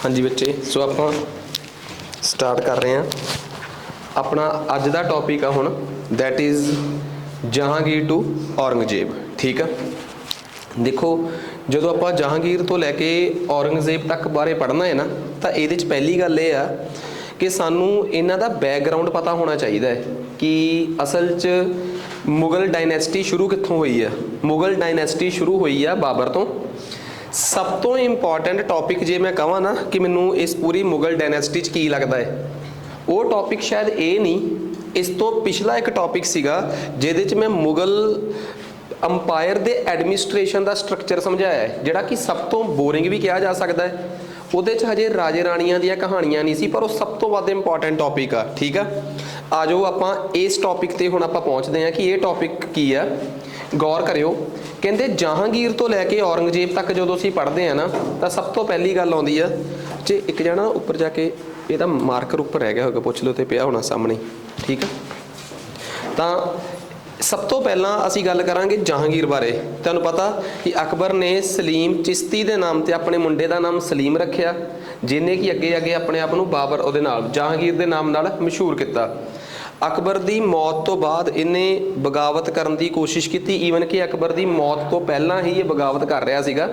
हाँ जी बच्चे, सो आप स्टार्ट कर रहे हैं अपना अज का टॉपिक है हुण that is Jahangir to Aurangzeb. ठीक है, देखो जो आप जहांगीर तो लैके औरंगजेब तक बारे पढ़ना है ना, तो ये पहली गल ये आ कि सानू इन्हां दा बैकग्राउंड पता होना चाहिए कि असल च मुगल डायनैसटी शुरू कित्थों हुई है। मुगल डायनैसटी शुरू हुई है बाबर तो। सब तो इंपॉर्टेंट टॉपिक जे मैं कहां ना कि मैनू इस पूरी मुगल डायनैसटी च की लगता है, वो टॉपिक शायद ये नहीं, इस तो पिछला एक टॉपिक सीगा जिहदे च मैं मुगल अंपायर दे एडमिनिस्ट्रेशन का स्ट्रक्चर समझाया है, जिहड़ा कि सब तो बोरिंग भी कहा जा सकता है। उहदे च हजे राजे राणियां दी कहानियां नहीं सी, पर वो सब तो वध इंपॉर्टेंट टॉपिक आ। ठीक है, आ जाओ आपां इस टॉपिक ते हुण आपां पहुंचते हैं कि ये टॉपिक की है। गौर करियो, कहते जहांगीर तो लैके औरंगजेब तक जो असीं पढ़ते हैं ना, तो सब तो पहली गल आउंदी है जे एक जना उपर जाके ਇਹਦਾ मार्कर उपर रह गया होगा, पुछ लो तो पिया होना सामने। ठीक है, तो सब तो पहला असी गल करांगे जहांगीर बारे। तुहानूं पता कि अकबर ने सलीम चिश्ती के नाम से अपने मुंडे का नाम सलीम रखिया, जिन्हें कि अगे अगे अपने आप नूं बाबर उहदे नाल जहांगीर के नाम नाल मशहूर किया। अकबर की मौत तो बाद इन्हें बगावत करने की कोशिश की, ईवन कि अकबर की मौत तो पहला ही ये बगावत कर रहा सीगा।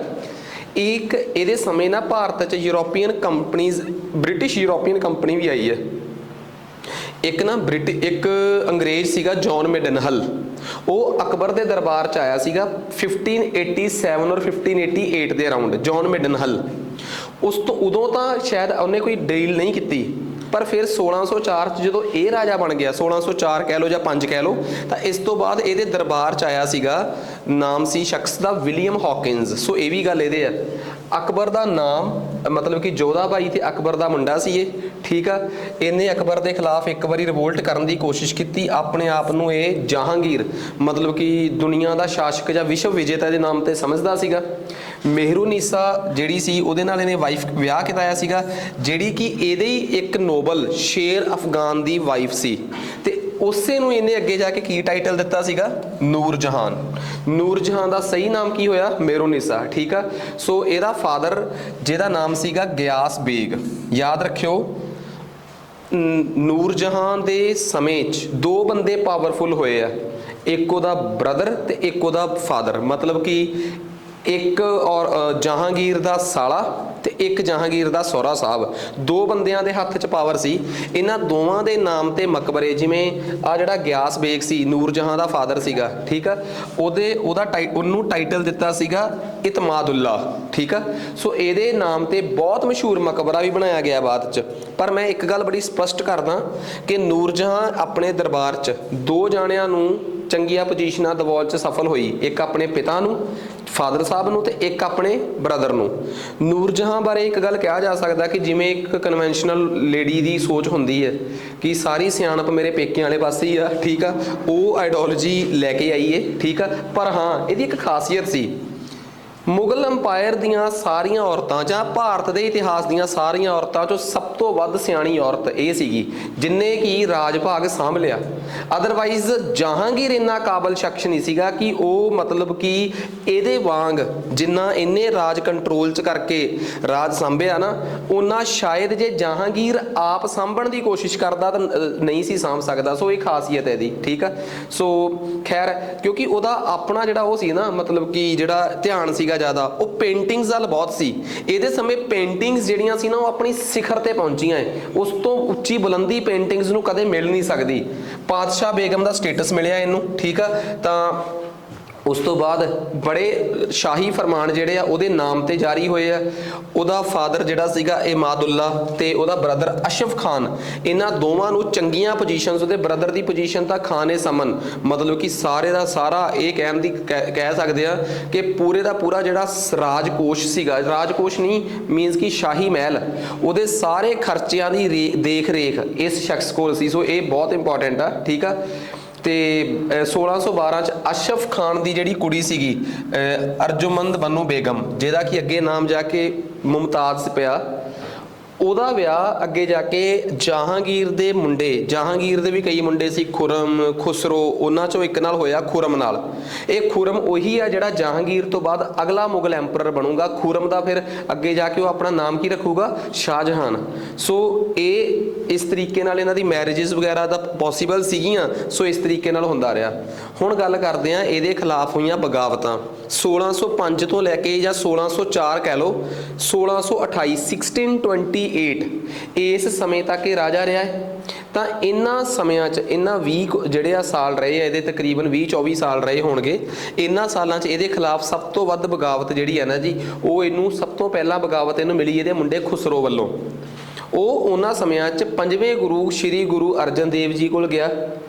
एक ये समय ना भारत च European companies, British European company भी आई है। एक ना एक अंग्रेज सीगा जॉन मेडनहल, वो अकबर के दरबार च आया सीगा 1587 और 1588 के अराउंड। जॉन मेडनहल उस तो उदों तो शायद उन्हें कोई डील नहीं की, पर फिर 1604 जो ये राजा बन गया, 1604 कह लो या 5 कह लो, तो इस तो बाद ये दरबार च आया सीगा, नाम सी शख्स का विलियम हॉकिंस। सो ये भी गल ये है, अकबर का नाम मतलब कि जोधा भाई थे अकबर का मुंडा सी ये। ठीक है, इन्हें अकबर के खिलाफ एक बारी रिवोल्ट करने की कोशिश की, अपने आप को ये जहांगीर मतलब कि दुनिया का शासक या विश्व विजेता के नाम से समझदा सीगा। मेहरुनिसा जिहड़ी सी उहदे नाल इहने वाइफ विआह किताया सीगा, जिहड़ी कि इहदे ही एक नोबल शेर अफगान की वाइफ सी, ते उसे नूं इन्हें अगे जाके की टाइटल दिता सीगा नूर जहान। नूर जहान का सही नाम की होया मेहरुनिसा। ठीक है, सो इहदा फादर जिहदा नाम सीगा गयास बेग। याद रखियो, नूर जहान के समय दो बंदे पावरफुल होए आ, एक उहदा ब्रदर ते एक उहदा फादर, मतलब कि एक और जहांगीर का साला ते एक जहांगीर का सौरा साहब, दो बंदियां दे हत्थ च पावर सी। इन्हां दोवां दे नाम ते मकबरे, जिवें आ जिहड़ा गयास बेग सी नूर जहां का फादर सीगा, ठीक है, उहनूं टाइटल दिता सीगा इतमादुल्ला। ठीक है, सो इहदे नाम ते बहुत मशहूर मकबरा भी बनाया गया बाद च। पर मैं एक गल बड़ी स्पष्ट करदा कि नूर जहां अपने दरबार च दो जाणियां नूं चंगिया पोजीशनां दवाउण च सफल हुई, एक अपने पिता नूं फादर साहब नूं ते एक अपने ब्रदर नूं। नूर जहां बारे एक गल कहा जा सकता कि जिवें एक कन्वेंशनल लेडी की सोच होंदी है कि सारी सियाणप मेरे पेकिਆਂ वाले पासे ही आ। ठीक है, वो आइडियोलॉजी लैके आई है। ठीक है, पर हाँ ये एक खासियत सी, मुगल अंपायर दियां सारियां औरतां जां भारत के इतिहास दियां सारियां औरतां चों सब तो वध सियाणी औरत ये सीगी जिन्हें कि राज भाग सांभ लिया। अदरवाइज जहांगीर इन्ना काबल शख्स नहीं सीगा कि वो मतलब कि ਇਹਦੇ वांग जिन्ना इन्हें राज कंट्रोल च करके राज सांभिया ना, उन्ना शायद जे जहांगीर आप सांभण की कोशिश करता तो नहीं सी सांभ सकता। सो ये खासियत है दी। ठीक है, सो खैर क्योंकि ਉਹਦਾ अपना ਜਿਹੜਾ ਉਹ ਸੀ ना, मतलब कि ਜਿਹੜਾ ध्यान ਸੀਗਾ ज़्यादा वो पेंटिंग्स वाल बहुत सी। ਇਹਦੇ समय पेंटिंग्स ਜਿਹੜੀਆਂ ਸੀ ना वो अपनी सिखर ते पहुंचियां है, उस तो उच्ची बुलंदी पेंटिंग्स ਨੂੰ कदे मिल नहीं सकती। पातशाह बेगम का स्टेटस मिलिया इनू। ठीक है, तो उस तो बाद बड़े शाही फरमान जिहड़े आ उहदे नाम ते जारी होए आ। उहदा फादर जिहड़ा सीगा इमादुल्ला ते उहदा ब्रदर अशरफ खान, इन्हां दोवां नूं चंगीआं पोजीशनस, उहदे ब्रदर की पोजीशन तां खाने समन, मतलब कि सारे दा सारा ये कह सकते हैं कि पूरे का पूरा जिहड़ा राजकोष सीगा, राजकोष नहीं मीनस कि शाही महल, उहदे सारे खर्चियां दी देख रेख इस शख्स कोल सी। सो ये बहुत इंपॉर्टेंट आ। ठीक है, तो 1612 च अशरफ खान की जिहड़ी कुड़ी सीगी अर्जुमंद बनु बेगम, जिहदा कि अगे नाम जाके मुमताज पिया, ਉਹਦਾ ਵਿਆਹ ਅੱਗੇ ਜਾ ਕੇ ਜਹਾਂਗੀਰ ਦੇ ਮੁੰਡੇ, ਜਹਾਂਗੀਰ ਦੇ ਵੀ ਕਈ ਮੁੰਡੇ ਸੀ, ਖੁਰਮ, ਖੁਸਰੋ, ਉਹਨਾਂ ਚੋਂ ਇੱਕ ਨਾਲ ਹੋਇਆ ਖੁਰਮ ਨਾਲ। ਇਹ ਖੁਰਮ ਉਹੀ ਆ ਜਿਹੜਾ ਜਹਾਂਗੀਰ ਤੋਂ ਬਾਅਦ ਅਗਲਾ ਮੁਗਲ ਐਂਪਰਰ ਬਣੂਗਾ। ਖੁਰਮ ਦਾ ਫਿਰ ਅੱਗੇ ਜਾ ਕੇ ਉਹ ਆਪਣਾ ਨਾਮ ਕੀ ਰੱਖੂਗਾ? ਸ਼ਾਹਜਹਾਨ। ਸੋ ਇਹ ਇਸ ਤਰੀਕੇ ਨਾਲ ਇਹਨਾਂ ਦੀ ਮੈਰਿਜਸ ਵਗੈਰਾ ਦਾ ਪੋਸੀਬਲ ਸੀਗੀਆਂ। ਸੋ ਇਸ ਤਰੀਕੇ ਨਾਲ ਹੁੰਦਾ ਰਿਹਾ। ਹੁਣ ਗੱਲ ਕਰਦੇ ਹਾਂ ਇਹਦੇ ਖਿਲਾਫ ਹੋਈਆਂ ਬਗਾਵਤਾਂ 1605 ਤੋਂ ਲੈ ਕੇ ਜਾਂ 1604 ਕਹਿ ਲਓ 1628 1628 ਇਸ ਸਮੇਂ ਤੱਕ ਇਹ ਰਾਜਾ ਰਿਹਾ ਹੈ। ਤਾਂ ਇਹਨਾਂ ਸਮਿਆਂ 'ਚ ਇਹਨਾਂ 20 ਜਿਹੜੇ ਆ ਸਾਲ ਰਹੇ ਆ, ਇਹਦੇ ਤਕਰੀਬਨ 20-24 ਸਾਲ ਰਹੇ ਹੋਣਗੇ। ਇਹਨਾਂ ਸਾਲਾਂ 'ਚ ਇਹਦੇ ਖਿਲਾਫ ਸਭ ਤੋਂ ਵੱਧ ਬਗਾਵਤ ਜਿਹੜੀ ਹੈ ਨਾ ਜੀ, ਉਹ ਇਹਨੂੰ ਸਭ ਤੋਂ ਪਹਿਲਾਂ ਬਗਾਵਤ ਇਹਨੂੰ ਮਿਲੀ ਇਹਦੇ ਮੁੰਡੇ ਖੁਸਰੋ ਵੱਲੋਂ। ਉਹ ਉਹਨਾਂ ਸਮਿਆਂ 'ਚ 5ਵੇਂ ਗੁਰੂ ਸ਼੍ਰੀ ਗੁਰੂ ਅਰਜਨ ਦੇਵ ਜੀ ਕੋਲ ਗਿਆ।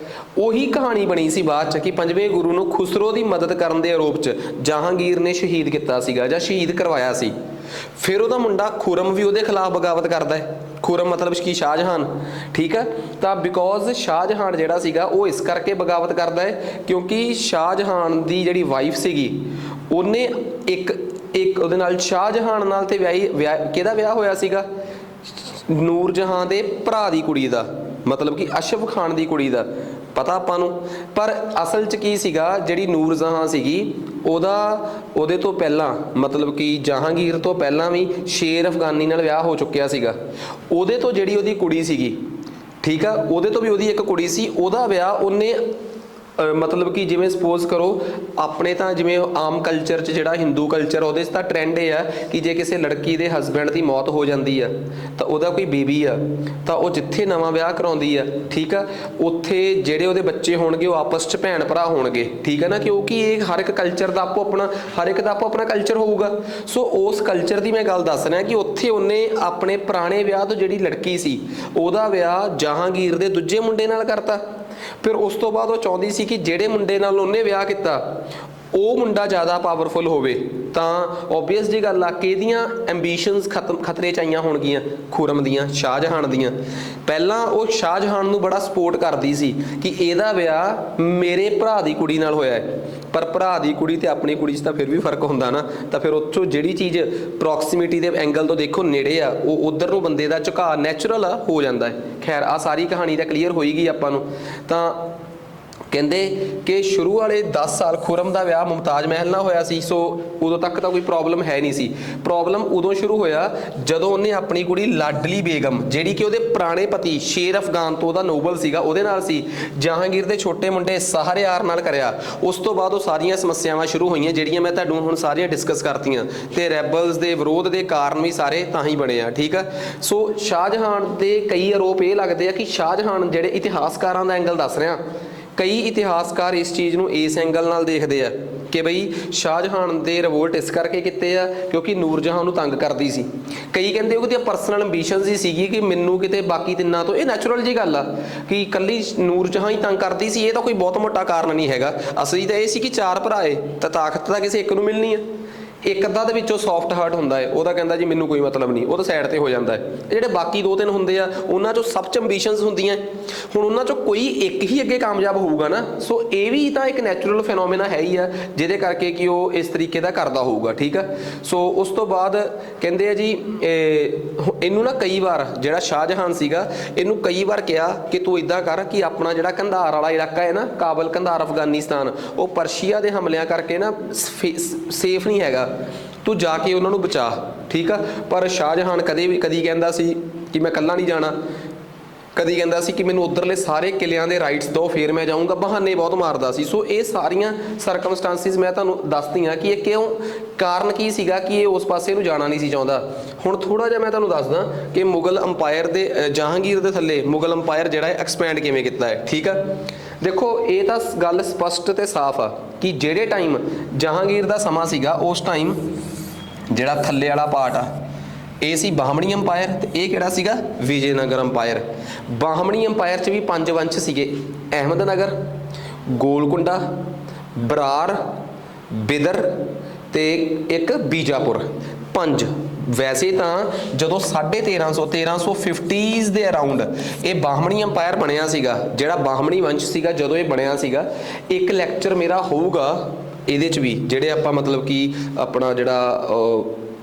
ਉਹੀ ਕਹਾਣੀ ਬਣੀ ਸੀ ਬਾਅਦ 'ਚ ਕਿ 5ਵੇਂ ਗੁਰੂ ਨੂੰ ਖੁਸਰੋ ਦੀ ਮਦਦ ਕਰਨ ਦੇ ਆਰੋਪ 'ਚ ਜਹਾਂਗੀਰ ਨੇ ਸ਼ਹੀਦ ਕੀਤਾ ਸੀਗਾ ਜਾਂ ਸ਼ਹੀਦ ਕਰਵਾਇਆ ਸੀ। ਫਿਰ ਉਹਦਾ ਮੁੰਡਾ ਖੁਰਮ ਵੀ ਉਹਦੇ ਖਿਲਾਫ ਬਗਾਵਤ ਕਰਦਾ ਹੈ। ਖੁਰਮ ਮਤਲਬ ਕੀ? ਸ਼ਾਹਜਹਾਨ। ਠੀਕ ਹੈ। ਤਾਂ ਬਿਕੋਜ਼ ਸ਼ਾਹਜਹਾਨ ਜਿਹੜਾ ਸੀਗਾ ਉਹ ਇਸ ਕਰਕੇ ਬਗਾਵਤ ਕਰਦਾ ਹੈ ਕਿਉਂਕਿ ਸ਼ਾਹਜਹਾਨ ਦੀ ਜਿਹੜੀ ਵਾਈਫ ਸੀਗੀ ਉਹਨੇ ਇੱਕ ਉਹਦੇ ਨਾਲ ਸ਼ਾਹਜਹਾਨ ਨਾਲ ਤੇ ਕਿਹਦਾ ਵਿਆਹ ਹੋਇਆ ਸੀਗਾ? ਨੂਰ ਜਹਾਂ ਦੇ ਭਰਾ ਦੀ ਕੁੜੀ ਦਾ, ਮਤਲਬ ਕਿ ਅਸ਼ਫ ਖਾਨ ਦੀ ਕੁੜੀ ਦਾ, ਪਤਾ ਆਪਾਂ ਨੂੰ। ਪਰ ਅਸਲ 'ਚ ਕੀ ਸੀਗਾ, ਜਿਹੜੀ ਨੂਰ ਜਹਾਂ ਸੀਗੀ ਉਹਦੇ ਤੋਂ ਪਹਿਲਾਂ ਮਤਲਬ ਕਿ ਜਹਾਂਗੀਰ ਤੋਂ ਪਹਿਲਾਂ ਵੀ ਸ਼ੇਰ ਅਫਗਾਨੀ ਨਾਲ ਵਿਆਹ ਹੋ ਚੁੱਕਿਆ ਸੀਗਾ। ਉਹਦੇ ਤੋਂ ਜਿਹੜੀ ਉਹਦੀ ਕੁੜੀ ਸੀਗੀ, ਠੀਕ ਆ, ਉਹਦੇ ਤੋਂ ਵੀ ਉਹਦੀ ਇੱਕ ਕੁੜੀ ਸੀ, ਉਹਦਾ ਵਿਆਹ ਉਹਨੇ ਮਤਲਬ ਕਿ ਜਿਵੇਂ ਸਪੋਜ਼ ਕਰੋ ਆਪਣੇ ਤਾਂ ਜਿਵੇਂ ਆਮ ਕਲਚਰ 'ਚ ਜਿਹੜਾ ਹਿੰਦੂ ਕਲਚਰ ਉਹਦੇ 'ਚ ਤਾਂ ਟ੍ਰੈਂਡ ਇਹ ਆ ਕਿ ਜੇ ਕਿਸੇ ਲੜਕੀ ਦੇ ਹਸਬੈਂਡ ਦੀ ਮੌਤ ਹੋ ਜਾਂਦੀ ਆ ਤਾਂ ਉਹਦਾ ਕੋਈ ਬੇਬੀ ਆ ਤਾਂ ਉਹ ਜਿੱਥੇ ਨਵਾਂ ਵਿਆਹ ਕਰਾਉਂਦੀ ਆ, ਠੀਕ ਆ, ਉੱਥੇ ਜਿਹੜੇ ਉਹਦੇ ਬੱਚੇ ਹੋਣਗੇ ਉਹ ਆਪਸ 'ਚ ਭੈਣ ਭਰਾ ਹੋਣਗੇ। ਠੀਕ ਹੈ ਨਾ, ਕਿਉਂਕਿ ਇਹ ਹਰ ਇੱਕ ਕਲਚਰ ਦਾ ਹਰ ਇੱਕ ਦਾ ਆਪਣਾ ਕਲਚਰ ਹੋਊਗਾ। ਸੋ ਉਸ ਕਲਚਰ ਦੀ ਮੈਂ ਗੱਲ ਦੱਸ ਰਿਹਾ ਕਿ ਉੱਥੇ ਉਹਨੇ ਆਪਣੇ ਪੁਰਾਣੇ ਵਿਆਹ ਤੋਂ ਜਿਹੜੀ ਲੜਕੀ ਸੀ ਉਹਦਾ ਵਿਆਹ ਜਹਾਂਗੀਰ ਦੇ ਦੂਜੇ ਮੁੰਡੇ ਨਾਲ ਕਰਤਾ। ਫਿਰ ਉਸ ਤੋਂ ਬਾਅਦ ਉਹ ਚਾਹੁੰਦੀ ਸੀ ਕਿ ਜਿਹੜੇ ਮੁੰਡੇ ਨਾਲ ਉਹਨੇ ਵਿਆਹ ਕੀਤਾ ਉਹ ਮੁੰਡਾ ਜ਼ਿਆਦਾ ਪਾਵਰਫੁਲ ਹੋਵੇ। ਤਾਂ ਓਬਵੀਅਸ ਜੀ ਗੱਲ ਆ ਕਿ ਇਹਦੀਆਂ ਐਂਬੀਸ਼ਨਸ ਖਤਰੇ 'ਚ ਆਈਆਂ ਹੋਣਗੀਆਂ ਖੁਰਮ ਦੀਆਂ, ਸ਼ਾਹਜਹਾਨ ਦੀਆਂ। ਪਹਿਲਾਂ ਉਹ ਸ਼ਾਹਜਹਾਨ ਨੂੰ ਬੜਾ ਸਪੋਰਟ ਕਰਦੀ ਸੀ ਕਿ ਇਹਦਾ ਵਿਆਹ ਮੇਰੇ ਭਰਾ ਦੀ ਕੁੜੀ ਨਾਲ ਹੋਇਆ ਹੈ। ਪਰ ਭਰਾ ਦੀ ਕੁੜੀ ਤੇ ਆਪਣੀ ਕੁੜੀ 'ਚ ਤਾਂ ਫਿਰ ਵੀ ਫਰਕ ਹੁੰਦਾ ਨਾ। ਤਾਂ ਫਿਰ ਉੱਥੋਂ ਜਿਹੜੀ ਚੀਜ਼ ਪ੍ਰੋਕਸੀਮਿਟੀ ਦੇ ਐਂਗਲ ਤੋਂ ਦੇਖੋ ਨੇੜੇ ਆ, ਉਹ ਉਧਰ ਨੂੰ ਬੰਦੇ ਦਾ ਝੁਕਾਅ ਨੈਚੁਰਲ ਆ ਹੋ ਜਾਂਦਾ ਹੈ। ਖੈਰ ਆਹ ਸਾਰੀ ਕਹਾਣੀ ਤਾਂ ਕਲੀਅਰ ਹੋਏਗੀ ਆਪਾਂ ਨੂੰ। ਤਾਂ ਕਹਿੰਦੇ ਕਿ ਸ਼ੁਰੂ ਵਾਲੇ 10 ਸਾਲ ਖੁਰਮ ਦਾ ਵਿਆਹ ਮੁਮਤਾਜ਼ ਮਹਿਲ ਨਾਲ ਹੋਇਆ ਸੀ। ਸੋ ਉਦੋਂ ਤੱਕ ਤਾਂ ਕੋਈ ਪ੍ਰੋਬਲਮ ਹੈ ਨਹੀਂ ਸੀ। ਪ੍ਰੋਬਲਮ ਉਦੋਂ ਸ਼ੁਰੂ ਹੋਇਆ ਜਦੋਂ ਉਹਨੇ ਆਪਣੀ ਕੁੜੀ ਲਾਡਲੀ ਬੇਗਮ, ਜਿਹੜੀ ਕਿ ਉਹਦੇ ਪੁਰਾਣੇ ਪਤੀ ਸ਼ੇਰ ਅਫਗਾਨ ਤੋਂ ਉਹਦਾ ਨੋਬਲ ਸੀਗਾ, ਉਹਦੇ ਨਾਲ ਸੀ, ਜਹਾਂਗੀਰ ਦੇ ਛੋਟੇ ਮੁੰਡੇ ਸ਼ਾਹਰਿਆਰ ਨਾਲ ਕਰਿਆ। ਉਸ ਤੋਂ ਬਾਅਦ ਉਹ ਸਾਰੀਆਂ ਸਮੱਸਿਆਵਾਂ ਸ਼ੁਰੂ ਹੋਈਆਂ ਜਿਹੜੀਆਂ ਮੈਂ ਤੁਹਾਨੂੰ ਹੁਣ ਸਾਰੀਆਂ ਡਿਸਕਸ ਕਰਤੀਆਂ। ਤੇ ਰੈਬਲਸ ਦੇ ਵਿਰੋਧ ਦੇ ਕਾਰਨ ਵੀ ਸਾਰੇ ਤਾਂ ਹੀ ਬਣੇ ਆ। ਠੀਕ ਆ। ਸੋ ਸ਼ਾਹਜਹਾਨ ਦੇ ਕਈ ਆਰੋਪ ਇਹ ਲੱਗਦੇ ਆ ਕਿ ਸ਼ਾਹਜਹਾਨ, ਜਿਹੜੇ ਇਤਿਹਾਸਕਾਰਾਂ ਦਾ ਐਂਗਲ ਦੱਸ ਰਿਹਾ, ਕਈ ਇਤਿਹਾਸਕਾਰ ਇਸ ਚੀਜ਼ ਨੂੰ ਇਸ ਐਂਗਲ ਨਾਲ ਦੇਖਦੇ ਆ ਕਿ ਬਈ ਸ਼ਾਹਜਹਾਨ ਦੇ ਰਿਵੋਲਟ ਇਸ ਕਰਕੇ ਕੀਤੇ ਆ ਕਿਉਂਕਿ ਨੂਰ ਜਹਾਂ ਨੂੰ ਤੰਗ ਕਰਦੀ ਸੀ। ਕਈ ਕਹਿੰਦੇ ਉਹਦੀਆਂ ਪਰਸਨਲ ਐਂਬੀਸ਼ਨਸ ਹੀ ਸੀਗੀ ਕਿ ਮੈਨੂੰ ਕਿਤੇ ਬਾਕੀ ਤਿੰਨਾਂ ਤੋਂ, ਇਹ ਨੈਚੁਰਲ ਜੀ ਗੱਲ ਆ ਕਿ ਇਕੱਲੀ ਨੂਰ ਜਹਾਂ ਹੀ ਤੰਗ ਕਰਦੀ ਸੀ, ਇਹ ਤਾਂ ਕੋਈ ਬਹੁਤ ਮੋਟਾ ਕਾਰਨ ਨਹੀਂ ਹੈਗਾ। ਅਸਲੀ ਤਾਂ ਇਹ ਸੀ ਕਿ 4 ਭਰਾ ਏ ਤਾਂ ਤਾਕਤ ਤਾਂ ਕਿਸੇ ਇੱਕ ਨੂੰ ਮਿਲਣੀ ਆ। ਇੱਕ ਅੱਧਾ ਦੇ ਵਿੱਚੋਂ ਸੌਫਟ ਹਾਰਟ ਹੁੰਦਾ ਹੈ, ਉਹਦਾ ਕਹਿੰਦਾ ਜੀ ਮੈਨੂੰ ਕੋਈ ਮਤਲਬ ਨਹੀਂ, ਉਹ ਤਾਂ ਸਾਈਡ ਤੇ ਹੋ ਜਾਂਦਾ ਹੈ। ਜਿਹੜੇ ਬਾਕੀ 2-3 ਹੁੰਦੇ ਆ ਉਹਨਾਂ 'ਚੋਂ ਸਭ 'ਚ ਐਂਬੀਸ਼ਨਸ ਹੁੰਦੀਆਂ, ਹੁਣ ਉਹਨਾਂ 'ਚੋਂ ਕੋਈ ਇੱਕ ਹੀ ਅੱਗੇ ਕਾਮਯਾਬ ਹੋਊਗਾ ਨਾ। ਸੋ ਇਹ ਵੀ ਤਾਂ ਇੱਕ ਨੈਚੁਰਲ ਫੈਨੋਮੀਨਾ ਹੈ ਹੀ ਆ ਜਿਹਦੇ ਕਰਕੇ ਕਿ ਉਹ ਇਸ ਤਰੀਕੇ ਦਾ ਕਰਦਾ ਹੋਊਗਾ। ਠੀਕ ਆ। ਸੋ ਉਸ ਤੋਂ ਬਾਅਦ ਕਹਿੰਦੇ ਆ ਜੀ ਇਹਨੂੰ ਨਾ ਕਈ ਵਾਰ, ਜਿਹੜਾ ਸ਼ਾਹਜਹਾਨ ਸੀਗਾ, ਇਹਨੂੰ ਕਈ ਵਾਰ ਕਿਹਾ ਕਿ ਤੂੰ ਇੱਦਾਂ ਕਰ ਕਿ ਆਪਣਾ ਜਿਹੜਾ ਕੰਧਾਰ ਵਾਲਾ ਇਲਾਕਾ ਹੈ ਨਾ, ਕਾਬਲ ਕੰਧਾਰ ਅਫਗਾਨਿਸਤਾਨ, ਉਹ ਪਰਸ਼ੀਆ ਦੇ ਹਮਲਿਆਂ ਕਰਕੇ ਨਾ ਸੇਫ ਨਹੀਂ ਹੈਗਾ, ਤੂੰ ਜਾ ਕੇ ਉਹਨਾਂ ਨੂੰ ਬਚਾ। ਠੀਕ ਆ। ਪਰ ਸ਼ਾਹਜਹਾਨ ਕਦੀ ਕਹਿੰਦਾ ਸੀ ਕਿ ਮੈਂ ਇਕੱਲਾ ਨਹੀਂ ਜਾਣਾ, ਕਦੀ ਕਹਿੰਦਾ ਸੀ ਕਿ ਮੈਨੂੰ ਉੱਧਰਲੇ ਸਾਰੇ ਕਿਲਿਆਂ ਦੇ ਰਾਈਟਸ ਦਿਓ ਫਿਰ ਮੈਂ ਜਾਊਂਗਾ, ਬਹਾਨੇ ਬਹੁਤ ਮਾਰਦਾ ਸੀ। ਸੋ ਇਹ ਸਾਰੀਆਂ ਸਰਕਮਸਟੈਂਸਿਸ ਮੈਂ ਤੁਹਾਨੂੰ ਦੱਸਦੀਆਂ ਕਿ ਇਹ ਕਿਉਂ, ਕਾਰਨ ਕੀ ਸੀਗਾ ਕਿ ਇਹ ਉਸ ਪਾਸੇ ਨੂੰ ਜਾਣਾ ਨਹੀਂ ਸੀ ਚਾਹੁੰਦਾ। ਹੁਣ ਥੋੜਾ ਜਿਹਾ ਮੈਂ ਤੁਹਾਨੂੰ ਦੱਸਦਾ ਕਿ ਮੁਗਲ ਅੰਪਾਇਰ ਦੇ, ਜਹਾਂਗੀਰ ਦੇ ਥੱਲੇ ਮੁਗਲ ਅੰਪਾਇਰ ਜਿਹੜਾ ਹੈ ਐਕਸਪੈਂਡ ਕਿਵੇਂ ਕੀਤਾ ਹੈ। ਠੀਕ ਆ। ਦੇਖੋ ਇਹ ਤਾਂ ਗੱਲ ਸਪਸ਼ਟ ਤੇ ਸਾਫ਼ ਆ ਕਿ ਜਿਹੜੇ ਟਾਈਮ ਜਹਾਂਗੀਰ ਦਾ ਸਮਾਂ ਸੀਗਾ ਉਸ ਟਾਈਮ ਜਿਹੜਾ ਥੱਲੇ ਵਾਲਾ ਪਾਰਟ ਆ ਇਹ ਸੀ ਬਾਹਮਣੀ ਅੰਪਾਇਰ ਤੇ ਇਹ ਕਿਹੜਾ ਸੀਗਾ? ਵਿਜੇਨਗਰ ਅੰਪਾਇਰ। ਬਾਹਮਣੀ ਅੰਪਾਇਰ 'ਚ ਵੀ 5 ਵੰਸ਼ ਸੀਗੇ, ਅਹਿਮਦਨਗਰ, ਗੋਲਕੁੰਡਾ, ਬਰਾਰ, ਬਿਦਰ ਤੇ ਇੱਕ ਬੀਜਾਪੁਰ। 5 ਵੈਸੇ ਤਾਂ ਜਦੋਂ 1350s ਦੇ ਅਰਾਊਂਡ ਇਹ ਬਾਹਮਣੀ ਅੰਪਾਇਰ ਬਣਿਆ ਸੀਗਾ, ਜਿਹੜਾ ਬਾਹਮਣੀ ਵੰਸ਼ ਸੀਗਾ, ਜਦੋਂ ਇਹ ਬਣਿਆ ਸੀਗਾ, ਇੱਕ ਲੈਕਚਰ ਮੇਰਾ ਹੋਊਗਾ ਇਹਦੇ 'ਚ ਵੀ, ਜਿਹੜੇ ਆਪਾਂ ਮਤਲਬ ਕਿ ਆਪਣਾ ਜਿਹੜਾ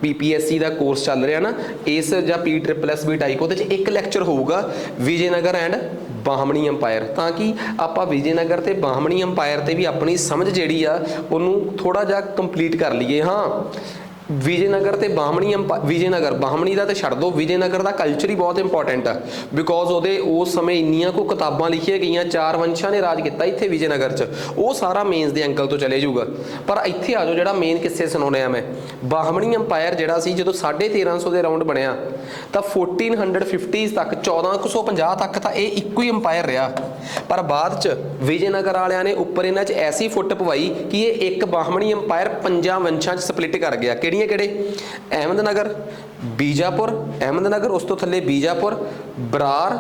PPSC ਦਾ ਕੋਰਸ ਚੱਲ ਰਿਹਾ ਨਾ ਇਸ ਜਾਂ PSSB ਟਾਈਪ, ਉਹਦੇ 'ਚ ਇੱਕ ਲੈਕਚਰ ਹੋਊਗਾ ਵਿਜੇਨਗਰ ਐਂਡ ਬਾਹਮਣੀ ਅੰਪਾਇਰ, ਤਾਂ ਕਿ ਆਪਾਂ ਵਿਜੇਨਗਰ ਤੇ ਬਾਹਮਣੀ ਅੰਪਾਇਰ ਤੇ ਵੀ ਆਪਣੀ ਸਮਝ ਜਿਹੜੀ ਆ ਉਹਨੂੰ ਥੋੜਾ ਜਿਹਾ ਕੰਪਲੀਟ ਕਰ ਲਈਏ। ਹਾਂ ਵਿਜੇਨਗਰ ਤੇ ਬਾਹਮਣੀ ਵਿਜੇਨਗਰ ਬਾਹਮਣੀ ਦਾ ਤੇ ਛੱਡ ਦੋ, ਵਿਜੇਨਗਰ ਦਾ ਕਲਚਰ ਹੀ ਬਹੁਤ ਇੰਪੋਰਟੈਂਟ ਆ, ਬਿਕੋਜ਼ ਉਹਦੇ ਉਸ ਸਮੇਂ ਇੰਨੀਆਂ ਕੋ ਕਿਤਾਬਾਂ ਲਿਖੀਆਂ ਗਈਆਂ, 4 ਵੰਸ਼ਾਂ ਨੇ ਰਾਜ ਕੀਤਾ ਇੱਥੇ ਵਿਜੇਨਗਰ 'ਚ, ਉਹ ਸਾਰਾ ਮੇਨਸ ਦੇ ਐਂਗਲ ਤੋਂ ਚਲੇ ਜਾਊਗਾ। ਪਰ ਇੱਥੇ ਆ ਜਾਓ, ਜਿਹੜਾ ਮੇਨ ਕਿੱਸੇ ਸੁਣਾਉਣੇ ਆ ਮੈਂ, ਬਾਹਮਣੀ ਅੰਪਾਇਰ ਜਿਹੜਾ ਸੀ ਜਦੋਂ 1350 ਦੇ ਰਾਉਂਡ ਬਣਿਆ ਤਾਂ 1450s ਤੱਕ 1450 ਤੱਕ ਤਾਂ ਇਹ ਇੱਕੋ ਹੀ ਅੰਪਾਇਰ ਰਿਹਾ, ਪਰ ਬਾਅਦ 'ਚ ਵਿਜੇਨਗਰ ਵਾਲਿਆਂ ਨੇ ਉੱਪਰ ਇਹਨਾਂ 'ਚ ਐਸੀ ਫੁੱਟ ਪਵਾਈ ਕਿ ਇਹ ਇੱਕ ਬਾਹਮਣੀ ਅੰਪਾਇਰ 5 ਵੰਸ਼ਾਂ 'ਚ ਸਪਲਿਟ ਕਰ ਗਿਆ। ਕਿਹੜੇ ਅਹਿਮਦਨਗਰ, ਬੀਜਾਪੁਰ, ਅਹਿਮਦਨਗਰ, ਉਸ ਤੋਂ ਥੱਲੇ ਬੀਜਾਪੁਰ, ਬਰਾਰ,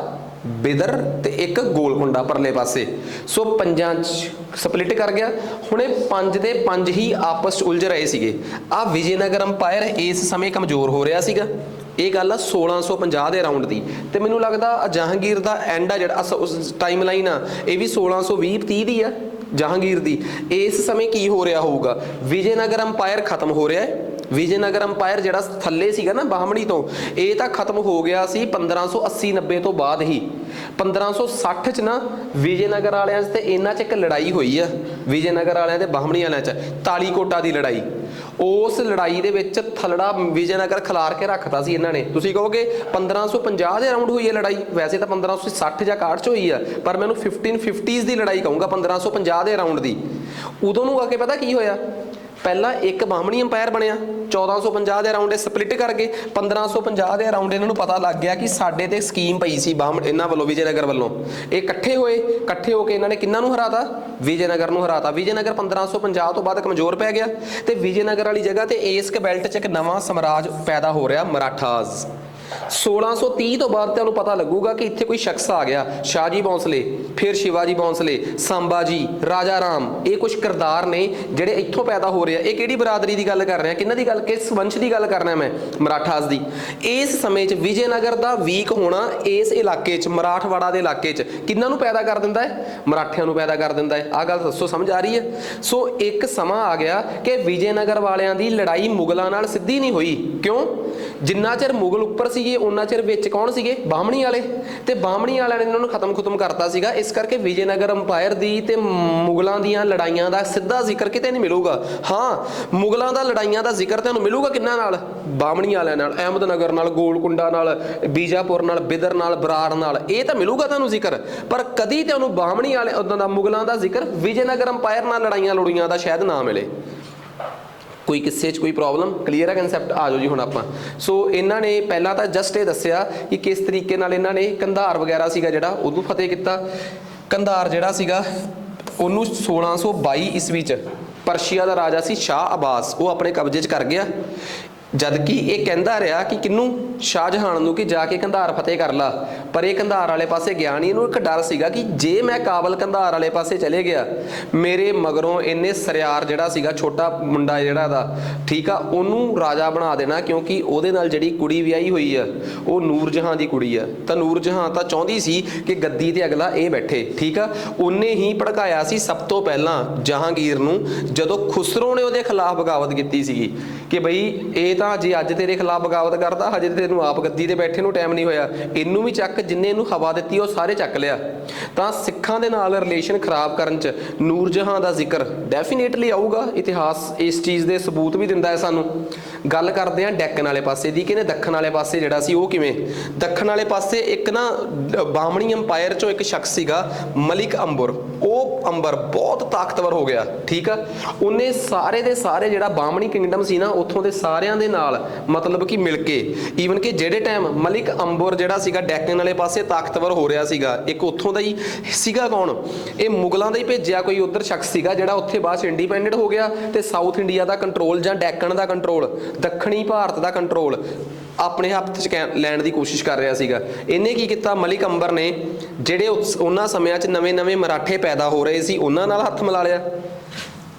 ਬਿਦਰ ਤੇ ਇੱਕ ਗੋਲਕੁੰਡਾ ਪਰਲੇ ਪਾਸੇ। ਸੋ 5 'ਚ ਸਪਲਿਟ ਕਰ ਗਿਆ। ਹੁਣ ਇਹ 5 ਦੇ 5 ਹੀ ਆਪਸ 'ਚ ਉਲਝ ਰਹੇ ਸੀਗੇ। ਆ ਵਿਜੇਨਗਰ ਅੰਪਾਇਰ ਇਸ ਸਮੇਂ ਕਮਜ਼ੋਰ ਹੋ ਰਿਹਾ ਸੀਗਾ। ਇਹ ਗੱਲ ਆ 1650 ਦੇ ਰਾਉਂਡ ਦੀ, ਤੇ ਮੈਨੂੰ ਲੱਗਦਾ ਜਹਾਂਗੀਰ ਦਾ ਐਂਡ ਆ ਜਿਹੜਾ ਟਾਈਮ ਲਾਈਨ ਆ ਇਹ ਵੀ 1620-30 ਦੀ ਆ ਜਹਾਂਗੀਰ ਦੀ। ਇਸ ਸਮੇਂ ਕੀ ਹੋ ਰਿਹਾ ਹੋਊਗਾ, ਵਿਜੇਨਗਰ ਅੰਪਾਇਰ ਖਤਮ ਹੋ ਰਿਹਾ ਹੈ। ਵਿਜੇਨਗਰ ਅੰਪਾਇਰ ਜਿਹੜਾ ਥੱਲੇ ਸੀਗਾ ਨਾ ਬਾਹਮਣੀ ਤੋਂ, ਇਹ ਤਾਂ ਖਤਮ ਹੋ ਗਿਆ ਸੀ 1580-90 ਤੋਂ ਬਾਅਦ ਹੀ। 1560 'ਚ ਨਾ ਵਿਜੇਨਗਰ ਵਾਲਿਆਂ 'ਚ ਤੇ ਇਹਨਾਂ 'ਚ ਇੱਕ ਲੜਾਈ ਹੋਈ ਆ, ਵਿਜੇਨਗਰ ਵਾਲਿਆਂ ਤੇ ਬਾਹਮਣੀ ਵਾਲਿਆਂ 'ਚ, ਤਾਲੀਕੋਟਾ ਦੀ ਲੜਾਈ। ਉਸ ਲੜਾਈ ਦੇ ਵਿੱਚ ਥਲੜਾ ਵਿਜੇਨਗਰ ਖਿਲਾਰ ਕੇ ਰੱਖਤਾ ਸੀ ਇਹਨਾਂ ਨੇ। ਤੁਸੀਂ ਕਹੋਗੇ 1550 ਦੇ ਰਾਉਂਡ ਹੋਈ ਹੈ ਲੜਾਈ, ਵੈਸੇ ਤਾਂ 1560 ਜਾਂ 61 'ਚ ਹੋਈ ਆ, ਪਰ ਮੈਨੂੰ 1550s ਦੀ ਲੜਾਈ ਕਹੂੰਗਾ, 1550 ਦੇ ਰਾਉਂਡ ਦੀ। ਉਦੋਂ ਨੂੰ ਆ ਕੇ ਪਤਾ ਕੀ ਹੋਇਆ, ਪਹਿਲਾਂ ਇੱਕ ਬਾਹਮਣੀ ਅੰਪਾਇਰ ਬਣਿਆ, 1450 ਦੇ ਰਾਉਂਡ ਸਪਲਿਟ ਕਰ ਗਏ। 1550 ਦੇ ਰਾਉਂਡ ਇਹਨਾਂ ਨੂੰ ਪਤਾ ਲੱਗ ਗਿਆ ਕਿ ਸਾਡੇ ਤੇ ਸਕੀਮ ਪਈ ਸੀ ਇਹਨਾਂ ਵੱਲੋਂ, ਵਿਜੇਨਗਰ ਵੱਲੋਂ। ਇਹ ਇਕੱਠੇ ਹੋਏ, ਇਕੱਠੇ ਹੋ ਕੇ ਇਹਨਾਂ ਨੇ ਕਿਹਨਾਂ ਨੂੰ ਹਰਾਤਾ, ਵਿਜੇਨਗਰ ਨੂੰ ਹਰਾਤਾ। ਵਿਜੇਨਗਰ 1550 ਤੋਂ ਬਾਅਦ ਕਮਜ਼ੋਰ ਪੈ ਗਿਆ, ਤੇ ਵਿਜੇਨਗਰ ਵਾਲੀ ਜਗ੍ਹਾ ਤੇ ਏਸਕ ਬੈਲਟ 'ਚ ਇੱਕ ਨਵਾਂ ਸਮਰਾਜ ਪੈਦਾ ਹੋ ਰਿਹਾ, ਮਰਾਠਾਜ਼। 1630 ਤੋਂ ਬਾਅਦ ਤੁਹਾਨੂੰ ਪਤਾ ਲੱਗੂਗਾ ਕਿ ਇੱਥੇ ਕੋਈ ਸ਼ਖਸ ਆ ਗਿਆ, ਸ਼ਾਹਜੀ ਬੌਂਸਲੇ, ਫਿਰ ਸ਼ਿਵਾਜੀ ਬੌਂਸਲੇ, ਸੰਭਾਜੀ, ਰਾਜਾ ਰਾਮ। ਇਹ ਕੁਝ ਕਿਰਦਾਰ ਨੇ ਜਿਹੜੇ ਇੱਥੋਂ ਪੈਦਾ ਹੋ ਰਹੇ ਆ। ਇਹ ਕਿਹੜੀ ਬਰਾਦਰੀ ਦੀ ਗੱਲ ਕਰ ਰਹੇ ਆ, ਕਿਹਨਾਂ ਦੀ ਗੱਲ, ਕਿਸ ਵੰਸ਼ ਦੀ ਗੱਲ ਕਰ ਰਿਹਾ ਮੈਂ, ਮਰਾਠਾਜ਼ ਦੀ। ਇਸ ਸਮੇਂ 'ਚ ਵਿਜੇਨਗਰ ਦਾ ਵੀਕ ਹੋਣਾ ਇਸ ਇਲਾਕੇ 'ਚ, ਮਰਾਠਵਾੜਾ ਦੇ ਇਲਾਕੇ 'ਚ ਕਿਹਨਾਂ ਨੂੰ ਪੈਦਾ ਕਰ ਦਿੰਦਾ ਹੈ, ਮਰਾਠਿਆਂ ਨੂੰ ਪੈਦਾ ਕਰ ਦਿੰਦਾ ਹੈ। ਆਹ ਗੱਲ ਦੱਸੋ, ਸਮਝ ਆ ਰਹੀ ਹੈ? ਸੋ ਇੱਕ ਸਮਾਂ ਆ ਗਿਆ ਕਿ ਵਿਜੇਨਗਰ ਵਾਲਿਆਂ ਦੀ ਲੜਾਈ ਮੁਗਲਾਂ ਨਾਲ ਸਿੱਧੀ ਨਹੀਂ ਹੋਈ। ਕਿਉਂ? ਜਿੰਨਾ ਚਿਰ ਮੁਗਲ ਉੱਪਰ ਸੀਗੇ ਉਹਨਾਂ ਚਿਰ ਵਿੱਚ ਕੌਣ ਸੀਗੇ, ਬਾਹਮਣੀ ਵਾਲੇ, ਤੇ ਬਾਹਮਣੀ ਵਾਲਿਆਂ ਨੇ ਇਹਨਾਂ ਨੂੰ ਖਤਮ ਕਰਤਾ ਸੀਗਾ। ਇਸ ਕਰਕੇ ਵਿਜੇਨਗਰ ਅੰਪਾਇਰ ਦੀ ਤੇ ਮੁਗਲਾਂ ਦੀਆਂ ਲੜਾਈਆਂ ਦਾ ਸਿੱਧਾ ਜ਼ਿਕਰ ਕਿਤੇ ਨਹੀਂ ਮਿਲੂਗਾ। ਹਾਂ, ਮੁਗਲਾਂ ਦਾ ਲੜਾਈਆਂ ਦਾ ਜ਼ਿਕਰ ਤੁਹਾਨੂੰ ਮਿਲੂਗਾ ਕਿਹਨਾਂ ਨਾਲ, ਬਾਹਮਣੀ ਵਾਲਿਆਂ ਨਾਲ, ਅਹਿਮਦਨਗਰ ਨਾਲ, ਗੋਲਕੁੰਡਾ ਨਾਲ, ਬੀਜਾਪੁਰ ਨਾਲ, ਬਿਦਰ ਨਾਲ, ਬਰਾੜ ਨਾਲ, ਇਹ ਤਾਂ ਮਿਲੂਗਾ ਤੁਹਾਨੂੰ ਜ਼ਿਕਰ। ਪਰ ਕਦੀ ਤੁਹਾਨੂੰ ਬਾਹਮਣੀ ਵਾਲੇ ਉਦਾਂ ਦਾ ਮੁਗਲਾਂ ਦਾ ਜ਼ਿਕਰ ਵਿਜੇਨਗਰ ਅੰਪਾਇਰ ਨਾਲ ਲੜਾਈਆਂ ਲੜੂਈਆਂ ਦਾ ਸ਼ਾਇਦ ਨਾ ਮਿਲੇ। ਕੋਈ ਕਿਸੇ 'ਚ ਕੋਈ ਪ੍ਰੋਬਲਮ ਕਲੀਅਰ ਹੈ? ਕਨਸੈਪਟ ਆ ਜਾਓ ਜੀ ਹੁਣ ਆਪਾਂ। ਸੋ ਇਹਨਾਂ ਨੇ ਪਹਿਲਾਂ ਤਾਂ ਜਸਟ ਇਹ ਦੱਸਿਆ ਕਿ ਕਿਸ ਤਰੀਕੇ ਨਾਲ ਇਹਨਾਂ ਨੇ ਕੰਧਾਰ ਵਗੈਰਾ ਸੀਗਾ ਜਿਹੜਾ ਉਹਨੂੰ ਫਤਿਹ ਕੀਤਾ। ਕੰਧਾਰ ਜਿਹੜਾ ਸੀਗਾ ਉਹਨੂੰ 1622 ਈਸਵੀ 'ਚ ਪਰਸ਼ੀਆ ਦਾ ਰਾਜਾ ਸੀ ਸ਼ਾਹ ਅਬਾਸ, ਉਹ ਆਪਣੇ ਕਬਜ਼ੇ 'ਚ ਕਰ ਗਿਆ। ਜਦ ਕਿ ਇਹ ਕਹਿੰਦਾ ਰਿਹਾ ਕਿ ਕਿਹਨੂੰ, ਸ਼ਾਹਜਹਾਨ ਨੂੰ, ਕਿ ਜਾ ਕੇ ਕੰਧਾਰ ਫਤਿਹ ਕਰ ਲਾ, ਪਰ ਇਹ ਕੰਧਾਰ ਵਾਲੇ ਪਾਸੇ ਗਿਆ ਨਹੀਂ। ਇਹਨੂੰ ਇੱਕ ਡਰ ਸੀਗਾ ਕਿ ਜੇ ਮੈਂ ਕਾਬਲ ਕੰਧਾਰ ਵਾਲੇ ਪਾਸੇ ਚਲੇ ਗਿਆ, ਮੇਰੇ ਮਗਰੋਂ ਇਹਨੇ ਸਰਿਆਰ ਜਿਹੜਾ ਸੀਗਾ, ਛੋਟਾ ਮੁੰਡਾ ਜਿਹੜਾ ਦਾ, ਠੀਕ ਆ, ਉਹਨੂੰ ਰਾਜਾ ਬਣਾ ਦੇਣਾ, ਕਿਉਂਕਿ ਉਹਦੇ ਨਾਲ ਜਿਹੜੀ ਕੁੜੀ ਵਿਆਹੀ ਹੋਈ ਆ ਉਹ ਨੂਰਜਹਾਂ ਦੀ ਕੁੜੀ ਆ। ਤਾਂ ਨੂਰਜਹਾਂ ਤਾਂ ਚਾਹੁੰਦੀ ਸੀ ਕਿ ਗੱਦੀ ਤੇ ਅਗਲਾ ਇਹ ਬੈਠੇ, ਠੀਕ ਆ। ਉਹਨੇ ਹੀ ਭੜਕਾਇਆ ਸੀ ਸਭ ਤੋਂ ਪਹਿਲਾਂ ਜਹਾਂਗੀਰ ਨੂੰ, ਜਦੋਂ ਖੁਸਰੋ ਨੇ ਉਹਦੇ ਖਿਲਾਫ ਬਗਾਵਤ ਕੀਤੀ ਸੀਗੀ ਕਿ ਬਈ ਇਹ ਤਾਂ ਜੇ ਅੱਜ ਤੇਰੇ ਖਿਲਾਫ ਬਗਾਵਤ ਕਰਦਾ, ਹਜੇ ਤੈਨੂੰ ਆਪ ਗੱਦੀ ਤੇ ਬੈਠੇ ਨੂੰ ਟਾਈਮ ਨਹੀਂ ਹੋਇਆ, ਇਹਨੂੰ ਵੀ ਚੱਕ, ਜਿੰਨੇ ਇਹਨੂੰ ਹਵਾ ਦਿੱਤੀ ਉਹ ਸਾਰੇ ਚੱਕ ਲਿਆ। ਤਾਂ ਸਿੱਖਾਂ ਦੇ ਨਾਲ ਰਿਲੇਸ਼ਨ ਖਰਾਬ ਕਰਨ 'ਚ ਨੂਰਜਹਾਂ ਦਾ ਜ਼ਿਕਰ ਡੈਫੀਨੇਟਲੀ ਆਊਗਾ। ਇਤਿਹਾਸ ਇਸ ਚੀਜ਼ ਦੇ ਸਬੂਤ ਵੀ ਦਿੰਦਾ ਹੈ ਸਾਨੂੰ। ਗੱਲ ਕਰਦੇ ਹਾਂ ਡੈਕਨ ਵਾਲੇ ਪਾਸੇ ਦੀ, ਕਿ ਦੱਖਣ ਵਾਲੇ ਪਾਸੇ ਜਿਹੜਾ ਸੀ ਉਹ ਕਿਵੇਂ। ਦੱਖਣ ਵਾਲੇ ਪਾਸੇ ਇੱਕ ਨਾ ਬਾਹਮਣੀ ਅੰਪਾਇਰ 'ਚੋਂ ਇੱਕ ਸ਼ਖਸ ਸੀਗਾ ਮਲਿਕ ਅੰਬਰ। ਉਹ ਅੰਬਰ ਬਹੁਤ ਤਾਕਤਵਰ ਹੋ ਗਿਆ, ਠੀਕ ਆ। ਉਹਨੇ ਸਾਰੇ ਦੇ ਸਾਰੇ ਜਿਹੜਾ ਬਾਹਮਣੀ ਕਿੰਗਡਮ ਸੀ ਨਾ, ਉੱਥੋਂ ਦੇ ਸਾਰਿਆਂ ਦੇ ਨਾਲ ਮਤਲਬ ਕਿ ਮਿਲ ਕੇ, ਈਵਨ ਕਿ ਜਿਹੜੇ ਟਾਈਮ ਮਲਿਕ ਅੰਬਰ ਜਿਹੜਾ ਸੀਗਾ ਡੈਕਨ ਵਾਲੇ ਪਾਸੇ ਤਾਕਤਵਰ ਹੋ ਰਿਹਾ ਸੀਗਾ, ਇੱਕ ਉੱਥੋਂ ਦਾ ਹੀ ਸੀਗਾ ਕੌਣ, ਇਹ ਮੁਗਲਾਂ ਦਾ ਹੀ ਭੇਜਿਆ ਕੋਈ ਉਧਰ ਸ਼ਖਸ ਸੀਗਾ ਜਿਹੜਾ ਉੱਥੇ ਬਾਅਦ 'ਚ ਇੰਡੀਪੈਂਡੈਂਟ ਹੋ ਗਿਆ, ਤੇ ਸਾਊਥ ਇੰਡੀਆ ਦਾ ਕੰਟਰੋਲ ਜਾਂ ਡੈਕਨ ਦਾ ਕੰਟਰੋਲ, ਦੱਖਣੀ ਭਾਰਤ ਦਾ ਕੰਟਰੋਲ ਆਪਣੇ ਹੱਥ 'ਚ ਲੈਣ ਦੀ ਕੋਸ਼ਿਸ਼ ਕਰ ਰਿਹਾ ਸੀਗਾ। ਇਹਨੇ ਕੀ ਕੀਤਾ, ਮਲਿਕ ਅੰਬਰ ਨੇ ਜਿਹੜੇ ਉਹਨਾਂ ਸਮਿਆਂ 'ਚ ਨਵੇਂ-ਨਵੇਂ ਮਰਾਠੇ ਪੈਦਾ ਹੋ ਰਹੇ ਸੀ ਉਹਨਾਂ ਨਾਲ ਹੱਥ ਮਿਲਾ ਲਿਆ।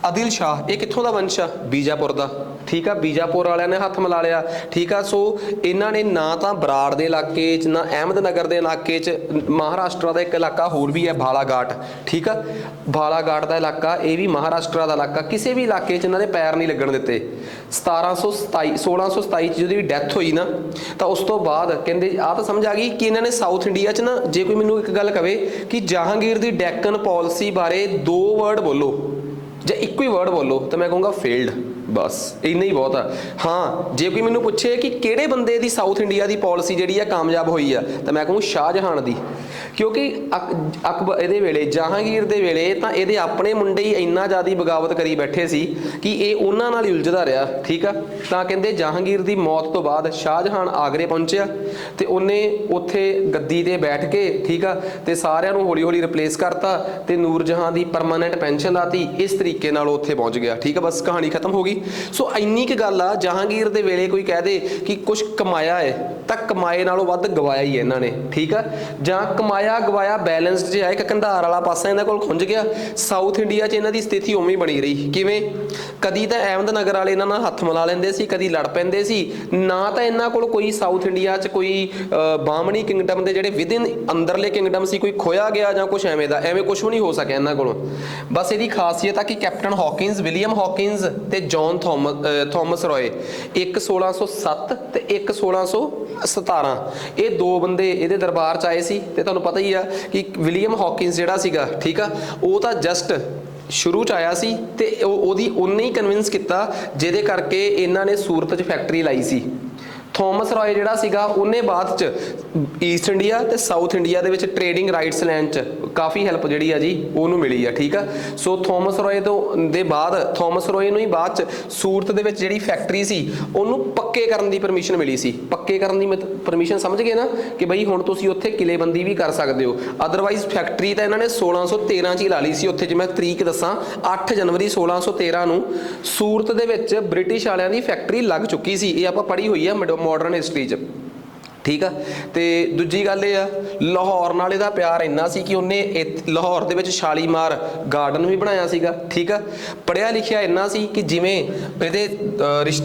ਆਦਿਲ ਸ਼ਾਹ, ਇਹ ਕਿੱਥੋਂ ਦਾ ਵੰਸ਼ ਆ, ਬੀਜਾਪੁਰ ਦਾ। ठीक है, बीजापुर वालिਆਂ ने हथ मिला लिया, ठीक है। सो इन्होंने ना तो बराड़ के इलाके ना अहमदनगर के इलाके महाराष्ट्र का एक इलाका होर भी है बालाघाट, ठीक है, बालाघाट का इलाका ये भी महाराष्ट्र का इलाका, किसी भी इलाके इन्होंने पैर नहीं लगन दिते। 1627 जो डैथ हुई ना, तो उस तो बाद कहते आ तो समझ आ गई कि इन्होंने साउथ इंडिया च ना, जे कोई मैनू एक गल कहे कि जहांगीर की डैकन पॉलिसी बारे 2 वर्ड बोलो ਜਾਂ ਇੱਕੋ ਹੀ ਵਰਡ ਬੋਲੋ ਤਾਂ ਮੈਂ ਕਹੂੰਗਾ ਫੇਲਡ, ਬਸ ਇੰਨਾ ਹੀ ਬਹੁਤ ਆ। ਹਾਂ, ਜੇ ਕੋਈ ਮੈਨੂੰ ਪੁੱਛੇ ਕਿ ਕਿਹੜੇ ਬੰਦੇ ਦੀ ਸਾਊਥ ਇੰਡੀਆ ਦੀ ਪਾਲਿਸੀ ਜਿਹੜੀ ਆ ਕਾਮਯਾਬ ਹੋਈ ਆ, ਤਾਂ ਮੈਂ ਕਹੂੰ ਸ਼ਾਹਜਹਾਨ ਦੀ, ਕਿਉਂਕਿ ਅਕਬਰ ਇਹਦੇ ਵੇਲੇ ਜਹਾਂਗੀਰ ਦੇ ਵੇਲੇ ਤਾਂ ਇਹਦੇ ਆਪਣੇ ਮੁੰਡੇ ਹੀ ਇੰਨਾ ਜ਼ਿਆਦਾ ਬਗਾਵਤ ਕਰੀ ਬੈਠੇ ਸੀ ਕਿ ਇਹ ਉਹਨਾਂ ਨਾਲ ਹੀ ਉਲਝਦਾ ਰਿਹਾ, ਠੀਕ ਆ। ਤਾਂ ਕਹਿੰਦੇ ਜਹਾਂਗੀਰ ਦੀ ਮੌਤ ਤੋਂ ਬਾਅਦ ਸ਼ਾਹਜਹਾਨ ਆਗਰੇ ਪਹੁੰਚਿਆ ਤੇ ਉਹਨੇ ਉੱਥੇ ਗੱਦੀ ਤੇ ਬੈਠ ਕੇ, ਠੀਕ ਆ, ਤੇ ਸਾਰਿਆਂ ਨੂੰ ਹੌਲੀ ਹੌਲੀ ਰਿਪਲੇਸ ਕਰਤਾ ਤੇ ਨੂਰ ਜਹਾਂ ਦੀ ਪਰਮਾਨੈਂਟ ਪੈਨਸ਼ਨ ਲਾਤੀ, ਇਸ ਤਰੀਕੇ ਨਾਲ ਉੱਥੇ ਪਹੁੰਚ ਗਿਆ, ਠੀਕ ਆ। ਬਸ ਕਹਾਣੀ ਖਤਮ ਹੋ ਗਈ। ਸੋ ਇੰਨੀ ਕੁ ਗੱਲ ਆ, ਜਹਾਂਗੀਰ ਦੇ ਵੇਲੇ ਕੋਈ ਕਹਿ ਦੇ ਕਿ ਕੁਝ ਕਮਾਇਆ ਹੈ ਤਾਂ ਕਮਾਏ ਨਾਲੋਂ ਵੱਧ ਗਵਾਇਆ ਹੀ ਇਹਨਾਂ ਨੇ, ਠੀਕ ਆ। ਜਾਂ ਕਮਾਇਆ ਗਵਾਇਆ ਬੈਲੈਂਸਡ ਜਿਹਾ ਇੱਕ ਕੰਧਾਰ ਵਾਲਾ ਪਾਸਾ ਇਹਨਾਂ ਕੋਲ ਖੁੰਝ ਗਿਆ। ਸਾਊਥ ਇੰਡੀਆ 'ਚ ਇਹਨਾਂ ਦੀ ਸਥਿਤੀ ਉਵੇਂ ਹੀ ਬਣੀ ਰਹੀ। ਕਿਵੇਂ? ਕਦੀ ਤਾਂ ਅਹਿਮਦਨਗਰ ਵਾਲੇ ਇਹਨਾਂ ਨਾਲ ਹੱਥ ਮਿਲਾ ਲੈਂਦੇ ਸੀ, ਕਦੀ ਲੜ ਪੈਂਦੇ ਸੀ। ਨਾ ਤਾਂ ਇਹਨਾਂ ਕੋਲ ਕੋਈ ਸਾਊਥ ਇੰਡੀਆ 'ਚ ਕੋਈ ਬਾਹਮਣੀ ਕਿੰਗਡਮ ਦੇ ਜਿਹੜੇ ਵਿਦਿਨ ਅੰਦਰਲੇ ਕਿੰਗਡਮ ਸੀ ਕੋਈ ਖੋਇਆ ਗਿਆ ਜਾਂ ਕੁਛ ਐਵੇਂ ਦਾ, ਐਵੇਂ ਕੁਛ ਵੀ ਨਹੀਂ ਹੋ ਸਕਿਆ ਇਹਨਾਂ ਕੋਲੋਂ। ਬਸ ਇਹਦੀ ਖਾਸੀਅਤ ਆ ਕਿ ਕੈਪਟਨ ਹੌਕਿੰਸ, ਵਿਲੀਅਮ ਹੌਕਿੰਸ ਤੇ ਜੌਨ ਥੋਮਸ ਰॉय, ਇੱਕ 1607 ਤੇ ਇੱਕ 1617, ਇਹ 2 ਬੰਦੇ ਇਹਦੇ ਦਰਬਾਰ 'ਚ ਆਏ ਸੀ। ਤੇ ਤੁਹਾਨੂੰ ਪਤਾ ਹੀ ਆ ਕਿ ਵਿਲੀਅਮ ਹੌਕਿੰਸ ਜਿਹੜਾ ਸੀਗਾ, ਠੀਕ ਆ, ਉਹ ਤਾਂ ਜਸਟ ਸ਼ੁਰੂ 'ਚ ਆਇਆ ਸੀ ਤੇ ਉਹਦੀ ਉਹਨੇ ਹੀ ਕਨਵਿੰਸ ਕੀਤਾ ਜਿਹਦੇ ਕਰਕੇ ਇਹਨਾਂ ਨੇ ਸੂਰਤ 'ਚ ਫੈਕਟਰੀ ਲਾਈ ਸੀ। ਥੋਮਸ ਰॉय ਜਿਹੜਾ ਸੀਗਾ ਉਹਨੇ ਬਾਅਦ 'ਚ ਈਸਟ ਇੰਡੀਆ ਤੇ ਸਾਊਥ ਇੰਡੀਆ ਦੇ ਵਿੱਚ ਟ੍ਰੇਡਿੰਗ ਰਾਈਟਸ ਲੈਣ 'ਚ ਕਾਫੀ ਹੈਲਪ ਜਿਹੜੀ ਆ ਜੀ ਉਹਨੂੰ ਮਿਲੀ ਆ, ਠੀਕ ਆ। ਸੋ ਥੋਮਸ ਰॉय ਤੋਂ ਦੇ ਬਾਅਦ ਥੋਮਸ ਰॉय ਨੂੰ ਹੀ ਬਾਅਦ 'ਚ ਸੂਰਤ ਦੇ ਵਿੱਚ ਜਿਹੜੀ ਫੈਕਟਰੀ ਸੀ ਉਹਨੂੰ ਪੱਕੇ ਕਰਨ ਦੀ ਪਰਮਿਸ਼ਨ ਮਿਲੀ ਸੀ। ਪੱਕੇ ਕਰਨ ਦੀ ਪਰਮਿਸ਼ਨ ਸਮਝ ਗਏ ਨਾ ਕਿ ਬਈ ਹੁਣ ਤੁਸੀਂ ਉੱਥੇ ਕਿਲੇਬੰਦੀ ਵੀ ਕਰ ਸਕਦੇ ਹੋ। ਅਦਰਵਾਈਜ਼ ਫੈਕਟਰੀ ਤਾਂ ਇਹਨਾਂ ਨੇ 1613 'ਚ ਹੀ ਲਾ ਲਈ ਸੀ ਉੱਥੇ। ਜੇ ਮੈਂ ਤਰੀਕ ਦੱਸਾਂ, 8 ਜਨਵਰੀ 1613 ਨੂੰ ਸੂਰਤ ਦੇ ਵਿੱਚ ਬ੍ਰਿਟਿਸ਼ ਵਾਲਿਆਂ ਦੀ ਫੈਕਟਰੀ ਲੱਗ ਚੁੱਕੀ ਸੀ। ਇਹ ਆਪਾਂ ਪੜ੍ਹੀ ਹੋਈ ਆ ਮੋਡਰਨ ਹਿਸਟਰੀ 'ਚ, ਠੀਕ ਆ। ਤੇ ਦੂਜੀ ਗੱਲ ਇਹ ਆ, ਲਾਹੌਰ ਨਾਲ ਇਹਦਾ ਪਿਆਰ ਇੰਨਾ ਸੀ ਕਿ ਉਹਨੇ ਲਾਹੌਰ ਦੇ ਵਿੱਚ ਸ਼ਾਲੀਮਾਰ ਗਾਰਡਨ ਵੀ ਬਣਾਇਆ ਸੀਗਾ, ਠੀਕ ਆ। ਪੜ੍ਹਿਆ ਲਿਖਿਆ ਇੰਨਾ ਸੀ ਕਿ ਜਿਵੇਂ ਇਹਦੇ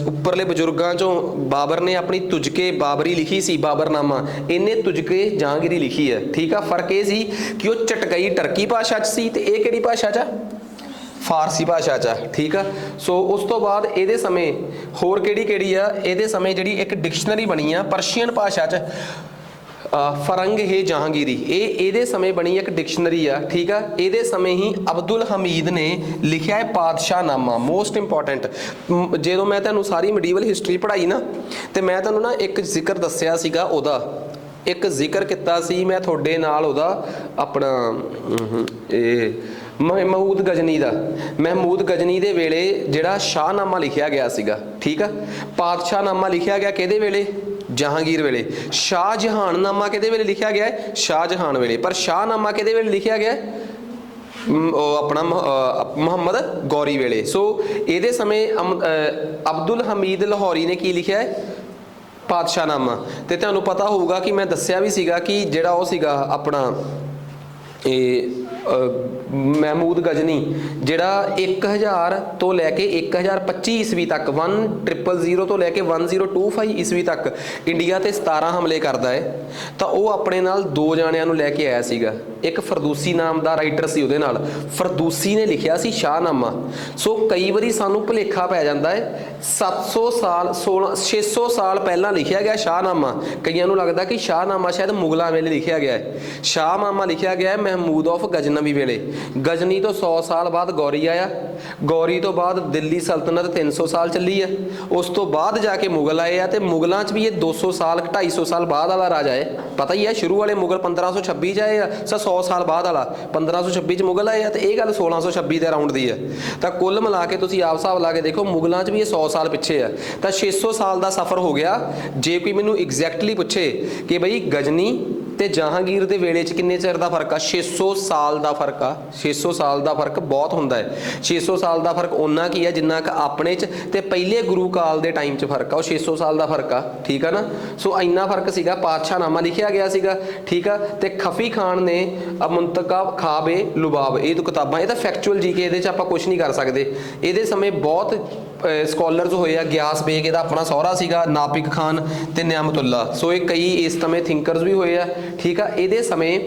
ਉੱਪਰਲੇ ਬਜ਼ੁਰਗਾਂ 'ਚੋਂ ਬਾਬਰ ਨੇ ਆਪਣੀ ਤੁਜਕੇ ਬਾਬਰੀ ਲਿਖੀ ਸੀ, ਬਾਬਰਨਾਮਾ, ਇਹਨੇ ਤੁਜਕੇ ਜਹਾਂਗੀਰੀ ਲਿਖੀ ਹੈ, ਠੀਕ ਆ। ਫਰਕ ਇਹ ਸੀ ਕਿ ਉਹ ਚਟਕਈ ਟਰਕੀ ਭਾਸ਼ਾ 'ਚ ਸੀ ਤੇ ਇਹ ਕਿਹੜੀ ਭਾਸ਼ਾ 'ਚ ਆ? ਫਾਰਸੀ ਭਾਸ਼ਾ 'ਚ ਆ, ਠੀਕ ਆ। ਸੋ ਉਸ ਤੋਂ ਬਾਅਦ ਇਹਦੇ ਸਮੇਂ ਹੋਰ ਕਿਹੜੀ ਆ, ਇਹਦੇ ਸਮੇਂ ਜਿਹੜੀ ਇੱਕ ਡਿਕਸ਼ਨਰੀ ਬਣੀ ਆ ਪਰਸ਼ੀਅਨ ਭਾਸ਼ਾ 'ਚ, ਫਰੰਗ ਹੈ ਜਹਾਂਗੀਰੀ, ਇਹ ਇਹਦੇ ਸਮੇਂ ਬਣੀ ਇੱਕ ਡਿਕਸ਼ਨਰੀ ਆ, ਠੀਕ ਆ। ਇਹਦੇ ਸਮੇਂ ਹੀ ਅਬਦੁਲ ਹਮੀਦ ਨੇ ਲਿਖਿਆ ਹੈ ਪਾਤਸ਼ਾਹਨਾਮਾ। ਮੋਸਟ ਇੰਪੋਰਟੈਂਟ, ਜਦੋਂ ਮੈਂ ਤੁਹਾਨੂੰ ਸਾਰੀ ਮੀਡੀਵਲ ਹਿਸਟਰੀ ਪੜ੍ਹਾਈ ਨਾ, ਤੇ ਮੈਂ ਤੁਹਾਨੂੰ ਨਾ ਇੱਕ ਜ਼ਿਕਰ ਦੱਸਿਆ ਸੀਗਾ, ਉਹਦਾ ਇੱਕ ਜ਼ਿਕਰ ਕੀਤਾ ਸੀ ਮੈਂ ਤੁਹਾਡੇ ਨਾਲ, ਉਹਦਾ ਆਪਣਾ ਇਹ ਮਹਿਮੂਦ ਗਜਨੀ ਦਾ। ਮਹਿਮੂਦ ਗਜਨੀ ਦੇ ਵੇਲੇ ਜਿਹੜਾ ਸ਼ਾਹਨਾਮਾ ਲਿਖਿਆ ਗਿਆ ਸੀਗਾ, ਠੀਕ ਆ। ਪਾਤਸ਼ਾਹਨਾਮਾ ਲਿਖਿਆ ਗਿਆ ਕਿਹਦੇ ਵੇਲੇ? ਜਹਾਂਗੀਰ ਵੇਲੇ। ਸ਼ਾਹਜਹਾਨਨਾਮਾ ਕਿਹਦੇ ਵੇਲੇ ਲਿਖਿਆ ਗਿਆ ਹੈ? ਸ਼ਾਹਜਹਾਨ ਵੇਲੇ। ਪਰ ਸ਼ਾਹਨਾਮਾ ਕਿਹਦੇ ਵੇਲੇ ਲਿਖਿਆ ਗਿਆ? ਉਹ ਆਪਣਾ ਮੁਹੰਮਦ ਗੌਰੀ ਵੇਲੇ। ਸੋ ਇਹਦੇ ਸਮੇਂ ਅਬਦੁਲ ਹਮੀਦ ਲਾਹੌਰੀ ਨੇ ਕੀ ਲਿਖਿਆ ਹੈ? ਪਾਤਸ਼ਾਹਨਾਮਾ। ਤੇ ਤੁਹਾਨੂੰ ਪਤਾ ਹੋਊਗਾ ਕਿ ਮੈਂ ਦੱਸਿਆ ਵੀ ਸੀਗਾ ਕਿ ਜਿਹੜਾ ਉਹ ਸੀਗਾ ਆਪਣਾ ਇਹ ਮਹਿਮੂਦ ਗਜਨੀ, ਜਿਹੜਾ 1000 ਤੋਂ ਲੈ ਕੇ 1025 ਈਸਵੀ ਤੱਕ 1000 ਤੋਂ ਲੈ ਕੇ 1025 ਈਸਵੀ ਤੱਕ ਇੰਡੀਆ ਤੇ 17 ਹਮਲੇ ਕਰਦਾ ਹੈ। ਤਾਂ ਉਹ ਆਪਣੇ ਨਾਲ 2 ਜਾਣਿਆਂ ਨੂੰ ਲੈ ਕੇ ਆਇਆ ਸੀਗਾ। ਇੱਕ ਫਰਦੂਸੀ ਨਾਮ ਦਾ ਰਾਈਟਰ ਸੀ ਉਹਦੇ ਨਾਲ, ਫਰਦੂਸੀ ਨੇ ਲਿਖਿਆ ਸੀ ਸ਼ਾਹਨਾਮਾ। ਸੋ ਕਈ ਵਾਰੀ ਸਾਨੂੰ ਭੁਲੇਖਾ ਪੈ ਜਾਂਦਾ ਹੈ 600 ਸਾਲ ਪਹਿਲਾਂ ਲਿਖਿਆ ਗਿਆ ਸ਼ਾਹਨਾਮਾ। ਕਈਆਂ ਨੂੰ ਲੱਗਦਾ ਕਿ ਸ਼ਾਹਨਾਮਾ ਸ਼ਾਇਦ ਮੁਗਲਾਂ ਵੇਲੇ ਲਿਖਿਆ ਗਿਆ ਹੈ। ਸ਼ਾਹਨਾਮਾ ਲਿਖਿਆ ਗਿਆ ਹੈ ਮਹਿਮੂਦ ਆਫ ਗਜਨਵੀ ਵੇਲੇ। ਗਜਨੀ ਤੋਂ 100 ਸਾਲ ਬਾਅਦ ਗੌਰੀ ਆਇਆ। ਗੌਰੀ ਤੋਂ ਬਾਅਦ ਦਿੱਲੀ ਸਲਤਨਤ 300 ਸਾਲ ਚੱਲੀ ਹੈ। ਉਸ ਤੋਂ ਬਾਅਦ ਜਾ ਕੇ ਮੁਗਲ ਆਏ ਆ, ਤੇ ਮੁਗਲਾਂ 'ਚ ਵੀ ਇਹ 200 ਸਾਲ 250 ਸਾਲ ਬਾਅਦ ਵਾਲਾ ਰਾਜਾ ਹੈ। ਪਤਾ ਹੀ ਹੈ, ਸ਼ੁਰੂ ਵਾਲੇ ਮੁਗਲ 1526 'ਚ ਆਏ ਆ, 100 ਸਾਲ ਬਾਅਦ ਵਾਲਾ 1526 'ਚ ਮੁਗਲ ਆਏ ਆ, ਤੇ ਇਹ ਗੱਲ 1626 ਦੇ ਅਰਾਊਂਡ ਦੀ ਹੈ। ਤਾਂ ਕੁੱਲ ਮਿਲਾ ਕੇ ਤੁਸੀਂ ਆਪ ਹਿਸਾਬ ਲਾ ਕੇ ਦੇਖੋ, ਮੁਗਲਾਂ 'ਚ ਵੀ ਇਹ 100 ਸਾਲ ਪਿੱਛੇ ਆ। ਤਾਂ 600 ਸਾਲ ਦਾ ਸਫ਼ਰ ਹੋ ਗਿਆ। ਜੇ ਕੋਈ ਮੈਨੂੰ ਐਗਜ਼ੈਕਟਲੀ ਪੁੱਛੇ ਕਿ ਬਈ ਗਜਨੀ ਤੇ ਜਹਾਂਗੀਰ ਦੇ ਵੇਲੇ 'ਚ ਕਿੰਨੇ ਚਿਰ ਦਾ ਫਰਕ ਆ? 600 ਸਾਲ ਦਾ ਫਰਕ ਆ। 600 ਸਾਲ ਦਾ ਫਰਕ ਬਹੁਤ ਹੁੰਦਾ ਹੈ। 600 ਸਾਲ ਦਾ ਫਰਕ ਓਨਾ ਕੀ ਹੈ ਜਿੰਨਾ ਕਿ ਆਪਣੇ 'ਚ ਤੇ ਪਹਿਲੇ ਗੁਰੂ ਕਾਲ ਦੇ ਟਾਈਮ 'ਚ ਫਰਕ ਆ। ਉਹ 600 ਸਾਲ ਦਾ ਫਰਕ ਆ, ਠੀਕ ਆ ਨਾ। ਸੋ ਇੰਨਾ ਫਰਕ ਸੀਗਾ। ਪਾਤਸ਼ਾਹਨਾਮਾ ਲਿਖਿਆ ਗਿਆ ਸੀਗਾ, ਠੀਕ ਆ। ਤੇ ਖਫੀ ਖਾਨ ਨੇ ਮੁੰਤਖਬ ਖਾਬ-ਏ-ਲੁਬਾਬ, ਇਹ ਦੋ ਕਿਤਾਬਾਂ, ਇਹ ਤਾਂ ਫੈਕਚੁਅਲ ਜੀ ਕੇ, ਇਹਦੇ 'ਚ ਆਪਾਂ ਕੁਝ ਨਹੀਂ ਕਰ ਸਕਦੇ। ਇਹਦੇ ਸਮੇਂ ਬਹੁਤ ਸਕੋਲਰਸ ਹੋਏ ਆ, ਗਿਆਸ ਬੇਗ ਇਹਦਾ ਆਪਣਾ ਸਹੁਰਾ ਸੀਗਾ, ਨਾਪਿਕ ਖਾਨ ਤੇ ਨਿਆਮਤੁੱਲਾ। ਸੋ ਇਹ ਕਈ ਇਸ ਸਮੇਂ ਥਿੰਕਰਸ ਵੀ ਹੋਏ ਆ, ਠੀਕ ਆ। ਇਹਦੇ ਸਮੇਂ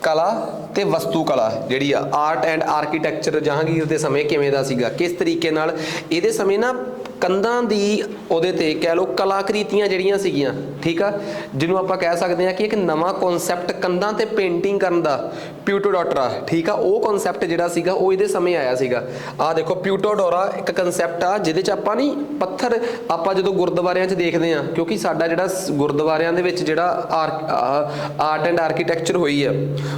ਕਲਾ ਤੇ ਵਸਤੂ ਕਲਾ ਜਿਹੜੀ ਆ, ਆਰਟ ਐਂਡ ਆਰਕੀਟੈਕਚਰ ਜਹਾਂਗੀਰ ਦੇ ਸਮੇਂ ਕਿਵੇਂ ਦਾ ਸੀਗਾ, ਕਿਸ ਤਰੀਕੇ ਨਾਲ ਇਹਦੇ ਸਮੇਂ ਨਾ ਕੰਧਾਂ ਦੀ ਉਹਦੇ ਤੇ ਕਹਿ ਲਓ ਕਲਾਕ੍ਰਿਤੀਆਂ ਜਿਹੜੀਆਂ ਸੀਗੀਆਂ, ਠੀਕ ਆ, ਜਿਹਨੂੰ ਆਪਾਂ ਕਹਿ ਸਕਦੇ ਹਾਂ ਕਿ ਇੱਕ ਨਵਾਂ ਕਨਸੈਪਟ ਕੰਧਾਂ ਤੇ ਪੇਂਟਿੰਗ ਕਰਨ ਦਾ, ਪਿਊਟੋਡੋਰਾ, ਠੀਕ ਆ, ਉਹ ਕਨਸੈਪਟ ਜਿਹੜਾ ਸੀਗਾ ਉਹ ਇਹਦੇ ਸਮੇਂ ਆਇਆ ਸੀਗਾ। ਆਹ ਦੇਖੋ ਪਿਊਟੋਡੋਰਾ ਇੱਕ ਕਨਸੈਪਟ ਆ ਜਿਹਦੇ 'ਚ ਆਪਾਂ ਨਹੀਂ ਪੱਥਰ, ਆਪਾਂ ਜਦੋਂ ਗੁਰਦੁਆਰਿਆਂ 'ਚ ਦੇਖਦੇ ਹਾਂ, ਕਿਉਂਕਿ ਸਾਡਾ ਜਿਹੜਾ ਗੁਰਦੁਆਰਿਆਂ ਦੇ ਵਿੱਚ ਜਿਹੜਾ ਆਰਟ ਐਂਡ ਆਰਕੀਟੈਕਚਰ ਹੋਈ ਆ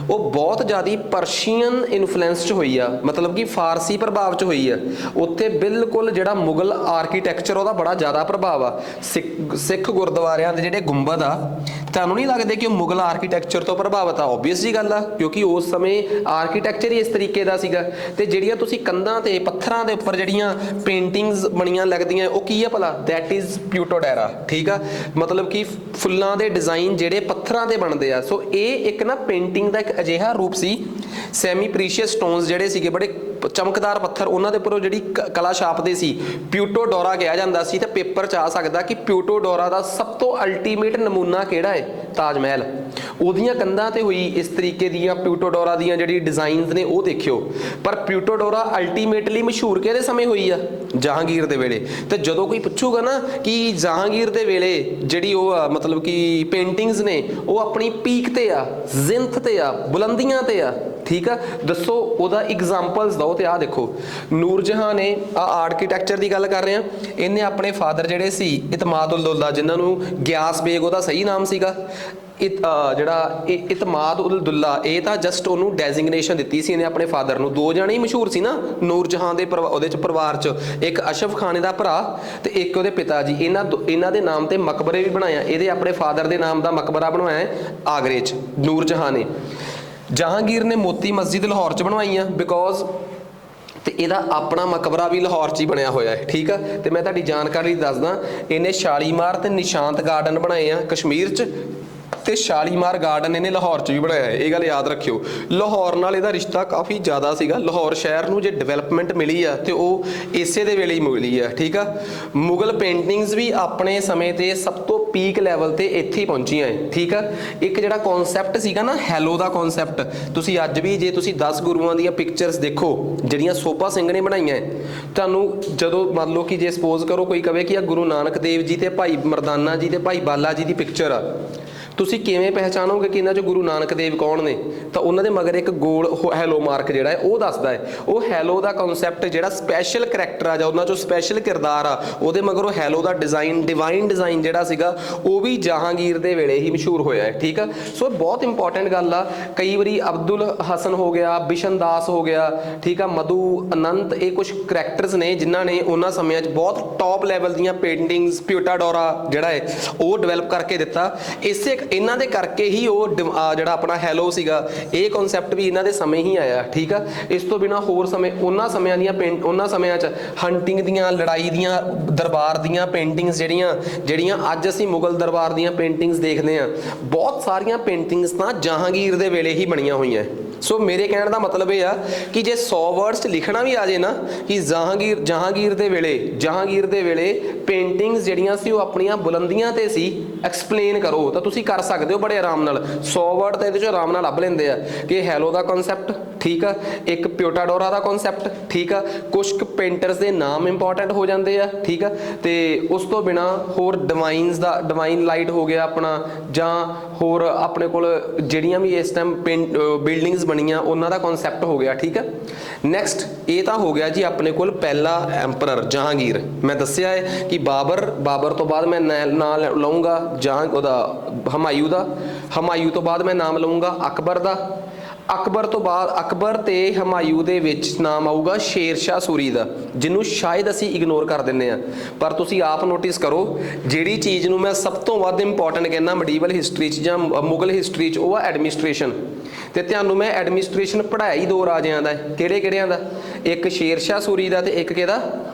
ਉਹ ਬਹੁਤ ਜ਼ਿਆਦਾ ਪਰਸ਼ੀਅਨ ਇਨਫਲੂਐਂਸ 'ਚ ਹੋਈ ਆ, ਮਤਲਬ ਕਿ ਫਾਰਸੀ ਪ੍ਰਭਾਵ 'ਚ ਹੋਈ ਆ। ਉੱਥੇ ਬਿਲਕੁਲ ਜਿਹੜਾ ਮੁਗਲ ਆਰਕੀਟੈਕਚਰ ਉਹਦਾ ਬੜਾ ਜ਼ਿਆਦਾ ਪ੍ਰਭਾਵ ਆ। ਸਿੱਖ ਗੁਰਦੁਆਰਿਆਂ ਦੇ ਜਿਹੜੇ ਗੁੰਬਦ ਆ, ਤੁਹਾਨੂੰ ਨਹੀਂ ਲੱਗਦੇ ਕਿ ਉਹ ਮੁਗਲ ਆਰਕੀਟੈਕਚਰ ਤੋਂ ਪ੍ਰਭਾਵਿਤ ਆ? ਓਬਵੀਅਸ ਜੀ ਗੱਲ ਆ, ਕਿਉਂਕਿ ਉਸ ਸਮੇਂ ਆਰਕੀਟੈਕਚਰ ਹੀ ਇਸ ਤਰੀਕੇ ਦਾ ਸੀਗਾ। ਤੇ ਜਿਹੜੀਆਂ ਤੁਸੀਂ ਕੰਧਾਂ ਤੇ ਪੱਥਰਾਂ ਦੇ ਉੱਪਰ ਜਿਹੜੀਆਂ ਪੇਂਟਿੰਗਸ ਬਣੀਆਂ ਲੱਗਦੀਆਂ, ਉਹ ਕੀ ਆ ਭਲਾ? ਦੈਟ ਇਜ਼ ਪਿਊਟੋਡੋਰਾ, ਠੀਕ ਆ, ਮਤਲਬ ਕਿ ਫੁੱਲਾਂ ਦੇ ਡਿਜ਼ਾਈਨ ਜਿਹੜੇ ਪੱਥਰਾਂ ਤੇ ਬਣਦੇ ਆ। ਸੋ ਇਹ ਇੱਕ ਨਾ ਪੇਂਟਿੰਗ ਦਾ ਇੱਕ ਅਜਿਹਾ ਰੂਪ ਸੀ। ਸੈਮੀ ਪ੍ਰੀਸ਼ੀਅਸ ਸਟੋਨਸ ਜਿਹੜੇ ਸੀਗੇ, ਬੜੇ ਚਮਕਦਾਰ ਪੱਥਰ, ਉਹਨਾਂ ਦੇ ਉੱਪਰ ਉਹ ਜਿਹੜੀ ਕਲਾ ਛਾਪਦੇ ਸੀ, ਪਿਊਟੋਡੋਰਾ ਕਿਹਾ ਜਾਂਦਾ ਸੀ। ਤੇ ਪੇਪਰ 'ਚ ਆ ਸਕਦਾ ਕਿ ਪਿਊਟੋਡੋਰਾ ਦਾ ਸਭ ਤੋਂ ਅਲਟੀਮੇਟ ਨਮੂਨਾ ਕਿਹੜਾ ਹੈ? ਤਾਜ ਮਹਿਲ। ਉਹਦੀਆਂ ਕੰਧਾਂ ਤੇ ਹੋਈ ਇਸ ਤਰੀਕੇ ਦੀਆਂ ਪਿਊਟੋਡੋਰਾ ਦੀਆਂ ਜਿਹੜੀ ਡਿਜ਼ਾਈਨਸ ਨੇ ਉਹ ਦੇਖਿਓ। ਪਰ ਪਿਊਟੋਡੋਰਾ ਅਲਟੀਮੇਟਲੀ ਮਸ਼ਹੂਰ ਕਿਹਦੇ ਸਮੇਂ ਹੋਈ ਆ? ਜਹਾਂਗੀਰ ਦੇ ਵੇਲੇ। ਤੇ ਜਦੋਂ ਕੋਈ ਪੁੱਛੂਗਾ ਨਾ ਕਿ ਜਹਾਂਗੀਰ ਦੇ ਵੇਲੇ ਜਿਹੜੀ ਉਹ ਆ, ਮਤਲਬ ਕਿ ਪੇਂਟਿੰਗਸ ਨੇ ਉਹ ਆਪਣੀ ਪੀਕ ਤੇ ਆ, ਜ਼ਿੰਥ ਤੇ ਆ, ਬੁਲੰਦੀਆਂ ਤੇ ਆ, ਠੀਕ ਆ, ਦੱਸੋ ਉਹਦਾ ਐਗਜ਼ਾਮਪਲਸ ਦਿਓ। ਤੇ ਆਹ ਦੇਖੋ ਨੂਰ ਜਹਾਂ ਨੇ, ਆ ਆਰਕੀਟੈਕਚਰ ਦੀ ਗੱਲ ਕਰ ਰਹੇ ਆ, ਇਹਨੇ ਆਪਣੇ ਫਾਦਰ ਜਿਹੜੇ ਸੀ ਇਤਮਾਦ ਉਲ ਦੌਲਾ, ਜਿਨ੍ਹਾਂ ਨੂੰ ਗਿਆਸ ਬੇਗ ਉਹਦਾ ਸਹੀ ਨਾਮ ਸੀਗਾ, ਜਿਹੜਾ ਇਤਮਾਦ ਉਲ ਦੁੱਲਾ, ਇਹ ਤਾਂ ਜਸਟ ਉਹਨੂੰ ਡੈਜ਼ਿਗਨੇਸ਼ਨ ਦਿੱਤੀ ਸੀ ਇਹਨੇ ਆਪਣੇ ਫਾਦਰ ਨੂੰ। ਦੋ ਜਣੇ ਹੀ ਮਸ਼ਹੂਰ ਸੀ ਨਾ ਨੂਰ ਜਹਾਂ ਦੇ ਉਹਦੇ ਚ ਪਰਿਵਾਰ ਚ, ਇੱਕ ਅਸ਼ਰਫ ਖਾਨ ਦਾ ਭਰਾ ਤੇ ਇੱਕ ਉਹਦੇ ਪਿਤਾ ਜੀ। ਇਹਨਾਂ ਦੇ ਨਾਮ ਤੇ ਮਕਬਰੇ ਵੀ ਬਣਾਇਆ। ਇਹਦੇ ਆਪਣੇ ਫਾਦਰ ਦੇ ਨਾਮ ਦਾ ਮਕਬਰਾ ਬਣਵਾਇਆ ਆਗਰੇ ਚ ਨੂਰ ਜਹਾਂ ਨੇ। ਜਹਾਂਗੀਰ ਨੇ ਮੋਤੀ ਮਸਜਿਦ ਲਾਹੌਰ ਚ ਬਣਵਾਈਆਂ ਬਿਕੋਜ਼, ਤੇ ਇਹਦਾ ਆਪਣਾ ਮਕਬਰਾ ਵੀ ਲਾਹੌਰ 'ਚ ਹੀ ਬਣਿਆ ਹੋਇਆ ਹੈ, ਠੀਕ ਆ। ਤੇ ਮੈਂ ਤੁਹਾਡੀ ਜਾਣਕਾਰੀ ਦੱਸਦਾ, ਇਹਨੇ ਸ਼ਾਲੀਮਾਰ ਤੇ ਨਿਸ਼ਾਂਤ ਗਾਰਡਨ ਬਣਾਏ ਆ ਕਸ਼ਮੀਰ 'ਚ, ਤੇ ਸ਼ਾਲੀਮਾਰ ਗਾਰਡਨ ਇਹਨੇ ਲਾਹੌਰ 'ਚ ਵੀ ਬਣਾਇਆ ਹੈ। ਇਹ ਗੱਲ ਯਾਦ ਰੱਖਿਓ। ਲਾਹੌਰ ਨਾਲ ਇਹਦਾ ਰਿਸ਼ਤਾ ਕਾਫੀ ਜ਼ਿਆਦਾ ਸੀਗਾ। ਲਾਹੌਰ ਸ਼ਹਿਰ ਨੂੰ ਜੇ ਡਿਵੈਲਪਮੈਂਟ ਮਿਲੀ ਆ ਤੇ ਉਹ ਇਸੇ ਦੇ ਵੇਲੇ ਹੀ ਮਿਲੀ ਆ, ਠੀਕ ਆ। ਮੁਗਲ ਪੇਂਟਿੰਗਸ ਵੀ ਆਪਣੇ ਸਮੇਂ ਤੇ ਸਭ ਤੋਂ ਪੀਕ ਲੈਵਲ ਤੇ ਇੱਥੇ ਹੀ ਪਹੁੰਚੀਆਂ ਹੈ, ਠੀਕ ਆ। ਇੱਕ ਜਿਹੜਾ ਕਨਸੈਪਟ ਸੀਗਾ ਨਾ ਹੈਲੋ ਦਾ ਕਨਸੈਪਟ, ਤੁਸੀਂ ਅੱਜ ਵੀ ਜੇ ਤੁਸੀਂ 10 ਗੁਰੂਆਂ ਦੀਆਂ ਪਿਕਚਰਸ ਦੇਖੋ ਜਿਹੜੀਆਂ ਸੋਭਾ ਸਿੰਘ ਨੇ ਬਣਾਈਆਂ, ਤੁਹਾਨੂੰ ਜਦੋਂ ਮੰਨ ਲਓ ਕਿ ਜੇ ਸਪੋਜ਼ ਕਰੋ ਕੋਈ ਕਵੇ ਕਿ ਆ ਗੁਰੂ ਨਾਨਕ ਦੇਵ ਜੀ ਤੇ ਭਾਈ ਮਰਦਾਨਾ ਜੀ ਤੇ ਭਾਈ ਬਾਲਾ ਜੀ ਦੀ ਪਿਕਚਰ ਆ, ਤੁਸੀਂ ਕਿਵੇਂ ਪਹਿਚਾਣੋਗੇ ਕਿ ਇਹਨਾਂ 'ਚ ਗੁਰੂ ਨਾਨਕ ਦੇਵ ਕੌਣ ਨੇ? ਤਾਂ ਉਹਨਾਂ ਦੇ ਮਗਰ ਇੱਕ ਗੋਲ ਹੈਲੋ ਮਾਰਕ ਜਿਹੜਾ ਹੈ ਉਹ ਦੱਸਦਾ ਹੈ। ਉਹ ਹੈਲੋ ਦਾ ਕਨਸੈਪਟ ਜਿਹੜਾ ਸਪੈਸ਼ਲ ਕਰੈਕਟਰ ਆ ਜਾਂ ਉਹਨਾਂ 'ਚੋਂ ਸਪੈਸ਼ਲ ਕਿਰਦਾਰ ਆ, ਉਹਦੇ ਮਗਰ ਉਹ ਹੈਲੋ ਦਾ ਡਿਜ਼ਾਈਨ, ਡਿਵਾਈਨ ਡਿਜ਼ਾਈਨ ਜਿਹੜਾ ਸੀਗਾ ਉਹ ਵੀ ਜਹਾਂਗੀਰ ਦੇ ਵੇਲੇ ਹੀ ਮਸ਼ਹੂਰ ਹੋਇਆ ਹੈ, ਠੀਕ ਆ। ਸੋ ਬਹੁਤ ਇੰਪੋਰਟੈਂਟ ਗੱਲ ਆ। ਕਈ ਵਾਰੀ ਅਬਦੁਲ ਹਸਨ ਹੋ ਗਿਆ, ਬਿਸ਼ਨ ਦਾਸ ਹੋ ਗਿਆ, ਠੀਕ ਆ, ਮਧੂ ਅਨੰਤ, ਇਹ ਕੁਝ ਕਰੈਕਟਰਸ ਨੇ ਜਿਨ੍ਹਾਂ ਨੇ ਉਹਨਾਂ ਸਮਿਆਂ 'ਚ ਬਹੁਤ ਟੌਪ ਲੈਵਲ ਦੀਆਂ ਪੇਂਟਿੰਗਸ, ਪਿਊਟਾਡੋਰਾ ਜਿਹੜਾ ਹੈ ਉਹ ਡਿਵੈਲਪ ਕਰਕੇ ਦਿੱਤਾ। ਇਸੇ ਇਹਨਾਂ ਦੇ ਕਰਕੇ ਹੀ ਉਹ ਜਿਹੜਾ ਆਪਣਾ ਹੈਲੋ ਸੀਗਾ, ਇਹ ਕਨਸੈਪਟ ਵੀ ਇਹਨਾਂ ਦੇ ਸਮੇਂ ਹੀ ਆਇਆ, ਠੀਕ ਆ। ਇਸ ਤੋਂ ਬਿਨਾਂ ਹੋਰ ਸਮੇਂ, ਉਹਨਾਂ ਸਮਿਆਂ ਦੀਆਂ ਉਹਨਾਂ ਸਮਿਆਂ 'ਚ ਹੰਟਿੰਗ ਦੀਆਂ, ਲੜਾਈ ਦੀਆਂ, ਦਰਬਾਰ ਦੀਆਂ ਪੇਂਟਿੰਗਸ ਜਿਹੜੀਆਂ ਅੱਜ ਅਸੀਂ ਮੁਗਲ ਦਰਬਾਰ ਦੀਆਂ ਪੇਂਟਿੰਗਸ ਦੇਖਦੇ ਹਾਂ, ਬਹੁਤ ਸਾਰੀਆਂ ਪੇਂਟਿੰਗਸ ਤਾਂ ਜਹਾਂਗੀਰ ਦੇ ਵੇਲੇ ਹੀ ਬਣੀਆਂ ਹੋਈਆਂ। ਸੋ ਮੇਰੇ ਕਹਿਣ ਦਾ ਮਤਲਬ ਇਹ ਆ ਕਿ ਜੇ 100 ਵਰਡਸ 'ਚ ਲਿਖਣਾ ਵੀ ਆ ਜੇ ਨਾ ਕਿ ਜਹਾਂਗੀਰ ਦੇ ਵੇਲੇ ਪੇਂਟਿੰਗਸ ਜਿਹੜੀਆਂ ਸੀ ਉਹ ਆਪਣੀਆਂ ਬੁਲੰਦੀਆਂ ਤੇ ਸੀ, ਐਕਸਪਲੇਨ ਕਰੋ ਤਾਂ ਤੁਸੀਂ ਕਰ ਸਕਦੇ ਹੋ ਬੜੇ ਆਰਾਮ ਨਾਲ। 100 ਵਰਡ ਤਾਂ ਇਹਦੇ 'ਚ ਆਰਾਮ ਨਾਲ ਲੱਭ ਲੈਂਦੇ ਆ ਕਿ ਹੈਲੋ ਦਾ ਕਨਸੈਪਟ, ਠੀਕ ਆ, ਇੱਕ ਪਿਊਟਾਡੋਰਾ ਦਾ ਕਨਸੈਪਟ, ਠੀਕ ਆ, ਕੁਛ ਕੁ ਪੇਂਟਰਸ ਦੇ ਨਾਮ ਇੰਪੋਰਟੈਂਟ ਹੋ ਜਾਂਦੇ ਆ, ਠੀਕ ਆ। ਤੇ ਉਸ ਤੋਂ ਬਿਨਾਂ ਹੋਰ ਡਿਵਾਈਨ ਲਾਈਟ ਹੋ ਗਿਆ ਆਪਣਾ, ਜਾਂ ਹੋਰ ਆਪਣੇ ਕੋਲ ਜਿਹੜੀਆਂ ਵੀ ਇਸ ਟਾਈਮ ਬਿਲਡਿੰਗਸ ਬਣੀਆਂ ਉਹਨਾਂ ਦਾ ਕਨਸੈਪਟ ਹੋ ਗਿਆ, ਠੀਕ ਆ। ਨੈਕਸਟ ਇਹ ਤਾਂ ਹੋ ਗਿਆ ਜੀ ਆਪਣੇ ਕੋਲ ਪਹਿਲਾ ਐਂਪਰਰ ਜਹਾਂਗੀਰ। ਮੈਂ ਦੱਸਿਆ ਹੈ ਕਿ ਬਾਬਰ ਤੋਂ ਬਾਅਦ ਮੈਂ ਨਾਂ ਲਊਂਗਾ ਹਮਾਯੂ ਤੋਂ ਬਾਅਦ ਮੈਂ ਨਾਮ ਲਊਂਗਾ ਅਕਬਰ ਦਾ। ਅਕਬਰ ਤੋਂ ਬਾਅਦ ਅਕਬਰ ਤੇ ਹਮਾਯੂ ਦੇ ਵਿੱਚ ਨਾਮ ਆਊਗਾ ਸ਼ੇਰ ਸ਼ਾਹ ਸੂਰੀ ਦਾ, ਜਿਹਨੂੰ ਸ਼ਾਇਦ ਅਸੀਂ ਇਗਨੋਰ ਕਰ ਦਿੰਦੇ ਹਾਂ। ਪਰ ਤੁਸੀਂ ਆਪ ਨੋਟਿਸ ਕਰੋ, ਜਿਹੜੀ ਚੀਜ਼ ਨੂੰ ਮੈਂ ਸਭ ਤੋਂ ਵੱਧ ਇੰਪੋਰਟੈਂਟ ਕਹਿੰਦਾ ਮੀਡੀਵਲ ਹਿਸਟਰੀ 'ਚ ਜਾਂ ਮੁਗਲ ਹਿਸਟਰੀ 'ਚ, ਉਹ ਆ ਐਡਮਿਨਿਸਟ੍ਰੇਸ਼ਨ। ਤੇ ਤੁਹਾਨੂੰ ਮੈਂ ਐਡਮਿਨਿਸਟ੍ਰੇਸ਼ਨ ਪੜ੍ਹਾਇਆ ਹੀ 2 ਰਾਜਿਆਂ ਦਾ, ਕਿਹੜਿਆਂ ਦਾ? ਇੱਕ ਸ਼ੇਰ ਸ਼ਾਹ ਸੂਰੀ ਦਾ ਤੇ ਇੱਕ ਕਿਹਦਾ?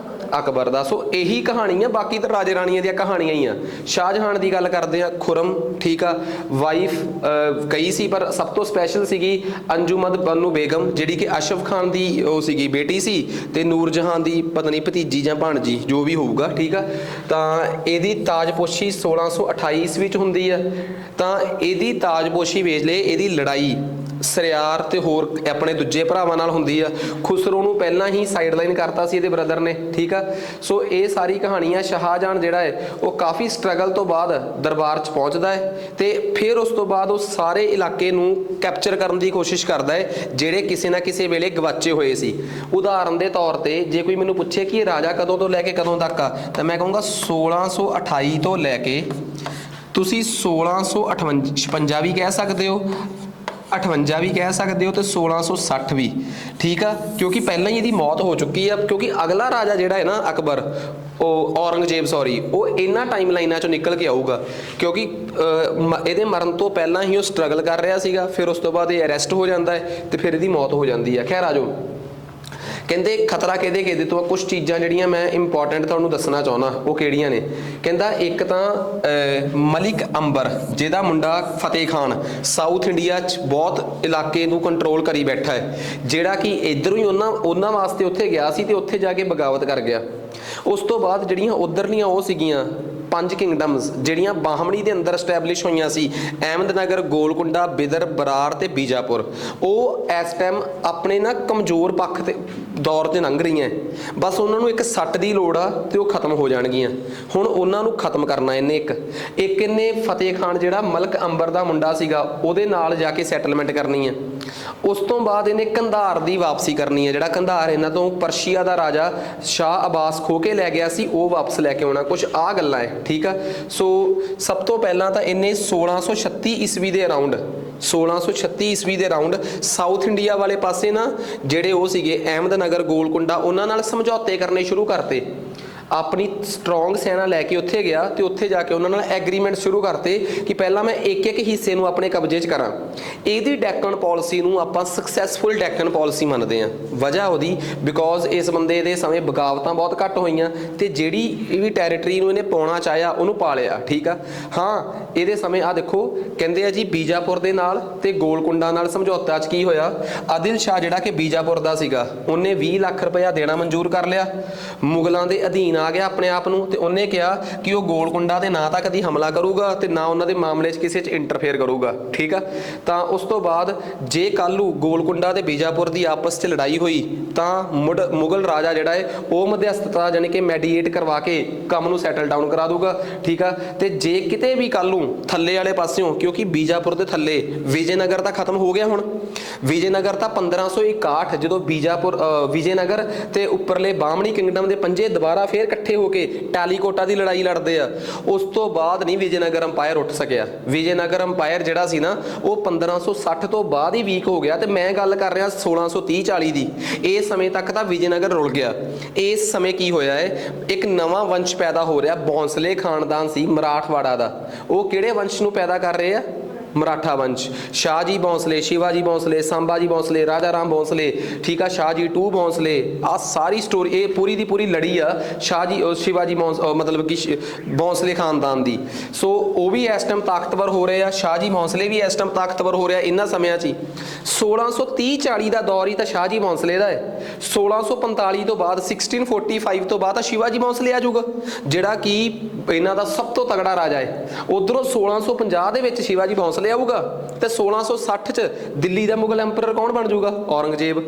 अकबर दा। सो यही कहानी है, बाकी तो राजे राणियां दी कहानियां ही आ। शाहजहान की गल करते हैं, खुरम, ठीक आ, वाइफ कई सी पर सब तो स्पैशल सीगी अंजुमन बनु बेगम जिहड़ी कि अशरफ खान की वो सीगी बेटी सी, ते नूर जहां की पता नहीं भतीजी जां भाणजी जो भी होऊगा, ठीक आ। तां इहदी ताजपोशी 1628 ईस्वी च हुंदी आ। तां इहदी ताजपोशी वेले इहदी लड़ाई सरियार ते होर अपने दूजे भरावां नाल हुंदी आ। खुसरो नूं पहलां ही साइडलाइन करता सी इहदे ब्रदर ने, ठीक आ। सो ये सारी कहानी है। शाहजहान जिहड़ा है वो काफ़ी स्ट्रगल तो बाद दरबार च पहुँचता है, ते फिर उस तो बाद वो सारे इलाके नूं कैप्चर करने की कोशिश करता है जिहड़े किसी ना किसी वेले गवाचे हुए सी। उदाहरण के तौर पर जे कोई मैनूं पुछे कि राजा कदों तो लैके कदों तक आ, तो मैं कहूँगा 1628 तो लैके तुसीं 1658 भी कह सकते हो, 58 भी कह सकते हो, तो 1660 भी, ठीक है, क्योंकि पहਲਾਂ ही ਇਹਦੀ मौत हो चुकी है। क्योंकि अगला राजा ਜਿਹੜਾ है ना अकबर, औरंगजेब सॉरी, वो इन्हां टाइम लाइनां चों निकल के आऊगा, क्योंकि ਇਹਦੇ ਮਰਨ ਤੋਂ ਪਹਿਲਾਂ ही वो स्ट्रगल कर रहा ਸੀਗਾ। फिर उस तो बाद ये अरेस्ट हो जाता है, तो फिर ਇਹਦੀ मौत हो जाती है। खैर आ जाओ, कहते खतरा किहदे किहदे तो कुछ चीज़ां जिहड़ियां मैं इंपॉर्टेंट तुहानूं दसना चाहुंदा वो किहड़ियां ने। कहंदा एक तां मलिक अंबर जिहदा मुंडा फतेह खान साउथ इंडिया च बहुत इलाके नूं कंट्रोल करी बैठा है, जिहड़ा कि इधरों ही उन्हां वास्ते उत्थे गया सी ते उत्थे जाके बगावत कर गया। उस तो बाद जिहड़ियां उधरलियां वो सीगियां 5 किंगडम्स जिहड़ियां बाहमणी दे अंदर एस्टैबलिश होईयां सी, अहमदनगर, गोलकुंडा, बिदर, बरार ते बीजापुर, वो इस टाइम अपने ना कमज़ोर पक्ष ते दौर ते लंघ रही हैं। बस उन्होंने एक सੱਟ ਦੀ ਲੋੜ आ ते वो खत्म हो जाणगीਆਂ। हुण उन्हां नूं खत्म करना इन्हें एक इन्हें फतेह खान जिहड़ा मलक अंबर दा मुंडा सीगा ਉਹਦੇ ਨਾਲ जाके सैटलमेंट करनी है। उस तो बाद इन्हें कंधार की वापसी करनी है, जिहड़ा कंधार इन्हां तों परशिया का राजा शाह अब्बास खो के लै गया सी, वो वापस लैके आउणा। कुछ आ गल्लां है, ठीक है। सो सब तो पहलां तां इन्हें 1636 ईस्वी के अराउंड 1636 ईस्वी के अराउंड साउथ इंडिया वाले पासे ना ਜਿਹੜੇ ਉਹ ਸੀਗੇ अहमदनगर, गोलकुंडा, ਉਹਨਾਂ ਨਾਲ समझौते करने शुरू करते। अपनी स्ट्रोंग सैना लैके उत्थे गया तो उत्थे जाके उन्होंने एग्रीमेंट शुरू करते कि पहला मैं एक एक हिस्से नूं अपने कब्जे च करा। ਇਹਦੀ ਡੈਕਨ पॉलिसी नूं आपां सक्सैसफुल डैकन पॉलिसी मनते हैं। वजह ਉਹਦੀ बिकॉज इस बंदे दे समय बगावतां बहुत घट होईयां ते ਜਿਹੜੀ भी टैरेटरी नूं ਇਹਨੇ पाउणा चाहिया ਉਹਨੂੰ पा लिया, ठीक आ। हाँ ਇਹਦੇ समय आ देखो ਕਹਿੰਦੇ आ जी बीजापुर ਦੇ ਨਾਲ ਤੇ ਗੋਲਕੁੰਡਾ ਨਾਲ ਸਮਝੌਤਾ ਚ ਕੀ ਹੋਇਆ, ਆਦਿਲ ਸ਼ਾਹ ਜਿਹੜਾ ਕਿ बीजापुर ਦਾ ਸੀਗਾ ਉਹਨੇ 20 ਲੱਖ ਰੁਪਇਆ ਦੇਣਾ ਮਨਜ਼ੂਰ ਕਰ ਲਿਆ। ਮੁਗਲਾਂ ਦੇ ਅਧੀਨ आ गया अपने आप नूं ते उन्हें कहा कि वह गोलकुंडा ते ना तां कदी हमला करूगा ते ना उन्हां दे मामले च किसी च इंटरफेयर करूगा, ठीक है। तां उस तो बाद जे कल नूं गोलकुंडा ते बीजापुर की आपस च लड़ाई हुई तां मुगल राजा जिहड़ा है वो मध्यस्थता यानी कि मैਡੀਏਟ करवा के काम नूं सैटल डाउन करा दूगा, ठीक है। ते जे किते भी कल नूं थल्ले वाले पासियों, क्योंकि बीजापुर के थल्ले विजयनगर तां खत्म हो गया, हुण विजयनगर तां 1561 जदों बीजापुर विजयनगर ते उपरले बाहमणी किंगडम के पंजे दोबारा फिर इकट्ठे होके टालीकोटा की लड़ाई लड़ते हैं। उस तो बाद नहीं विजयनगर अंपायर उठ सकिया। विजयनगर अंपायर जिहड़ा सी ना वो 1560 तो बाद ही वीक हो गया। तो मैं गल कर रहा 1630-40 की, इस समय तक तो विजयनगर रुल गया। इस समय की होया है, एक नवा वंश पैदा हो रहा, भौंसले खानदान सी मराठवाड़ा का। वो किहड़े वंश नूं पैदा कर रहे हैं? मराठा वंश। शाहजी भौंसले, शिवाजी भौंसले, संभाजी भौंसले, राजा राम भौंसले, ठीक है, शाहजी 2 भौंसले। आ सारी स्टोरी ये पूरी की पूरी लड़ी आ शाहजी शिवाजी मतलब कि भौंसले खानदान की। सो वो भी इस टाइम ताकतवर हो रहे हैं, शाहजी भौंसले भी इस टाइम ताकतवर हो रहा इन्हां समयां च। 1630-40 का दौर ही तो शाहजी भौंसले का है। 1645 तो बाद 1645 तो बाद शिवाजी भौंसले आ जाऊगा, जिहड़ा कि इन्हां दा सब तो तगड़ा राजा है। उधरों 1650 ਦੇ ਵਿੱਚ शिवाजी भौंसले आऊगा, तो 1660 च दिल्ली का मुगल एंपरर कौन बन जाऊगा? औरंगजेब।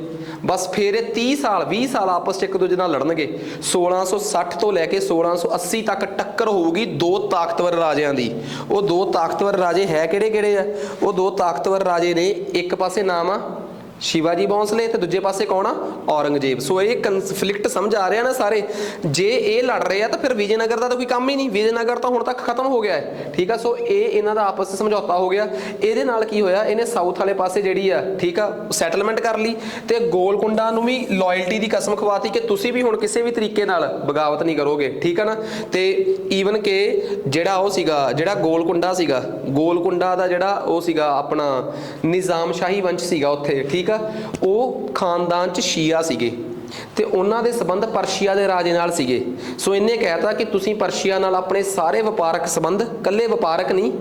बस फिर 30 साल 20 साल आपस एक दूजे नाल लड़नगे। 1660 तो लैके 1680 तक टक्कर होगी दो ताकतवर राजियां दी। वो दो ताकतवर राजे है किहड़े किहड़े आ? वो दो ताकतवर राजे ने, एक पासे नाम आ शिवाजी भौंसले तो दूजे पासे कौन आ? औरंगजेब। सो ये कन्फ्लिक्ट समझ आ रहा ना सारे। जे ये लड़ रहे हैं तो फिर विजयनगर का तो कोई काम ही नहीं, विजयनगर तो हुण तक खत्म हो गया है, ठीक है। सो ये इन्हां दा आपस में समझौता हो गया। ये नाल की होया, इन्हें साउथ वाले पासे जिहड़ी आ, ठीक है, सैटलमेंट कर ली ते गोलकुंडा नूं भी लॉयल्टी की कसम खवाती कि तुसीं भी हुण किसी भी तरीके नाल बगावत नहीं करोगे, ठीक है ना। ते ईवन के जिहड़ा वो सीगा, जिहड़ा गोलकुंडा सीगा, गोलकुंडा दा जिहड़ा वो सीगा अपना निज़ाम शाही वंश सीगा उत्थे, ठीक, वो खानदान च शिया सीगे। ਤੇ ਉਹਨਾਂ ਦੇ ਸੰਬੰਧ ਪਰਸ਼ੀਆ ਦੇ ਰਾਜੇ ਨਾਲ ਸੀਗੇ। ਸੋ ਇਹਨੇ ਕਹਿਤਾ ਕਿ ਤੁਸੀਂ ਪਰਸ਼ੀਆ ਨਾਲ ਆਪਣੇ ਸਾਰੇ ਵਪਾਰਕ ਸੰਬੰਧ, ਕੱਲੇ ਵਪਾਰਕ ਨਹੀਂ,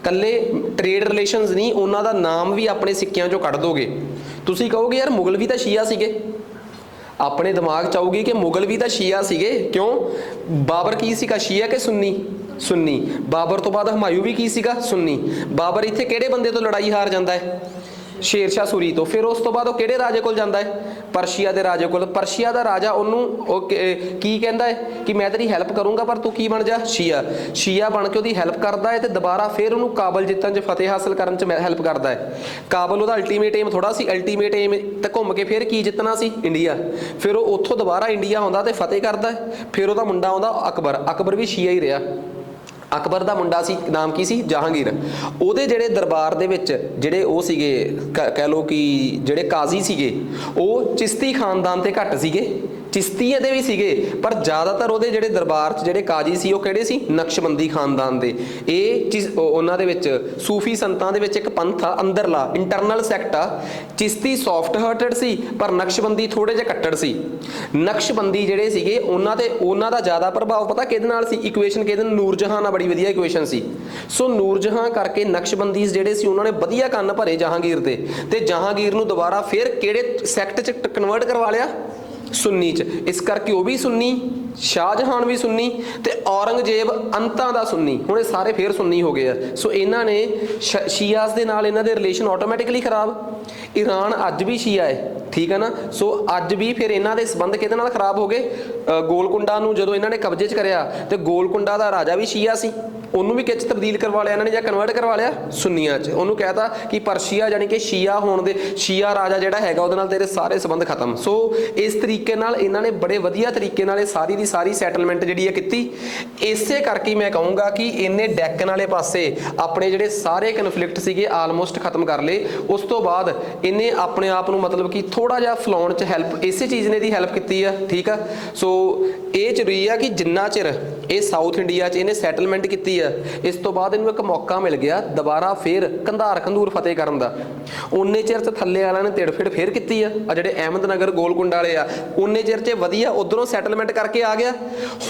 ਕੱਲੇ ਟ੍ਰੇਡ ਰਿਲੇਸ਼ਨਸ ਨਹੀਂ, ਉਹਨਾਂ ਦਾ ਨਾਮ ਵੀ ਆਪਣੇ ਸਿੱਕਿਆਂ ਚੋਂ ਕੱਢ ਦੋਗੇ। ਤੁਸੀਂ ਕਹੋਗੇ ਯਾਰ ਮੁਗਲ ਵੀ ਤਾਂ ਸ਼ੀਆ ਸੀਗੇ, ਆਪਣੇ ਦਿਮਾਗ ਚ ਆਊਗੀ ਕਿ ਮੁਗਲ ਵੀ ਤਾਂ ਸ਼ੀਆ ਸੀਗੇ। ਕਿਉਂ? ਬਾਬਰ ਕੀ ਸੀਗਾ, ਸ਼ੀਆ ਕਿ ਸੁੰਨੀ? ਸੁੰਨੀ। ਬਾਬਰ ਤੋਂ ਬਾਅਦ ਹਮਾਯੂ ਵੀ ਕੀ ਸੀਗਾ, ਸੁੰਨੀ। ਬਾਬਰ ਇੱਥੇ ਕਿਹੜੇ ਬੰਦੇ ਤੋਂ ਲੜਾਈ ਹਾਰ ਜਾਂਦਾ ਹੈ? ਸ਼ੇਰ ਸ਼ਾਹ ਸੂਰੀ ਤੋਂ। ਫਿਰ ਉਸ ਤੋਂ ਬਾਅਦ ਉਹ ਕਿਹੜੇ ਰਾਜੇ ਕੋਲ ਜਾਂਦਾ ਹੈ? ਪਰਸ਼ੀਆ ਦੇ ਰਾਜੇ ਕੋਲ। ਪਰਸ਼ੀਆ ਦਾ ਰਾਜਾ ਉਹਨੂੰ ਉਹ ਕੀ ਕਹਿੰਦਾ ਹੈ ਕਿ ਮੈਂ ਤੇਰੀ ਹੈਲਪ ਕਰੂੰਗਾ ਪਰ ਤੂੰ ਕੀ ਬਣ ਜਾ, ਸ਼ੀਆ। ਸ਼ੀਆ ਬਣ ਕੇ ਉਹਦੀ ਹੈਲਪ ਕਰਦਾ ਹੈ ਤੇ ਦੁਬਾਰਾ ਫਿਰ ਉਹਨੂੰ ਕਾਬਲ ਜਿੱਤਣ 'ਚ, ਫਤਿਹ ਹਾਸਲ ਕਰਨ 'ਚ ਹੈਲਪ ਕਰਦਾ ਹੈ। ਕਾਬਲ ਉਹਦਾ ਅਲਟੀਮੇਟ ਏਮ ਥੋੜਾ ਸੀ, ਅਲਟੀਮੇਟ ਏਮ ਤੇ ਘੁੰਮ ਕੇ ਫਿਰ ਕੀ ਜਿੱਤਣਾ ਸੀ, ਇੰਡੀਆ। ਫਿਰ ਉਹ ਉੱਥੋਂ ਦੁਬਾਰਾ ਇੰਡੀਆ ਆਉਂਦਾ ਤੇ ਫਤਿਹ ਕਰਦਾ। ਫਿਰ ਉਹਦਾ ਮੁੰਡਾ ਆਉਂਦਾ ਅਕਬਰ। ਅਕਬਰ ਵੀ ਸ਼ੀਆ ਹੀ ਰਿਹਾ। ਅਕਬਰ ਦਾ ਮੁੰਡਾ ਸੀ, ਨਾਮ ਕੀ ਸੀ, ਜਹਾਂਗੀਰ। ਉਹਦੇ ਜਿਹੜੇ ਦਰਬਾਰ ਦੇ ਵਿੱਚ ਜਿਹੜੇ ਉਹ ਸੀਗੇ, ਕਹਿ ਲਓ ਕਿ ਜਿਹੜੇ ਕਾਜ਼ੀ ਸੀਗੇ, ਉਹ ਚਿਸ਼ਤੀ ਖਾਨਦਾਨ ਤੇ ਘੱਟ ਸੀਗੇ, ਚਿਸ਼ਤੀ ਇਹਦੇ ਵੀ ਸੀਗੇ, ਪਰ ਜ਼ਿਆਦਾਤਰ ਉਹਦੇ ਜਿਹੜੇ ਦਰਬਾਰ 'ਚ ਜਿਹੜੇ ਕਾਜ਼ੀ ਸੀ ਉਹ ਕਿਹੜੇ ਸੀ, ਨਕਸ਼ਬੰਦੀ ਖਾਨਦਾਨ ਦੇ। ਇਹ ਉਹਨਾਂ ਦੇ ਵਿੱਚ ਸੂਫੀ ਸੰਤਾਂ ਦੇ ਵਿੱਚ ਇੱਕ ਪੰਥ ਆ, ਅੰਦਰਲਾ ਇੰਟਰਨਲ ਸੈਕਟ ਆ। ਚਿਸ਼ਤੀ ਸੌਫਟ ਹਾਰਟਡ ਸੀ ਪਰ ਨਕਸ਼ਬੰਦੀ ਥੋੜੇ ਜਿਹੇ ਕੱਟੜ ਸੀ। ਨਕਸ਼ਬੰਦੀ ਜਿਹੜੇ ਸੀਗੇ ਉਹਨਾਂ ਦਾ ਜ਼ਿਆਦਾ ਪ੍ਰਭਾਵ ਪਤਾ ਕਿਹਦੇ ਨਾਲ ਸੀ, ਇਕੁਏਸ਼ਨ ਕਿਹਦੇ ਨਾਲ, ਨੂਰ ਜਹਾਂ ਨਾਲ ਬੜੀ ਵਧੀਆ ਇਕੁਏਸ਼ਨ ਸੀ। ਸੋ ਨੂਰ ਜਹਾਂ ਕਰਕੇ ਨਕਸ਼ਬੰਦੀਜ਼ ਜਿਹੜੇ ਸੀ ਉਹਨਾਂ ਨੇ ਵਧੀਆ ਕੰਨ ਭਰੇ ਜਹਾਂਗੀਰ ਦੇ, ਤੇ ਜਹਾਂਗੀਰ ਨੂੰ ਦੁਬਾਰਾ ਫਿਰ ਕਿਹੜੇ ਸੈਕਟ 'ਚ ਕਨਵਰਟ ਕਰਵਾ ਲਿਆ, ਸੁੰਨੀ 'ਚ। ਇਸ ਕਰਕੇ ਉਹ ਵੀ ਸੁੰਨੀ, ਸ਼ਾਹਜਹਾਨ ਵੀ ਸੁੰਨੀ ਤੇ ਔਰੰਗਜ਼ੇਬ ਅੰਤਾਂ ਦਾ ਸੁੰਨੀ। ਹੁਣ ਇਹ ਸਾਰੇ ਫੇਰ ਸੁੰਨੀ ਹੋ ਗਏ ਆ। ਸੋ ਇਹਨਾਂ ਨੇ ਸ਼ੀਆਸ ਦੇ ਨਾਲ ਇਹਨਾਂ ਦੇ ਰਿਲੇਸ਼ਨ ਆਟੋਮੈਟਿਕਲੀ ਖਰਾਬ। ਈਰਾਨ ਅੱਜ ਵੀ ਸ਼ੀਆ ਹੈ, ਠੀਕ ਹੈ ਨਾ। ਸੋ ਅੱਜ ਵੀ ਫਿਰ ਇਹਨਾਂ ਦੇ ਸੰਬੰਧ ਕਿਹਦੇ ਨਾਲ ਖਰਾਬ ਹੋ ਗਏ, ਗੋਲਕੁੰਡਾ ਨੂੰ ਜਦੋਂ ਇਹਨਾਂ ਨੇ ਕਬਜ਼ੇ 'ਚ ਕਰਿਆ ਤੇ ਗੋਲਕੁੰਡਾ ਦਾ ਰਾਜਾ ਵੀ ਸ਼ੀਆ ਸੀ, ਉਹਨੂੰ ਵੀ ਕਿੱਚ ਤਬਦੀਲ ਕਰਵਾ ਲਿਆ ਇਹਨਾਂ ਨੇ ਜਾਂ ਕਨਵਰਟ ਕਰਵਾ ਲਿਆ ਸੁੰਨੀਆਂ 'ਚ। ਉਹਨੂੰ ਕਹਿਤਾ ਕਿ ਪਰਸ਼ੀਆ ਜਾਨੀ ਕਿ ਸ਼ੀਆ ਹੋਣ ਦੇ, ਸ਼ੀਆ ਰਾਜਾ ਜਿਹੜਾ ਹੈਗਾ ਉਹਦੇ ਨਾਲ ਤੇਰੇ ਸਾਰੇ ਸੰਬੰਧ ਖਤਮ। ਸੋ ਇਸ ਤਰੀਕੇ ਨਾਲ ਇਹਨਾਂ ਨੇ ਬੜੇ ਵਧੀਆ ਤਰੀਕੇ ਨਾਲ ਇਹ ਸਾਰੀ ਦੀ ਸਾਰੀ ਸੈਟਲਮੈਂਟ ਜਿਹੜੀ ਹੈ ਕੀਤੀ। ਇਸੇ ਕਰਕੇ ਮੈਂ ਕਹੂੰਗਾ ਕਿ ਇਹਨੇ ਡੈਕਨ ਵਾਲੇ ਪਾਸੇ ਆਪਣੇ ਜਿਹੜੇ ਸਾਰੇ ਕਨਫਲਿਕਟ ਸੀਗੇ ਆਲਮੋਸਟ ਖਤਮ ਕਰ ਲਏ। ਉਸ ਤੋਂ ਬਾਅਦ ਇਹਨੇ ਆਪਣੇ ਆਪ ਨੂੰ ਮਤਲਬ ਕਿ ਥੋੜਾ ਜਿਹਾ ਫਲਾਉਣ 'ਚ ਹੈਲਪ, ਇਸੇ ਚੀਜ਼ ਨੇ ਦੀ ਹੈਲਪ ਕੀਤੀ ਆ, ਠੀਕ ਆ। ਸੋ ਇਹ ਜ਼ਰੂਰੀ ਆ ਕਿ ਜਿੰਨਾ ਚਿਰ ਇਹ ਸਾਊਥ ਇੰਡੀਆ 'ਚ ਇਹਨੇ ਸੈਟਲਮੈਂਟ ਕੀਤੀ ਆ, ਇਸ ਤੋਂ ਬਾਅਦ ਇਹਨੂੰ ਇੱਕ ਮੌਕਾ ਮਿਲ ਗਿਆ ਦੁਬਾਰਾ ਫੇਰ ਕੰਧਾਰ ਖੰਦੂਰ ਫਤਿਹ ਕਰਨ ਦਾ। ਉਨੇ ਚਿਰ 'ਚ ਥੱਲੇ ਵਾਲਿਆਂ ਨੇ ਤਿੜਫਿੜ ਫੇਰ ਕੀਤੀ ਆ ਜਿਹੜੇ ਅਹਿਮਦਨਗਰ ਗੋਲਕੁੰਡਾ ਵਾਲੇ ਆ, ਉਨੇ ਚਿਰ 'ਚ ਵਧੀਆ ਉਧਰੋਂ ਸੈਟਲਮੈਂਟ ਕਰਕੇ ਆ ਗਿਆ।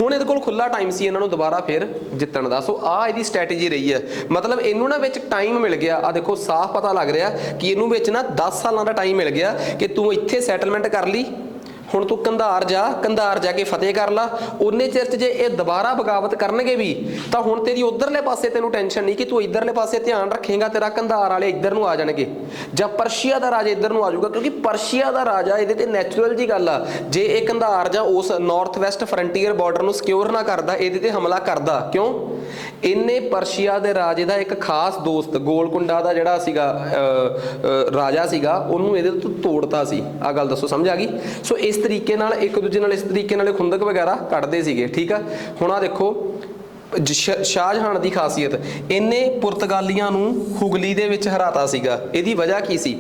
ਹੁਣ ਇਹਦੇ ਕੋਲ ਖੁੱਲਾ ਟਾਈਮ ਸੀ ਇਹਨਾਂ ਨੂੰ ਦੁਬਾਰਾ ਫੇਰ ਜਿੱਤਣ ਦਾ। ਸੋ ਆਹ ਇਹਦੀ ਸਟ੍ਰੈਟਜੀ ਰਹੀ ਹੈ। ਮਤਲਬ ਇਹਨੂੰ ਨਾ ਵਿੱਚ ਟਾਈਮ ਮਿਲ ਗਿਆ, ਆ ਦੇਖੋ ਸਾਫ਼ ਪਤਾ ਲੱਗ ਰਿਹਾ ਕਿ ਇਹਨੂੰ ਵਿੱਚ ਨਾ 10 ਸਾਲਾਂ ਦਾ ਟਾਈਮ ਮਿਲ ਗਿਆ ਕਿ ਤੂੰ ਇੱਥੇ ਸੈਟਲਮੈਂਟ ਕਰ ਲਈ, ਹੁਣ ਤੂੰ ਕੰਧਾਰ ਜਾ ਕੇ ਫਤਿਹ ਕਰ ਲਾ। ਉਹਨੇ ਚਿਰ 'ਚ ਜੇ ਇਹ ਦੁਬਾਰਾ ਬਗਾਵਤ ਕਰਨਗੇ ਵੀ ਤਾਂ ਹੁਣ ਤੇਰੀ ਉਧਰਲੇ ਪਾਸੇ ਤੈਨੂੰ ਟੈਨਸ਼ਨ ਨਹੀਂ ਕਿ ਤੂੰ ਇਧਰਲੇ ਪਾਸੇ ਧਿਆਨ ਰੱਖੇਗਾ, ਤੇਰਾ ਕੰਧਾਰ ਵਾਲੇ ਇੱਧਰ ਨੂੰ ਆ ਜਾਣਗੇ ਜਾਂ ਪਰਸ਼ੀਆ ਦਾ ਰਾਜਾ ਇੱਧਰ ਨੂੰ ਆ ਜਾਊਗਾ। ਕਿਉਂਕਿ ਪਰਸ਼ੀਆ ਦਾ ਰਾਜਾ ਇਹਦੇ ਤੇ ਨੈਚੁਰਲ ਜੀ ਗੱਲ ਆ, ਜੇ ਇਹ ਕੰਧਾਰ ਜਾਂ ਉਸ ਨਾਰਥ ਵੈਸਟ ਫਰੰਟੀਅਰ ਬਾਰਡਰ ਨੂੰ ਸਿਕਿਉਰ ਨਾ ਕਰਦਾ, ਇਹਦੇ ਤੇ ਹਮਲਾ ਕਰਦਾ। ਕਿਉਂ? ਇਹਨੇ ਪਰਸ਼ੀਆ ਦੇ ਰਾਜੇ ਦਾ ਇੱਕ ਖਾਸ ਦੋਸਤ ਗੋਲਕੁੰਡਾ ਦਾ ਜਿਹੜਾ ਸੀਗਾ ਰਾਜਾ ਸੀਗਾ, ਉਹਨੂੰ ਇਹਦੇ ਤੋਂ ਤੋੜਤਾ ਸੀ। ਆ ਗੱਲ ਦੱਸੋ, ਸਮਝ ਆ ਗਈ? ਸੋ ਇਸ ਤਰੀਕੇ ਨਾਲ ਇੱਕ ਦੂਜੇ ਨਾਲ ਇਸ ਤਰੀਕੇ ਨਾਲ ਖੁੰਦਕ ਵਗੈਰਾ ਕੱਢਦੇ ਸੀਗੇ, ਠੀਕ ਆ। ਹੁਣ ਆ ਦੇਖੋ ਸ਼ਾਹਜਹਾਨ ਦੀ ਖਾਸੀਅਤ, ਇਹਨੇ ਪੁਰਤਗਾਲੀਆਂ ਨੂੰ ਹੁਗਲੀ ਦੇ ਵਿੱਚ ਹਰਾਤਾ ਸੀਗਾ। ਇਹਦੀ ਵਜ੍ਹਾ ਕੀ ਸੀ?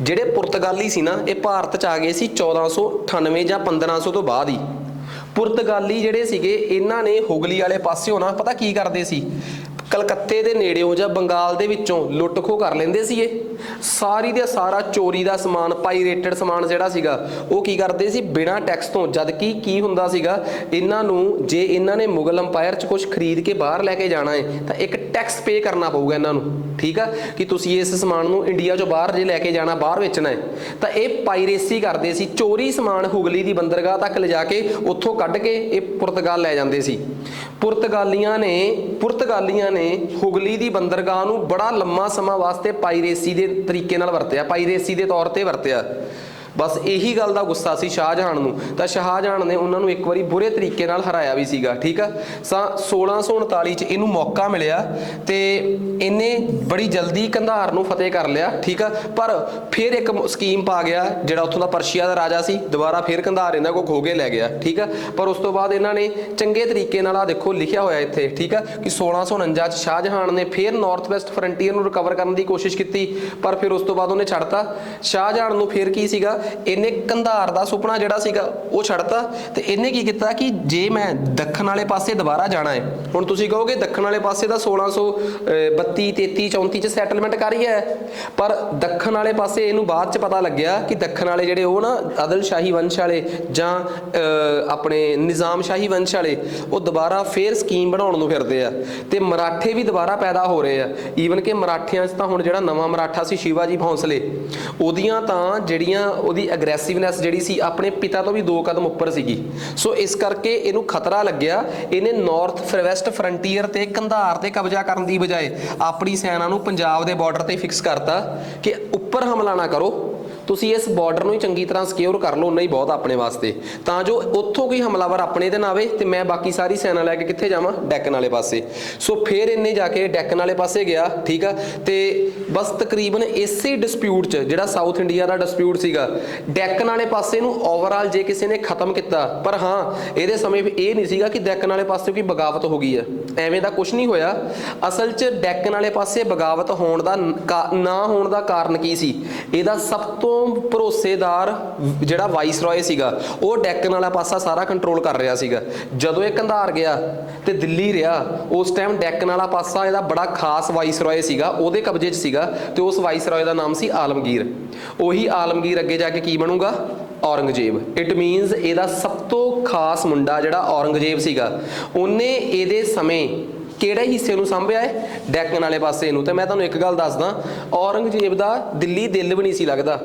ਜਿਹੜੇ ਪੁਰਤਗਾਲੀ ਸੀ ਨਾ, ਇਹ ਭਾਰਤ 'ਚ ਆ ਗਏ ਸੀ 1498 ਜਾਂ 1500 ਤੋਂ ਬਾਅਦ ਹੀ। ਪੁਰਤਗਾਲੀ ਜਿਹੜੇ ਸੀਗੇ ਇਹਨਾਂ ਨੇ ਹੁਗਲੀ ਵਾਲੇ ਪਾਸਿਓਂ ਨਾ ਪਤਾ ਕੀ ਕਰਦੇ ਸੀ, ਕਲਕੱਤੇ ਦੇ ਨੇੜਿਓਂ ਜਾਂ ਬੰਗਾਲ ਦੇ ਵਿੱਚੋਂ ਲੁੱਟ ਖੋਹ ਕਰ ਲੈਂਦੇ ਸੀ। ਇਹ ਸਾਰੀ ਦਾ ਸਾਰਾ ਚੋਰੀ ਦਾ ਸਮਾਨ, ਪਾਇਰੇਟਡ ਸਮਾਨ ਜਿਹੜਾ ਸੀਗਾ ਉਹ ਕੀ ਕਰਦੇ ਸੀ ਬਿਨਾਂ ਟੈਕਸ ਤੋਂ। ਜਦ ਕਿ ਕੀ ਹੁੰਦਾ ਸੀਗਾ, ਇਹਨਾਂ ਨੂੰ ਜੇ ਇਹਨਾਂ ਨੇ ਮੁਗਲ ਅੰਪਾਇਰ 'ਚ ਕੁਝ ਖਰੀਦ ਕੇ ਬਾਹਰ ਲੈ ਕੇ ਜਾਣਾ ਹੈ ਤਾਂ ਇੱਕ ਟੈਕਸ ਪੇ ਕਰਨਾ ਪਊਗਾ ਇਹਨਾਂ ਨੂੰ, ਠੀਕ ਆ। ਕਿ ਤੁਸੀਂ ਇਸ ਸਮਾਨ ਨੂੰ ਇੰਡੀਆ 'ਚੋਂ ਬਾਹਰ ਜੇ ਲੈ ਕੇ ਜਾਣਾ, ਬਾਹਰ ਵੇਚਣਾ ਹੈ, ਤਾਂ ਇਹ ਪਾਇਰੇਸੀ ਕਰਦੇ ਸੀ। ਚੋਰੀ ਸਮਾਨ ਹੁਗਲੀ ਦੀ ਬੰਦਰਗਾਹ ਤੱਕ ਲਿਜਾ ਕੇ ਉੱਥੋਂ ਕੱਢ ਕੇ ਇਹ ਪੁਰਤਗਾਲ ਲੈ ਜਾਂਦੇ ਸੀ। ਪੁਰਤਗਾਲੀਆਂ ਨੇ ਹੁਗਲੀ ਦੀ ਬੰਦਰਗਾਹ ਨੂੰ ਬੜਾ ਲੰਮਾ ਸਮਾਂ ਵਾਸਤੇ ਪਾਇਰੇਸੀ ਦੇ ਤਰੀਕੇ ਨਾਲ ਵਰਤਿਆ, ਪਾਇਰੇਸੀ ਦੇ ਤੌਰ ਤੇ ਵਰਤਿਆ। ਬਸ ਇਹੀ ਗੱਲ ਦਾ ਗੁੱਸਾ ਸੀ ਸ਼ਾਹਜਹਾਨ ਨੂੰ, ਤਾਂ ਸ਼ਾਹਜਹਾਨ ਨੇ ਉਹਨਾਂ ਨੂੰ ਇੱਕ ਵਾਰੀ ਬੁਰੇ ਤਰੀਕੇ ਨਾਲ ਹਰਾਇਆ ਵੀ ਸੀਗਾ, ਠੀਕ ਆ। 1639 'ਚ ਇਹਨੂੰ ਮੌਕਾ ਮਿਲਿਆ ਤੇ ਇਹਨੇ ਬੜੀ ਜਲਦੀ ਕੰਧਾਰ ਨੂੰ ਫਤਿਹ ਕਰ ਲਿਆ, ਠੀਕ ਆ। ਪਰ ਫਿਰ ਇੱਕ ਸਕੀਮ ਪਾ ਗਿਆ, ਜਿਹੜਾ ਉੱਥੋਂ ਦਾ ਪਰਸ਼ੀਆ ਦਾ ਰਾਜਾ ਸੀ, ਦੁਬਾਰਾ ਫਿਰ ਕੰਧਾਰ ਇਹਨਾਂ ਕੋਲ ਖੋ ਕੇ ਲੈ ਗਿਆ, ਠੀਕ ਆ। ਪਰ ਉਸ ਤੋਂ ਬਾਅਦ ਇਹਨਾਂ ਨੇ ਚੰਗੇ ਤਰੀਕੇ ਨਾਲ, ਆ ਦੇਖੋ ਲਿਖਿਆ ਹੋਇਆ ਇੱਥੇ, ਠੀਕ ਆ, ਕਿ 1649 'ਚ ਸ਼ਾਹਜਹਾਨ ਨੇ ਫਿਰ ਨਾਰਥ ਵੈਸਟ ਫਰੰਟੀਅਰ ਨੂੰ ਰਿਕਵਰ ਕਰਨ ਦੀ ਕੋਸ਼ਿਸ਼ ਕੀਤੀ, ਪਰ ਫਿਰ ਉਸ ਤੋਂ ਬਾਅਦ ਉਹਨੇ ਛੱਡਤਾ। ਸ਼ਾਹਜਹਾਨ ਨੂੰ ਫਿਰ ਕੀ ਸੀਗਾ ਇਹਨੇ ਕੰਧਾਰ ਦਾ ਸੁਪਨਾ ਜਿਹੜਾ ਸੀਗਾ ਉਹ ਛੱਡਤਾ ਤੇ ਇਹਨੇ ਕੀ ਕੀਤਾ ਕਿ ਜੇ ਮੈਂ ਦੱਖਣ ਵਾਲੇ ਪਾਸੇ ਦੁਬਾਰਾ ਜਾਣਾ ਹੈ, ਹੁਣ ਤੁਸੀਂ ਕਹੋਗੇ ਦੱਖਣ ਵਾਲੇ ਪਾਸੇ ਦਾ 1632 33 34 ਚ ਸੈਟਲਮੈਂਟ ਕਰੀ ਹੈ, ਪਰ ਦੱਖਣ ਵਾਲੇ ਪਾਸੇ ਇਹਨੂੰ ਬਾਅਦ ਚ ਪਤਾ ਲੱਗਿਆ ਕਿ ਦੱਖਣ ਵਾਲੇ ਜਿਹੜੇ ਉਹ ਨਾ ਆਦਿਲ ਸ਼ਾਹੀ ਵੰਸ਼ ਵਾਲੇ ਜਾਂ ਆਪਣੇ ਨਿਜ਼ਾਮ ਸ਼ਾਹੀ ਵੰਸ਼ ਵਾਲੇ ਉਹ ਦੁਬਾਰਾ ਫੇਰ ਸਕੀਮ ਬਣਾਉਣ ਨੂੰ ਫਿਰਦੇ ਆ ਤੇ ਮਰਾਠੇ ਵੀ ਦੁਬਾਰਾ ਪੈਦਾ ਹੋ ਰਹੇ ਆ। ਈਵਨ ਕਿ ਮਰਾਠਿਆਂ 'ਚ ਤਾਂ ਹੁਣ ਜਿਹੜਾ ਨਵਾਂ ਮਰਾਠਾ ਸੀ ਸ਼ਿਵਾਜੀ ਭੌਂਸਲੇ, ਉਹਦੀਆਂ ਤਾਂ ਜਿਹੜੀਆਂ ਉਹਦੀ ਅਗਰੈਸਿਵਨੈਸ ਜਿਹੜੀ ਸੀ ਆਪਣੇ ਪਿਤਾ ਤੋਂ ਵੀ 2 ਕਦਮ ਉੱਪਰ ਸੀਗੀ। ਸੋ ਇਸ ਕਰਕੇ ਇਹਨੂੰ ਖਤਰਾ ਲੱਗਿਆ, ਇਹਨੇ ਨਾਰਥ ਵੈਸਟ ਫਰੰਟੀਅਰ ਤੇ ਕੰਧਾਰ ਤੇ ਕਬਜ਼ਾ ਕਰਨ ਦੀ ਬਜਾਏ ਆਪਣੀ ਸੈਨਾ ਨੂੰ ਪੰਜਾਬ ਦੇ ਬਾਰਡਰ ਤੇ ਫਿਕਸ ਕਰਤਾ ਕਿ ਉੱਪਰ ਹਮਲਾ ਨਾ ਕਰੋ, ਤੁਸੀਂ ਇਸ ਬਾਰਡਰ ਨੂੰ ਹੀ ਚੰਗੀ ਤਰ੍ਹਾਂ ਸਿਕਿਉਰ ਕਰ ਲਓ, ਉਨਾ ਹੀ ਬਹੁਤ ਆਪਣੇ ਵਾਸਤੇ, ਤਾਂ ਜੋ ਉੱਥੋਂ ਕੋਈ ਹਮਲਾਵਰ ਆਪਣੇ ਤੇ ਨਾ ਆਵੇ ਤੇ ਮੈਂ ਬਾਕੀ ਸਾਰੀ ਸੈਨਾ ਲੈ ਕੇ ਕਿੱਥੇ ਜਾਵਾਂ, ਡੈਕਨ ਵਾਲੇ ਪਾਸੇ। ਸੋ ਫਿਰ ਇਹਨੇ ਜਾ ਕੇ ਡੈਕਨ ਵਾਲੇ ਪਾਸੇ ਗਿਆ, ਠੀਕ ਆ। ਤੇ ਬਸ ਤਕਰੀਬਨ ਇਸੇ ਡਿਸਪਿਊਟ 'ਚ ਜਿਹੜਾ ਸਾਊਥ ਇੰਡੀਆ ਦਾ ਡਿਸਪਿਊਟ ਸੀਗਾ, ਡੈਕਨ ਵਾਲੇ ਪਾਸੇ ਨੂੰ ਓਵਰਆਲ ਜੇ ਕਿਸੇ ਨੇ ਖਤਮ ਕੀਤਾ, ਪਰ ਹਾਂ ਇਹਦੇ ਸਮੇਂ ਇਹ ਨਹੀਂ ਸੀਗਾ ਕਿ ਡੈਕਨ ਵਾਲੇ ਪਾਸੇ ਕੋਈ ਬਗਾਵਤ ਹੋ ਗਈ ਹੈ, ਐਵੇਂ ਦਾ ਕੁਝ ਨਹੀਂ ਹੋਇਆ। ਅਸਲ 'ਚ ਡੈਕਨ ਵਾਲੇ ਪਾਸੇ ਬਗਾਵਤ ਹੋਣ ਦਾ ਨਾ ਹੋਣ ਦਾ ਕਾਰਨ ਕੀ ਸੀ? ਇਹਦਾ ਸਭ ਤੋਂ ਭਰੋਸੇਦਾਰ ਜਿਹੜਾ ਵਾਈਸਰਾਏ ਸੀਗਾ ਉਹ ਡੈਕਨ ਵਾਲਾ ਪਾਸਾ ਸਾਰਾ ਕੰਟਰੋਲ ਕਰ ਰਿਹਾ ਸੀਗਾ। ਜਦੋਂ ਇਹ ਕੰਧਾਰ ਗਿਆ ਤੇ ਦਿੱਲੀ ਰਿਹਾ, ਉਸ ਟਾਈਮ ਡੈਕਨ ਵਾਲਾ ਪਾਸਾ ਇਹਦਾ ਬੜਾ ਖਾਸ ਵਾਈਸਰਾਏ ਸੀਗਾ, ਉਹਦੇ ਕਬਜ਼ੇ 'ਚ ਸੀਗਾ ਤੇ ਉਸ ਵਾਈਸਰਾਏ ਦਾ ਨਾਮ ਸੀ ਆਲਮਗੀਰ। ਉਹੀ ਆਲਮਗੀਰ ਅੱਗੇ ਜਾ ਕੇ ਕੀ ਬਣੂਗਾ? ਔਰੰਗਜ਼ੇਬ। ਇਟ ਮੀਨਸ ਇਹਦਾ ਸਭ ਤੋਂ ਖਾਸ ਮੁੰਡਾ ਜਿਹੜਾ ਔਰੰਗਜ਼ੇਬ ਸੀਗਾ, ਉਹਨੇ ਇਹਦੇ ਸਮੇਂ ਕਿਹੜੇ ਹਿੱਸੇ ਨੂੰ ਸਾਂਭਿਆ ਹੈ? ਡੈਕਨ ਵਾਲੇ ਪਾਸੇ ਨੂੰ। ਤੇ ਮੈਂ ਤੁਹਾਨੂੰ ਇੱਕ ਗੱਲ ਦੱਸਦਾ, ਔਰੰਗਜ਼ੇਬ ਦਾ ਦਿੱਲੀ ਦਿਲ ਵੀ ਨਹੀਂ ਸੀ ਲੱਗਦਾ।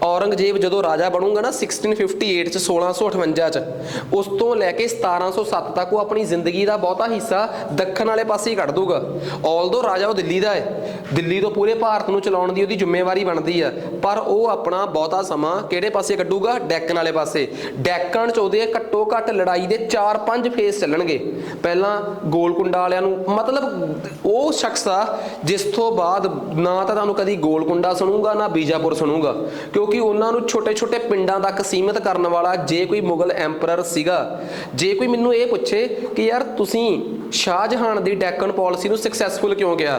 ਔਰੰਗਜ਼ੇਬ ਜਦੋਂ ਰਾਜਾ ਬਣੂਗਾ ਨਾ 1658 ਚ 1658 ਚ, ਉਸ ਤੋਂ ਲੈ ਕੇ 1707 ਤੱਕ ਉਹ ਆਪਣੀ ਜ਼ਿੰਦਗੀ ਦਾ ਬਹੁਤਾ ਹਿੱਸਾ ਦੱਖਣ ਵਾਲੇ ਪਾਸੇ ਹੀ ਕੱਢ ਦੂਗਾ। ਔਲਦੋ ਰਾਜਾ ਉਹ ਦਿੱਲੀ ਦਾ ਹੈ, ਦਿੱਲੀ ਤੋਂ ਪੂਰੇ ਭਾਰਤ ਨੂੰ ਚਲਾਉਣ ਦੀ ਉਹਦੀ ਜ਼ਿੰਮੇਵਾਰੀ ਬਣਦੀ ਆ, ਪਰ ਉਹ ਆਪਣਾ ਬਹੁਤਾ ਸਮਾਂ ਕਿਹੜੇ ਪਾਸੇ ਕੱਢੂਗਾ? ਡੈਕਨ ਵਾਲੇ ਪਾਸੇ। ਡੈਕਨ ਚ ਉਹਦੇ ਘੱਟੋ ਘੱਟ ਲੜਾਈ ਦੇ 4-5 ਫੇਸ ਚੱਲਣਗੇ। ਪਹਿਲਾਂ ਗੋਲਕੁੰਡਾ ਵਾਲਿਆਂ ਨੂੰ, ਮਤਲਬ ਉਹ ਸ਼ਖਸ ਆ ਜਿਸ ਤੋਂ ਬਾਅਦ ਨਾ ਤਾਂ ਤੁਹਾਨੂੰ ਕਦੀ ਗੋਲਕੁੰਡਾ ਸੁਣੂਗਾ ਨਾ ਬੀਜਾਪੁਰ ਸੁਣੂਗਾ, ਕਿਉਂਕਿ ਉਹਨਾਂ ਨੂੰ ਛੋਟੇ ਛੋਟੇ ਪਿੰਡਾਂ ਤੱਕ ਸੀਮਿਤ ਕਰਨ ਵਾਲਾ ਜੇ ਕੋਈ ਮੁਗਲ ਐਂਪਰਰ ਸੀਗਾ। ਜੇ ਕੋਈ ਮੈਨੂੰ ਇਹ ਪੁੱਛੇ ਕਿ ਯਾਰ ਤੁਸੀਂ ਸ਼ਾਹਜਹਾਨ ਦੀ ਡੈਕਨ ਪਾਲਿਸੀ ਨੂੰ ਸਕਸੈਸਫੁਲ ਕਿਉਂ ਕਿਹਾ,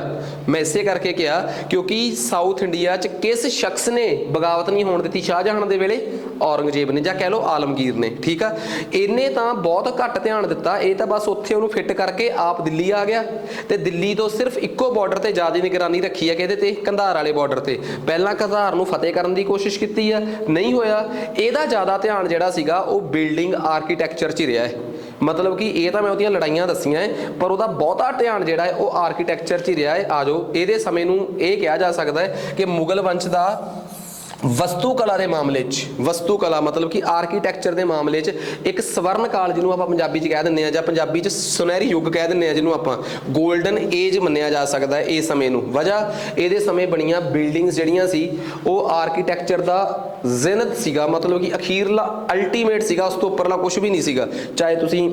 ਮੈਂ ਇਸੇ ਕਰਕੇ ਕਿਹਾ ਕਿਉਂਕਿ ਸਾਊਥ ਇੰਡੀਆ 'ਚ ਕਿਸ ਸ਼ਖਸ ਨੇ ਬਗਾਵਤ ਨਹੀਂ ਹੋਣ ਦਿੱਤੀ ਸ਼ਾਹਜਹਾਨ ਦੇ ਵੇਲੇ? ਔਰੰਗਜ਼ੇਬ ਨੇ, ਜਾਂ ਕਹਿ ਲਓ ਆਲਮਗੀਰ ਨੇ, ਠੀਕ ਆ। ਇਹਨੇ ਤਾਂ ਬਹੁਤ ਘੱਟ ਧਿਆਨ ਦਿੱਤਾ, ਇਹ ਤਾਂ ਬਸ ਉੱਥੇ ਉਹਨੂੰ ਫਿੱਟ ਕਰਕੇ ਆਪ ਦਿੱਲੀ ਆ ਗਿਆ ਤੇ ਦਿੱਲੀ ਤੋਂ ਸਿਰਫ ਇੱਕੋ ਬਾਰਡਰ ਤੇ ਜ਼ਿਆਦਾ ਨਿਗਰਾਨੀ ਰੱਖੀ ਹੈ ਕਿ ਇਹਦੇ ਤੇ ਕੰਧਾਰ ਵਾਲੇ ਬਾਰਡਰ ਤੇ। ਪਹਿਲਾਂ ਕੰਧਾਰ ਨੂੰ ਫਤਿਹ ਕਰਨ ਦੀ ਕੋਸ਼ਿਸ਼ ਕੀਤੀ ਆ, ਨਹੀਂ ਹੋਇਆ। ਇਹਦਾ ਜ਼ਿਆਦਾ ਧਿਆਨ ਜਿਹੜਾ ਸੀਗਾ ਉਹ ਬਿਲਡਿੰਗ ਆਰਕੀਟੈਕਚਰ 'ਚ ਹੀ ਰਿਹਾ ਹੈ। ਮਤਲਬ ਕਿ ਇਹ ਤਾਂ ਮੈਂ ਉਹਦੀਆਂ ਲੜਾਈਆਂ ਦੱਸੀਆਂ ਹੈ, ਪਰ ਉਹਦਾ ਬਹੁਤਾ ਧਿਆਨ ਜਿਹੜਾ ਹੈ ਉਹ ਆਰਕੀਟੈਕਚਰ 'ਚ ਹੀ ਰਿਹਾ ਹੈ। ਆ ਜਾਓ, ਇਹਦੇ ਸਮੇਂ ਨੂੰ ਇਹ ਕਿਹਾ ਜਾ ਸਕਦਾ ਹੈ ਕਿ ਮੁਗਲ ਵੰਸ਼ ਦਾ ਵਸਤੂ ਕਲਾ ਦੇ ਮਾਮਲੇ 'ਚ, ਵਸਤੂ ਕਲਾ ਮਤਲਬ ਕਿ ਆਰਕੀਟੈਕਚਰ ਦੇ ਮਾਮਲੇ 'ਚ ਇੱਕ ਸਵਰਨ ਕਾਲ ਜਿਹਨੂੰ ਆਪਾਂ ਪੰਜਾਬੀ 'ਚ ਕਹਿ ਦਿੰਦੇ ਹਾਂ, ਜਾਂ ਪੰਜਾਬੀ 'ਚ ਸੁਨਹਿਰੀ ਯੁੱਗ ਕਹਿ ਦਿੰਦੇ ਹਾਂ, ਜਿਹਨੂੰ ਆਪਾਂ ਗੋਲਡਨ ਏਜ ਮੰਨਿਆ ਜਾ ਸਕਦਾ ਹੈ ਇਸ ਸਮੇਂ ਨੂੰ। ਵਜ੍ਹਾ ਇਹਦੇ ਸਮੇਂ ਬਣੀਆਂ ਬਿਲਡਿੰਗਸ ਜਿਹੜੀਆਂ ਸੀ ਉਹ ਆਰਕੀਟੈਕਚਰ ਦਾ ਜ਼ਿਨਤ ਸੀਗਾ, ਮਤਲਬ ਕਿ ਅਖੀਰਲਾ ਅਲਟੀਮੇਟ ਸੀਗਾ, ਉਸ ਤੋਂ ਉੱਪਰਲਾ ਕੁਝ ਵੀ ਨਹੀਂ ਸੀਗਾ। ਚਾਹੇ ਤੁਸੀਂ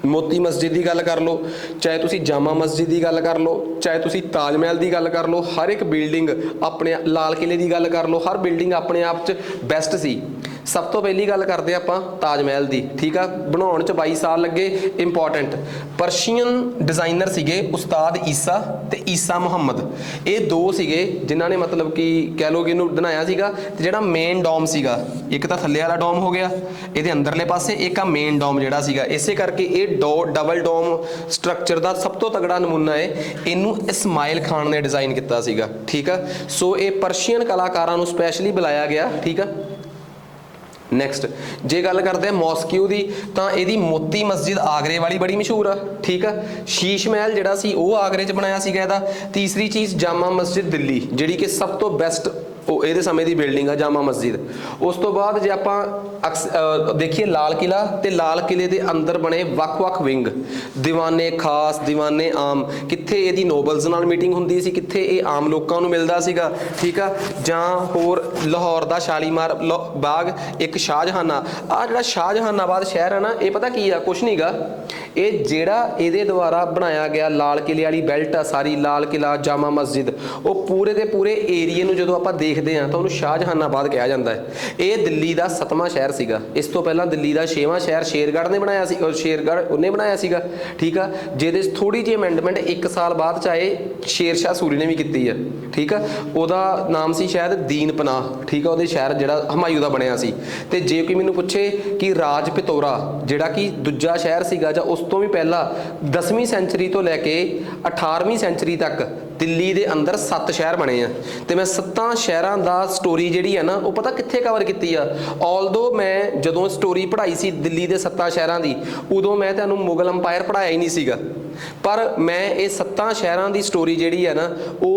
ਮੋਤੀ ਮਸਜਿਦ ਦੀ ਗੱਲ ਕਰ ਲਓ, ਚਾਹੇ ਤੁਸੀਂ ਜਾਮਾ ਮਸਜਿਦ ਦੀ ਗੱਲ ਕਰ ਲਓ, ਚਾਹੇ ਤੁਸੀਂ ਤਾਜ ਮਹਿਲ ਦੀ ਗੱਲ ਕਰ ਲਓ, ਹਰ ਇੱਕ ਬਿਲਡਿੰਗ ਆਪਣੇ, ਲਾਲ ਕਿਲੇ ਦੀ ਗੱਲ ਕਰ ਲਓ, ਹਰ ਬਿਲਡਿੰਗ ਆਪਣੇ ਆਪ 'ਚ ਬੈਸਟ ਸੀ। ਸਭ ਤੋਂ ਪਹਿਲੀ ਗੱਲ ਕਰਦੇ ਆਪਾਂ ਤਾਜ ਮਹਿਲ ਦੀ, ਠੀਕ ਆ। ਬਣਾਉਣ 'ਚ 22 ਸਾਲ ਲੱਗੇ। ਇੰਪੋਰਟੈਂਟ ਪਰਸ਼ੀਅਨ ਡਿਜ਼ਾਈਨਰ ਸੀਗੇ ਉਸਤਾਦ ਈਸਾ ਤੇ ਈਸਾ ਮੁਹੰਮਦ, ਇਹ ਦੋ ਸੀਗੇ ਜਿਨ੍ਹਾਂ ਨੇ ਮਤਲਬ ਕਿ ਕਹਿ ਲਓ ਕਿ ਇਹਨੂੰ ਬਣਾਇਆ ਸੀਗਾ। ਤੇ ਜਿਹੜਾ ਮੇਨ ਡੋਮ ਸੀਗਾ, ਇੱਕ ਤਾਂ ਥੱਲੇ ਵਾਲਾ ਡੋਮ ਹੋ ਗਿਆ ਇਹਦੇ ਅੰਦਰਲੇ ਪਾਸੇ, ਇੱਕ ਆ ਮੇਨ ਡੋਮ ਜਿਹੜਾ ਸੀਗਾ। ਇਸੇ ਕਰਕੇ ਇਹ ਡਬਲ ਡੋਮ ਸਟਰਕਚਰ ਦਾ ਸਭ ਤੋਂ ਤਗੜਾ ਨਮੂਨਾ ਹੈ। ਇਹਨੂੰ ਇਸਮਾਇਲ ਖਾਨ ਨੇ ਡਿਜ਼ਾਈਨ ਕੀਤਾ ਸੀਗਾ, ਠੀਕ ਆ। ਸੋ ਇਹ ਪਰਸ਼ੀਅਨ ਕਲਾਕਾਰਾਂ ਨੂੰ ਸਪੈਸ਼ਲੀ ਬੁਲਾਇਆ ਗਿਆ, ਠੀਕ ਆ। ਨੈਕਸਟ ਜੇ ਗੱਲ ਕਰਦੇ ਆ ਮੌਸਕਿਊ ਦੀ, ਤਾਂ ਇਹਦੀ ਮੋਤੀ ਮਸਜਿਦ ਆਗਰੇ ਵਾਲੀ ਬੜੀ ਮਸ਼ਹੂਰ ਆ, ਠੀਕ ਆ। ਸ਼ੀਸ਼ ਮਹਿਲ ਜਿਹੜਾ ਸੀ ਉਹ ਆਗਰੇ 'ਚ ਬਣਾਇਆ ਸੀਗਾ ਇਹਦਾ। ਤੀਸਰੀ ਚੀਜ਼ ਜਾਮਾ ਮਸਜਿਦ ਦਿੱਲੀ, ਜਿਹੜੀ ਕਿ ਸਭ ਤੋਂ ਬੈਸਟ ਉਹ ਇਹਦੇ ਸਮੇਂ ਦੀ ਬਿਲਡਿੰਗ ਆ ਜਾਮਾ ਮਸਜਿਦ। ਉਸ ਤੋਂ ਬਾਅਦ ਜੇ ਆਪਾਂ ਦੇਖੀਏ ਲਾਲ ਕਿਲਾ, ਤੇ ਲਾਲ ਕਿਲੇ ਦੇ ਅੰਦਰ ਬਣੇ ਵੱਖ-ਵੱਖ ਵਿੰਗ, ਦੀਵਾਨੇ ਖਾਸ, ਦੀਵਾਨੇ ਆਮ, ਕਿੱਥੇ ਇਹਦੀ ਨੋਬਲਸ ਨਾਲ ਮੀਟਿੰਗ ਹੁੰਦੀ ਸੀ, ਕਿੱਥੇ ਇਹ ਆਮ ਲੋਕਾਂ ਨੂੰ ਮਿਲਦਾ ਸੀਗਾ, ਠੀਕ ਆ। ਜਾਂ ਹੋਰ ਲਾਹੌਰ ਦਾ ਸ਼ਾਲੀਮਾਰ ਬਾਗ, ਇੱਕ ਸ਼ਾਹਜਹਾਨਾ। ਆ ਜਿਹੜਾ ਸ਼ਾਹਜਹਾਨਾਬਾਦ ਸ਼ਹਿਰ ਹੈ ਨਾ, ਇਹ ਪਤਾ ਕੀ ਆ? ਕੁਛ ਨਹੀਂ ਗਾ, ਇਹ ਜਿਹੜਾ ਇਹਦੇ ਦੁਆਰਾ ਬਣਾਇਆ ਗਿਆ ਲਾਲ ਕਿਲੇ ਵਾਲੀ ਬੈਲਟ ਆ ਸਾਰੀ, ਲਾਲ ਕਿਲਾ, ਜਾਮਾ ਮਸਜਿਦ, ਉਹ ਪੂਰੇ ਦੇ ਪੂਰੇ ਏਰੀਏ ਨੂੰ ਜਦੋਂ ਆਪਾਂ देखते हैं तो उन्होंने शाहजहानाबाद कहा जाता है। ये दिल्ली का 7वां शहर सीगा। इस तो पहला दिल्ली का 6वां शहर शेरगढ़ ने बनाया सी, और शेरगढ़ उन्हें बनाया सीगा, ठीक है, जिहदे थोड़ी जी अमेंडमेंट 1 साल बाद चाहे शेरशाह सूरी ने भी की है, ठीक है। उहदा नाम सी शायद दीन पनाह, ठीक है, उहदे शहर जिहड़ा हमायूं दा बनिया सी। ते जे कोई मैनूं पुछे कि राज पिथौरा जिहड़ा कि दूजा शहर सीगा जां उस तो भी पहला 10वीं सैंचरी तो लैके 18वीं सैंचरी तक दिल्ली दे अंदर 7 शहर बने आ। ते मैं 7 शहरां दा स्टोरी जिहड़ी है ना वो पता कित्थे कवर कीती आ। ऑलदो मैं जदों स्टोरी पढ़ाई सी दिल्ली दे 7 शहरां दी, उदों मैं तुहानूं मुगल अंपायर पढ़ाया ही नहीं सीगा, पर मैं ये 7 शहरां दी स्टोरी जिहड़ी है ना वो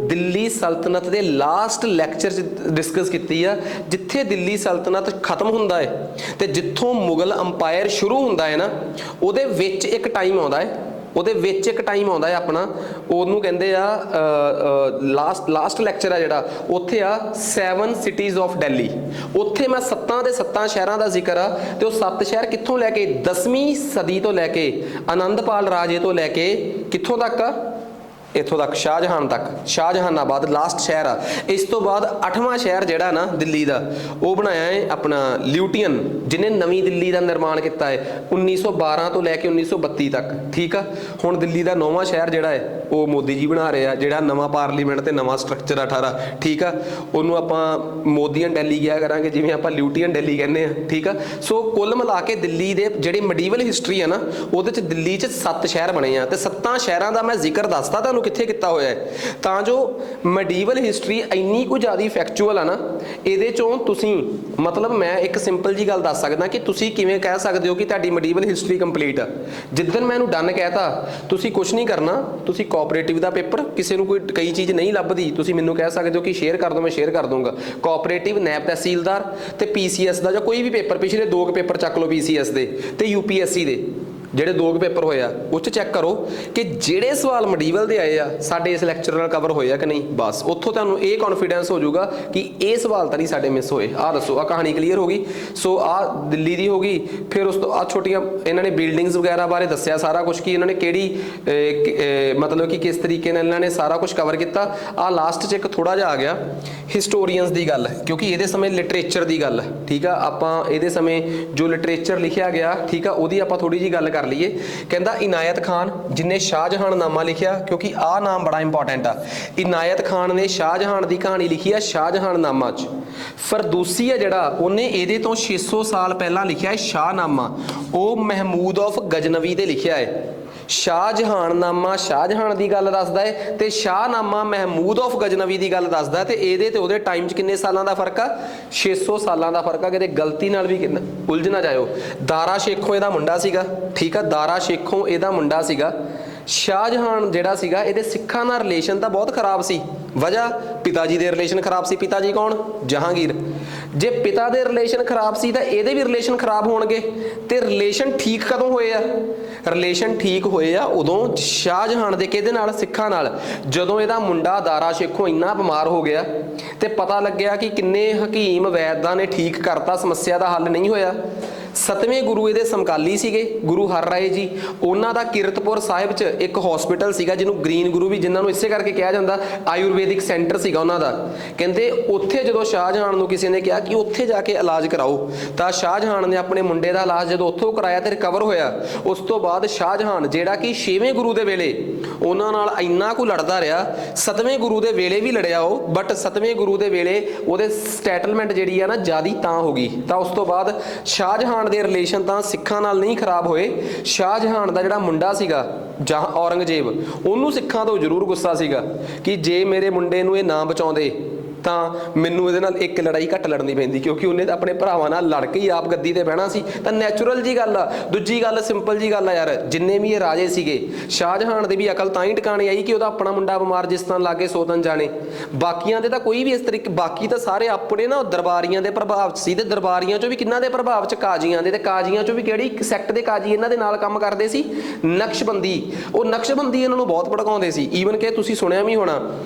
दिल्ली सल्तनत दे लास्ट लैक्चर च डिस्कस कीती आ, जिथे दिल्ली सल्तनत खत्म हुंदा है ते जिथों मुगल अंपायर शुरू हुंदा है ना, उहदे विच एक टाइम आउंदा है, ਉਹਦੇ ਵਿੱਚ ਇੱਕ ਟਾਈਮ ਆਉਂਦਾ ਹੈ ਆਪਣਾ, ਉਹਨੂੰ ਕਹਿੰਦੇ ਆ ਲਾਸਟ ਲੈਕਚਰ ਆ ਜਿਹੜਾ, ਉੱਥੇ ਆ 7 ਸਿਟੀਜ਼ ਆਫ ਦਿੱਲੀ। ਉੱਥੇ ਮੈਂ 7 ਦੇ 7 ਸ਼ਹਿਰਾਂ ਦਾ ਜ਼ਿਕਰ ਆ, ਤੇ ਉਹ 7 ਸ਼ਹਿਰ ਕਿੱਥੋਂ ਲੈ ਕੇ 10ਵੀਂ ਸਦੀ ਤੋਂ ਲੈ ਕੇ ਆਨੰਦਪਾਲ ਰਾਜੇ ਤੋਂ ਲੈ ਕੇ ਕਿੱਥੋਂ ਤੱਕ ਆ, इत्थों तक शाहजहान तक, शाहजहानाबाद लास्ट शहर आ। इस तो बाद 8वां शहर जिहड़ा ना दिल्ली का वो बनाया है अपना ल्यूटियन, जिन्हें नवी दिल्ली का निर्माण किया है 1912 तो लैके 1932 तक, ठीक है। हुण दिल्ली का 9वां शहर जिहड़ा है वो मोदी जी बना रहे हैं, जिहड़ा नवा पार्लीमेंट ते नवा स्ट्रक्चर 18, ठीक है, उन्होंने आपां मोदियन दिल्ली किया करांगे, जिवें आपां ल्यूटियन दिल्ली कहने हैं, ठीक है। सो कुल मिला के दिल्ली दे जिहड़ी मेडीवल हिस्टरी है ना उहदे च दिल्ली च 7 शहर बने हैं, ते 7 शहरां दा मैं जिक्र दसदा तुहानूं कित्थे किता होया है, तां जो मेडीवल हिस्टरी इन्नी कुछ ज़्यादा फैक्चुअल है ना, इहदे चों तुसीं मतलब मैं एक सिंपल जी गल दस सकदा कि तुसीं किवें कह सकदे हो कि तुहाडी मेडीवल हिस्टरी कंप्लीट आ। जिद्दन मैं इहनूं डन कहता, तुसीं कुछ नहीं करना, तुसीं कोऑपरेटिव दा पेपर किसी नूं कोई कई चीज़ नहीं लभदी, तुसीं मैनूं कह सकदे हो कि शेयर कर दो, मैं शेयर कर दूंगा। कोऑपरेटिव, नैब तहसीलदार ते PCS दा जो कोई भी पेपर, पिछले 2 पेपर चक लो PCS दे ते UPSC दे ਜਿਹੜੇ 2 पेपर होए आ, उस चैक करो कि ਜਿਹੜੇ सवाल मडीवल ਦੇ ਆਏ ਆ ਸਾਡੇ ਇਸ ਲੈਕਚਰ ਨਾਲ ਕਵਰ ਹੋਏ ਆ ਕਿ ਨਹੀਂ। ਬਸ ਉੱਥੋਂ ਤੁਹਾਨੂੰ ਇਹ ਕੌਨਫੀਡੈਂਸ ਹੋ ਜਾਊਗਾ ਕਿ ਇਹ ਸਵਾਲ ਤਾਂ ਨਹੀਂ ਸਾਡੇ ਮਿਸ ਹੋਏ। ਆਹ ਦੱਸੋ, ਆਹ ਕਹਾਣੀ ਕਲੀਅਰ ਹੋ ਗਈ। ਸੋ ਆਹ ਦਿੱਲੀ ਦੀ ਹੋ ਗਈ। ਫਿਰ ਉਸ ਤੋਂ ਆਹ ਛੋਟੀਆਂ ਇਹਨਾਂ ਨੇ ਬਿਲਡਿੰਗਸ ਵਗੈਰਾ ਬਾਰੇ ਦੱਸਿਆ ਸਾਰਾ ਕੁਝ, ਕਿ ਇਹਨਾਂ ਨੇ ਕਿਹੜੀ ਮਤਲਬ ਕਿ ਕਿਸ ਤਰੀਕੇ ਨਾਲ ਇਹਨਾਂ ਨੇ ਸਾਰਾ ਕੁਝ ਕਵਰ ਕੀਤਾ। ਆਹ ਲਾਸਟ 'ਚ ਇੱਕ ਥੋੜਾ ਜਿਹਾ ਆ ਗਿਆ ਹਿਸਟੋਰੀਅਨਸ ਦੀ ਗੱਲ, ਕਿਉਂਕਿ ਇਹਦੇ ਸਮੇਂ ਲਿਟਰੇਚਰ ਦੀ ਗੱਲ, ਠੀਕ ਆ। ਆਪਾਂ ਇਹਦੇ ਸਮੇਂ ਜੋ ਲਿਟਰੇਚਰ ਲਿਖਿਆ ਗਿਆ, ਠੀਕ ਆ, ਉਹਦੀ ਆਪਾਂ ਥੋੜੀ ਜੀ ਗੱਲ ਕਰ ਲਈਏ। ਕਹਿੰਦਾ ਇਨਾयत खान जिन्हें शाहजहाननामा लिखिया, क्योंकि आ नाम बड़ा इंपॉर्टेंट आ। इनायत खान ने शाहजहान की कहानी लिखी है शाहजहाननामा च। फरदूसी है जिहड़ा उन्हें इहदे तो 600 साल पहला लिखिया है शाहनामा, वो महमूद ऑफ गजनवी ते लिखिया है। शाहजहाननामा शाहजहान की गल दसदा है ते शाहनामा महमूद ऑफ गजनवी की गल दसदा है। ते इहदे ते उहदे टाइम च किन्ने सालां दा फर्क आ, 600 सालां दा फर्क आ। किते गलती नाल भी उलझ ना जाओ। दारा शेखों इहदा मुंडा सीगा, ठीक है, दारा शेखों इहदा मुंडा सीगा। शाहजहान जिहड़ा सीगा इहदे सिखां नाल रिलेशन तां बहुत खराब सी। वजह पिता जी दे रिलेशन खराब सी। पिता जी कौन? जहांगीर। जे पिता दे रिलेशन खराब सी तां इहदे भी रिलेशन खराब होणगे। ते रिलेशन ठीक कदों होए आ? रिलेशन ठीक होए आ उदों शाहजहान दे किहदे नाल? सिखां नाल। जदों इहदा मुंडा दारा शेखों इन्ना बीमार हो गया ते पता लग्या कि किन्ने हकीम वैदां ने ठीक करता, समस्या दा हल नहीं होया। 7वें गुरु इहदे समकाली सीगे गुरु हर राय जी। उन्हां दा किरतपुर साहिब च एक हॉस्पिटल सीगा जिन्हों ग्रीन गुरु भी जिन्हां नूं इसे करके कहा जाता, आयुर्वेदिक सेंटर सीगा उन्हां दा। कहंदे उत्थे जदों शाहजहान नूं किसी ने कहा कि उत्थे जाके इलाज कराओ, तां शाहजहान ने अपने मुंडे दा इलाज जदों उत्थों कराया ते रिकवर होया। उस तो बाद शाहजहान जिहड़ा कि 6वें गुरु दे वेले उन्हां नाल इन्ना कुछ लड़दा रहा, 7वें गुरु दे वेले भी लड़िया वो, बट 7वें गुरु दे वेले उहदे सैटलमेंट जिहड़ी आ ना ज़्यादा तां हो गई। तां उस तो बाद शाहजहान दे रिलेशन तां सिखां नाल नहीं खराब होए। शाहजहान दा जिहड़ा मुंडा सीगा औरंगजेब, उन्होंने सिखां तो जरूर गुस्सा सीगा कि जे मेरे मुंडे नूं इह ना बचाउंदे ਤਾਂ ਮੈਨੂੰ ਇਹਦੇ ਨਾਲ ਇੱਕ ਲੜਾਈ ਘੱਟ ਲੜਨੀ ਪੈਂਦੀ, ਕਿਉਂਕਿ ਉਹਨੇ ਆਪਣੇ ਭਰਾਵਾਂ ਨਾਲ ਲੜ ਕੇ ਹੀ ਆਪ ਗੱਦੀ ਤੇ ਬਹਿਣਾ ਸੀ। ਤਾਂ ਨੈਚੁਰਲ ਜੀ ਗੱਲ ਆ। ਦੂਜੀ ਗੱਲ ਸਿੰਪਲ ਜੀ ਗੱਲ ਆ ਯਾਰ, ਜਿੰਨੇ ਵੀ ਇਹ ਰਾਜੇ ਸੀਗੇ, ਸ਼ਾਹਜਹਾਨ ਦੀ ਵੀ ਅਕਲ ਤਾਂ ਹੀ ਟਿਕਾਣੇ ਆਈ ਕਿ ਉਹਦਾ ਆਪਣਾ ਮੁੰਡਾ ਬਿਮਾਰ ਜਿਸ ਤਰ੍ਹਾਂ ਲਾਗੇ ਸੋਤਨ ਜਾਣੇ। ਬਾਕੀਆਂ ਦੇ ਤਾਂ ਕੋਈ ਵੀ ਇਸ ਤਰੀਕੇ, ਬਾਕੀ ਤਾਂ ਸਾਰੇ ਆਪਣੇ ਨਾ ਦਰਬਾਰੀਆਂ ਦੇ ਪ੍ਰਭਾਵ 'ਚ ਸੀ। ਤੇ ਦਰਬਾਰੀਆਂ 'ਚੋਂ ਵੀ ਕਿੰਨਾਂ ਦੇ ਪ੍ਰਭਾਵ 'ਚ? ਕਾਜ਼ੀਆਂ ਦੇ। ਤੇ ਕਾਜ਼ੀਆਂ 'ਚੋਂ ਵੀ ਕਿਹੜੀ ਸੈਕਟ ਦੇ ਕਾਜ਼ੀ ਇਹਨਾਂ ਦੇ ਨਾਲ ਕੰਮ ਕਰਦੇ ਸੀ? ਨਕਸ਼ਬੰਦੀ। ਉਹ ਨਕਸ਼ਬੰਦੀ ਇਹਨਾਂ ਨੂੰ ਬਹੁਤ ਭੜਕਾਉਂਦੇ ਸੀ। ਈਵਨ ਕਿ ਤੁਸੀਂ ਸੁਣਿਆ ਵੀ ਹੋਣਾ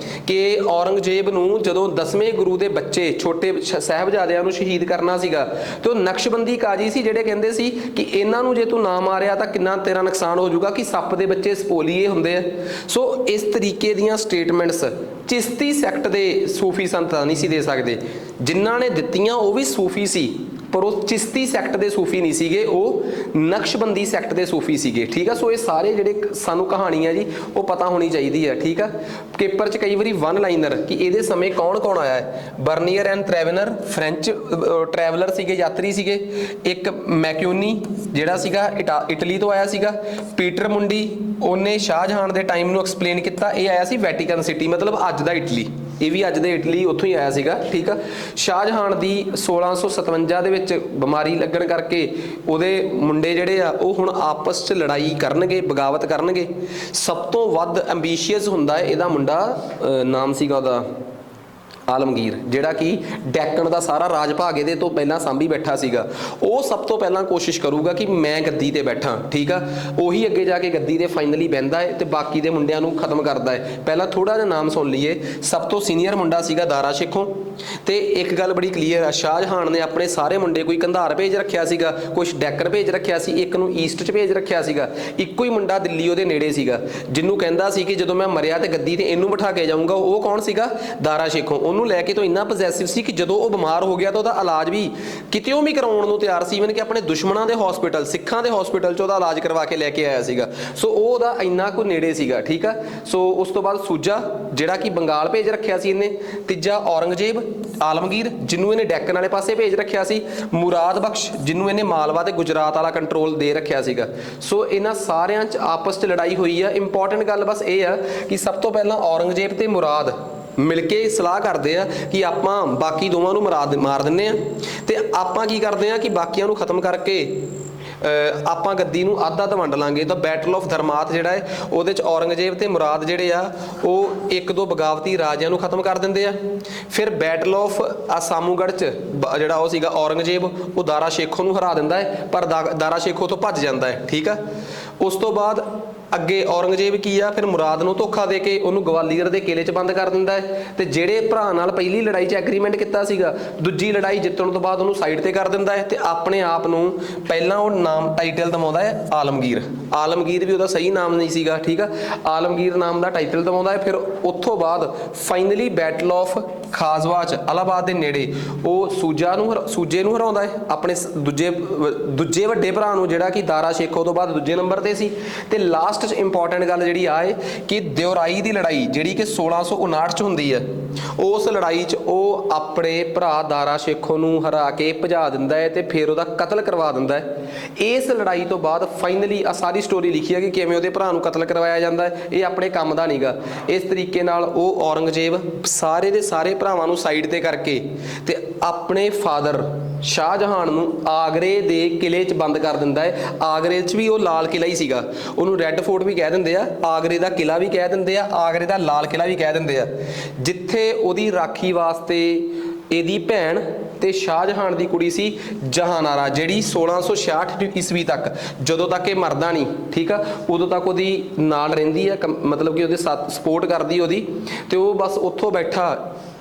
ਕਿ ਔਰੰਗਜ਼ੇਬ ਨੂੰ ਜਦੋਂ 10ਵੇਂ ਗੁਰੂ ਦੇ ਬੱਚੇ ਛੋਟੇ ਸਾਹਿਬਜ਼ਾਦਿਆਂ ਨੂੰ ਸ਼ਹੀਦ ਕਰਨਾ ਸੀਗਾ ਤੇ ਉਹ ਨਕਸ਼ਬੰਦੀ ਕਾਜੀ ਸੀ ਜਿਹੜੇ ਕਹਿੰਦੇ ਸੀ ਕਿ ਇਹਨਾਂ ਨੂੰ ਜੇ ਤੂੰ ਨਾ ਮਾਰਿਆ ਤਾਂ ਕਿੰਨਾ ਤੇਰਾ ਨੁਕਸਾਨ ਹੋ ਜਾਊਗਾ, ਕਿ ਸੱਪ ਦੇ ਬੱਚੇ ਸਪੋਲੀਏ ਹੁੰਦੇ ਆ। ਸੋ ਇਸ ਤਰੀਕੇ ਦੀਆਂ ਸਟੇਟਮੈਂਟਸ ਚਿਸ਼ਤੀ ਸੈਕਟ ਦੇ ਸੂਫੀ ਸੰਤ ਨਹੀਂ ਸੀ ਦੇ ਸਕਦੇ, ਜਿਨ੍ਹਾਂ ਨੇ ਦਿੱਤੀਆਂ ਉਹ ਵੀ ਸੂਫੀ ਸੀ ਪਰ ਉਹ ਚਿਸ਼ਤੀ ਸੈਕਟ ਦੇ ਸੂਫੀ ਨਹੀਂ ਸੀਗੇ, ਉਹ ਨਕਸ਼ਬੰਦੀ ਸੈਕਟ ਦੇ ਸੂਫੀ ਸੀਗੇ। ਠੀਕ ਆ, ਸੋ ਇਹ ਸਾਰੇ ਜਿਹੜੇ ਸਾਨੂੰ ਕਹਾਣੀ ਆ ਜੀ ਉਹ ਪਤਾ ਹੋਣੀ ਚਾਹੀਦੀ ਆ। ਠੀਕ ਆ, ਪੇਪਰ 'ਚ ਕਈ ਵਾਰੀ ਵਨ ਲਾਈਨਰ ਕਿ ਇਹਦੇ ਸਮੇਂ ਕੌਣ ਕੌਣ ਆਇਆ ਹੈ, ਬਰਨੀਅਰ ਐਂਡ ਟਰੈਵਨਰ ਫ੍ਰੈਂਚ ਟਰੈਵਲਰ ਸੀਗੇ, ਯਾਤਰੀ ਸੀਗੇ, ਇੱਕ ਮੈਕਿਊਨੀ ਜਿਹੜਾ ਸੀਗਾ ਇਟਲੀ ਤੋਂ ਆਇਆ ਸੀਗਾ, ਪੀਟਰ ਮੁੰਡੀ ਉਹਨੇ ਸ਼ਾਹਜਹਾਨ ਦੇ ਟਾਈਮ ਨੂੰ ਐਕਸਪਲੇਨ ਕੀਤਾ, ਇਹ ਆਇਆ ਸੀ ਵੈਟੀਕਨ ਸਿਟੀ ਮਤਲਬ ਅੱਜ ਦਾ ਇਟਲੀ, ਇਹ ਵੀ ਅੱਜ ਦੇ ਇਟਲੀ ਉੱਥੋਂ ਹੀ ਆਇਆ ਸੀਗਾ। ਠੀਕ ਆ, ਸ਼ਾਹਜਹਾਨ ਦੀ 1657 ਦੇ ਵਿੱਚ ਬਿਮਾਰੀ ਲੱਗਣ ਕਰਕੇ ਉਹਦੇ ਮੁੰਡੇ ਜਿਹੜੇ ਆ ਉਹ ਹੁਣ ਆਪਸ 'ਚ ਲੜਾਈ ਕਰਨਗੇ, ਬਗਾਵਤ ਕਰਨਗੇ। ਸਭ ਤੋਂ ਵੱਧ ਐਂਬੀਸ਼ੀਅਸ ਹੁੰਦਾ ਹੈ ਇਹਦਾ ਮੁੰਡਾ, ਨਾਮ ਸੀਗਾ ਉਹਦਾ ਆਲਮਗੀਰ, ਜਿਹੜਾ ਕਿ ਡੈਕਨ ਦਾ ਸਾਰਾ ਰਾਜ ਭਾਗ ਇਹਦੇ ਤੋਂ ਪਹਿਲਾਂ ਸਾਂਭੀ ਬੈਠਾ ਸੀਗਾ। ਉਹ ਸਭ ਤੋਂ ਪਹਿਲਾਂ ਕੋਸ਼ਿਸ਼ ਕਰੂਗਾ ਕਿ ਮੈਂ ਗੱਦੀ ਤੇ ਬੈਠਾਂ। ਠੀਕ ਆ, ਉਹੀ ਅੱਗੇ ਜਾ ਕੇ ਗੱਦੀ ਤੇ ਫਾਈਨਲੀ ਬਹਿੰਦਾ ਹੈ ਤੇ ਬਾਕੀ ਦੇ ਮੁੰਡਿਆਂ ਨੂੰ ਖਤਮ ਕਰਦਾ ਹੈ। ਪਹਿਲਾਂ ਥੋੜਾ ਜਿਹਾ ਨਾਮ ਸੁਣ ਲਈਏ, ਸਭ ਤੋਂ ਸੀਨੀਅਰ ਮੁੰਡਾ ਸੀਗਾ ਦਾਰਾ ਸ਼ੇਖੋਂ। ਤੇ ਇੱਕ ਗੱਲ ਬੜੀ ਕਲੀਅਰ ਆ, ਸ਼ਾਹਜਹਾਨ ਨੇ ਆਪਣੇ ਸਾਰੇ ਮੁੰਡੇ, ਕੋਈ ਕੰਧਾਰ ਭੇਜ ਰੱਖਿਆ ਸੀਗਾ, ਕੁਛ ਡੈਕਨ ਭੇਜ ਰੱਖਿਆ ਸੀ, ਇੱਕ ਨੂੰ ਈਸਟ 'ਚ ਭੇਜ ਰੱਖਿਆ ਸੀਗਾ, ਇੱਕੋ ਹੀ ਮੁੰਡਾ ਦਿੱਲੀ ਉਹਦੇ ਨੇੜੇ ਸੀਗਾ ਜਿਹਨੂੰ ਕਹਿੰਦਾ ਸੀ ਕਿ ਜਦੋਂ ਮੈਂ ਮਰਿਆ ਤੇ ਗੱਦੀ ਤੇ ਇਹਨੂੰ ਬਿਠਾ ਕੇ ਜਾਊਂਗਾ। ਉਹ ਕੌਣ ਸੀਗਾ? ਦਾਰਾ ਸ਼ੇਖੋਂ। ਉਹਨੂੰ ਲੈ ਕੇ ਤੋਂ ਇੰਨਾ ਪੋਜੈਸਿਵ ਸੀ ਕਿ ਜਦੋਂ ਉਹ ਬਿਮਾਰ ਹੋ ਗਿਆ ਤਾਂ ਉਹਦਾ ਇਲਾਜ ਵੀ ਕਿਤੇੋਂ ਵੀ ਕਰਾਉਣ ਨੂੰ ਤਿਆਰ ਸੀ, ਇਵਨ ਕਿ ਆਪਣੇ ਦੁਸ਼ਮਣਾਂ ਦੇ ਹਸਪੀਟਲ, ਸਿੱਖਾਂ ਦੇ ਹਸਪੀਟਲ 'ਚ ਉਹਦਾ ਇਲਾਜ ਕਰਵਾ ਕੇ ਲੈ ਕੇ ਆਇਆ ਸੀਗਾ। ਸੋ ਉਹ ਉਹਦਾ ਇੰਨਾ ਕੁ ਨੇੜੇ ਸੀਗਾ। ਠੀਕ ਆ, ਸੋ ਉਸ ਤੋਂ ਬਾਅਦ ਸੂਜਾ ਜਿਹੜਾ ਕਿ ਬੰਗਾਲ ਭੇਜ ਰੱਖਿਆ ਸੀ ਇਹਨੇ, ਤੀਜਾ ਔਰੰਗਜ਼ੇਬ, ਆਲਮਗੀਰ ਜਿਹਨੂੰ ਇਹਨੇ ਡੈਕਨ ਵਾਲੇ ਪਾਸੇ ਭੇਜ ਰੱਖਿਆ ਸੀ, ਮੁਰਾਦ ਬਖਸ਼ ਜਿਹਨੂੰ ਇਹਨੇ ਮਾਲਵਾ ਤੇ ਗੁਜਰਾਤ ਵਾਲਾ ਕੰਟਰੋਲ ਦੇ ਰੱਖਿਆ ਸੀਗਾ। ਸੋ ਇਹਨਾਂ ਸਾਰਿਆਂ 'ਚ ਆਪਸ 'ਚ ਲੜਾਈ ਹੋਈ ਆ। ਇੰਪੋਰਟੈਂਟ ਗੱਲ ਬਸ ਇਹ ਆ ਕਿ ਸਭ ਤੋਂ ਪਹਿਲਾਂ ਔਰੰਗਜ਼ੇਬ ਤੇ ਮੁਰਾਦ ਮਿਲ ਕੇ ਸਲਾਹ ਕਰਦੇ ਆ ਕਿ ਆਪਾਂ ਬਾਕੀ ਦੋਵਾਂ ਨੂੰ ਮਾਰ ਦਿੰਨੇ ਆ ਤੇ ਆਪਾਂ ਕੀ ਕਰਦੇ ਆ ਕਿ ਬਾਕੀਆਂ ਨੂੰ ਖਤਮ ਕਰਕੇ ਆਪਾਂ ਗੱਦੀ ਨੂੰ ਅੱਧ ਵੰਡ ਲਾਂਗੇ। ਤਾਂ ਬੈਟਲ ਆਫ ਧਰਮਾਤ ਜਿਹੜਾ ਹੈ ਉਹਦੇ 'ਚ ਔਰੰਗਜ਼ੇਬ ਤੇ ਮੁਰਾਦ ਜਿਹੜੇ ਆ ਉਹ ਇੱਕ ਦੋ ਬਗਾਵਤੀ ਰਾਜਿਆਂ ਨੂੰ ਖਤਮ ਕਰ ਦਿੰਦੇ ਆ। ਫਿਰ ਬੈਟਲ ਆਫ ਆਸਾਮੂਗੜ੍ਹ 'ਚ ਜਿਹੜਾ ਉਹ ਸੀਗਾ ਔਰੰਗਜ਼ੇਬ, ਉਹ ਦਾਰਾ ਸ਼ੇਖੋਂ ਨੂੰ ਹਰਾ ਦਿੰਦਾ ਹੈ ਪਰ ਦਾਰਾ ਸ਼ੇਖੋਂ ਤੋਂ ਭੱਜ ਜਾਂਦਾ ਹੈ। ਠੀਕ ਆ, ਉਸ ਤੋਂ ਬਾਅਦ ਅੱਗੇ ਔਰੰਗਜ਼ੇਬ ਕੀ ਆ, ਫਿਰ ਮੁਰਾਦ ਨੂੰ ਧੋਖਾ ਦੇ ਕੇ ਉਹਨੂੰ ਗਵਾਲੀਅਰ ਦੇ ਕਿਲੇ 'ਚ ਬੰਦ ਕਰ ਦਿੰਦਾ ਹੈ ਤੇ ਜਿਹੜੇ ਭਰਾ ਨਾਲ ਪਹਿਲੀ ਲੜਾਈ 'ਚ ਐਗਰੀਮੈਂਟ ਕੀਤਾ ਸੀਗਾ, ਦੂਜੀ ਲੜਾਈ ਜਿੱਤਣ ਤੋਂ ਬਾਅਦ ਉਹਨੂੰ ਸਾਈਡ ਤੇ ਕਰ ਦਿੰਦਾ ਹੈ ਤੇ ਆਪਣੇ ਆਪ ਨੂੰ ਪਹਿਲਾਂ ਉਹ ਨਾਮ ਟਾਈਟਲ ਦਵਾਉਂਦਾ ਹੈ ਆਲਮਗੀਰ। ਆਲਮਗੀਰ ਵੀ ਉਹਦਾ ਸਹੀ ਨਾਮ ਨਹੀਂ ਸੀਗਾ। ਠੀਕ ਆ, ਆਲਮਗੀਰ ਨਾਮ ਦਾ ਟਾਈਟਲ ਦਵਾਉਂਦਾ ਹੈ। ਫਿਰ ਉੱਥੋਂ ਬਾਅਦ ਫਾਈਨਲੀ ਬੈਟਲ ਆਫ ਖਾਜ਼ਵਾ 'ਚ ਇਲਾਹਾਬਾਦ ਦੇ ਨੇੜੇ ਉਹ ਸੂਜੇ ਨੂੰ ਹਰਾਉਂਦਾ ਹੈ, ਆਪਣੇ ਦੂਜੇ ਵੱਡੇ ਭਰਾ ਨੂੰ ਜਿਹੜਾ ਕਿ ਦਾਰਾ ਸ਼ੇਖੋਂ ਤੋਂ ਬਾਅਦ ਦੂਜੇ ਨੰਬਰ ਤੇ ਸੀ। ਤੇ ਲਾਸਟ 'ਚ ਇੰਪੋਰਟੈਂਟ ਗੱਲ ਜਿਹੜੀ ਆਏ ਕਿ ਦਿਉਰਾਈ ਦੀ ਲੜਾਈ ਜਿਹੜੀ ਕਿ 1659 'ਚ ਹੁੰਦੀ ਹੈ, ਉਸ ਲੜਾਈ 'ਚ ਉਹ ਆਪਣੇ ਭਰਾ ਦਾਰਾ ਸ਼ੇਖੋਂ ਨੂੰ ਹਰਾ ਕੇ ਭਜਾ ਦਿੰਦਾ ਹੈ ਤੇ ਫਿਰ ਉਹਦਾ ਕਤਲ ਕਰਵਾ ਦਿੰਦਾ ਹੈ। ਇਸ ਲੜਾਈ ਤੋਂ ਬਾਅਦ ਫਾਈਨਲੀ ਆ ਸਾਰੀ ਸਟੋਰੀ ਲਿਖੀ ਹੈ ਕਿ ਕਿਵੇਂ ਉਹਦੇ ਭਰਾ ਨੂੰ ਕਤਲ ਕਰਵਾਇਆ ਜਾਂਦਾ ਹੈ। ਇਹ ਆਪਣੇ ਕੰਮ ਦਾ ਨਹੀਂਗਾ। ਇਸ ਤਰੀਕੇ ਨਾਲ ਉਹ ਔਰੰਗਜ਼ੇਬ ਸਾਰੇ ਦੇ ਸਾਰੇ ਭਰਾਵਾਂ ਨੂੰ ਸਾਈਡ ਤੇ ਕਰਕੇ ਤੇ ਆਪਣੇ ਫਾਦਰ ਸ਼ਾਹਜਹਾਨ ਨੂੰ ਆਗਰੇ ਦੇ ਕਿਲੇ 'ਚ ਬੰਦ ਕਰ ਦਿੰਦਾ ਹੈ। ਆਗਰੇ 'ਚ ਵੀ ਉਹ ਲਾਲ ਕਿਲਾ ਹੀ ਸੀਗਾ, ਉਹਨੂੰ ਰੈੱਡ ਫੋਰਟ ਵੀ ਕਹਿ ਦਿੰਦੇ ਆ, ਆਗਰੇ ਦਾ ਕਿਲਾ ਵੀ ਕਹਿ ਦਿੰਦੇ ਆ, ਆਗਰੇ ਦਾ ਲਾਲ ਕਿਲਾ ਵੀ ਕਹਿ ਦਿੰਦੇ ਆ, ਜਿੱਥੇ ਉਹਦੀ ਰਾਖੀ ਵਾਸਤੇ ਇਹਦੀ ਭੈਣ ਤੇ ਸ਼ਾਹਜਹਾਨ ਦੀ ਕੁੜੀ ਸੀ ਜਹਾਨਾਰਾ, ਜਿਹੜੀ 1666 ਈਸਵੀ ਤੱਕ, ਜਦੋਂ ਤੱਕ ਇਹ ਮਰਦਾ ਨਹੀਂ, ਠੀਕ ਆ, ਉਦੋਂ ਤੱਕ ਉਹਦੀ ਨਾਲ ਰਹਿੰਦੀ ਆ, ਮਤਲਬ ਕਿ ਉਹਦੇ ਸਾਥ ਸਪੋਰਟ ਕਰਦੀ ਉਹਦੀ। ਤੇ ਉਹ ਬਸ ਉੱਥੋਂ ਬੈਠਾ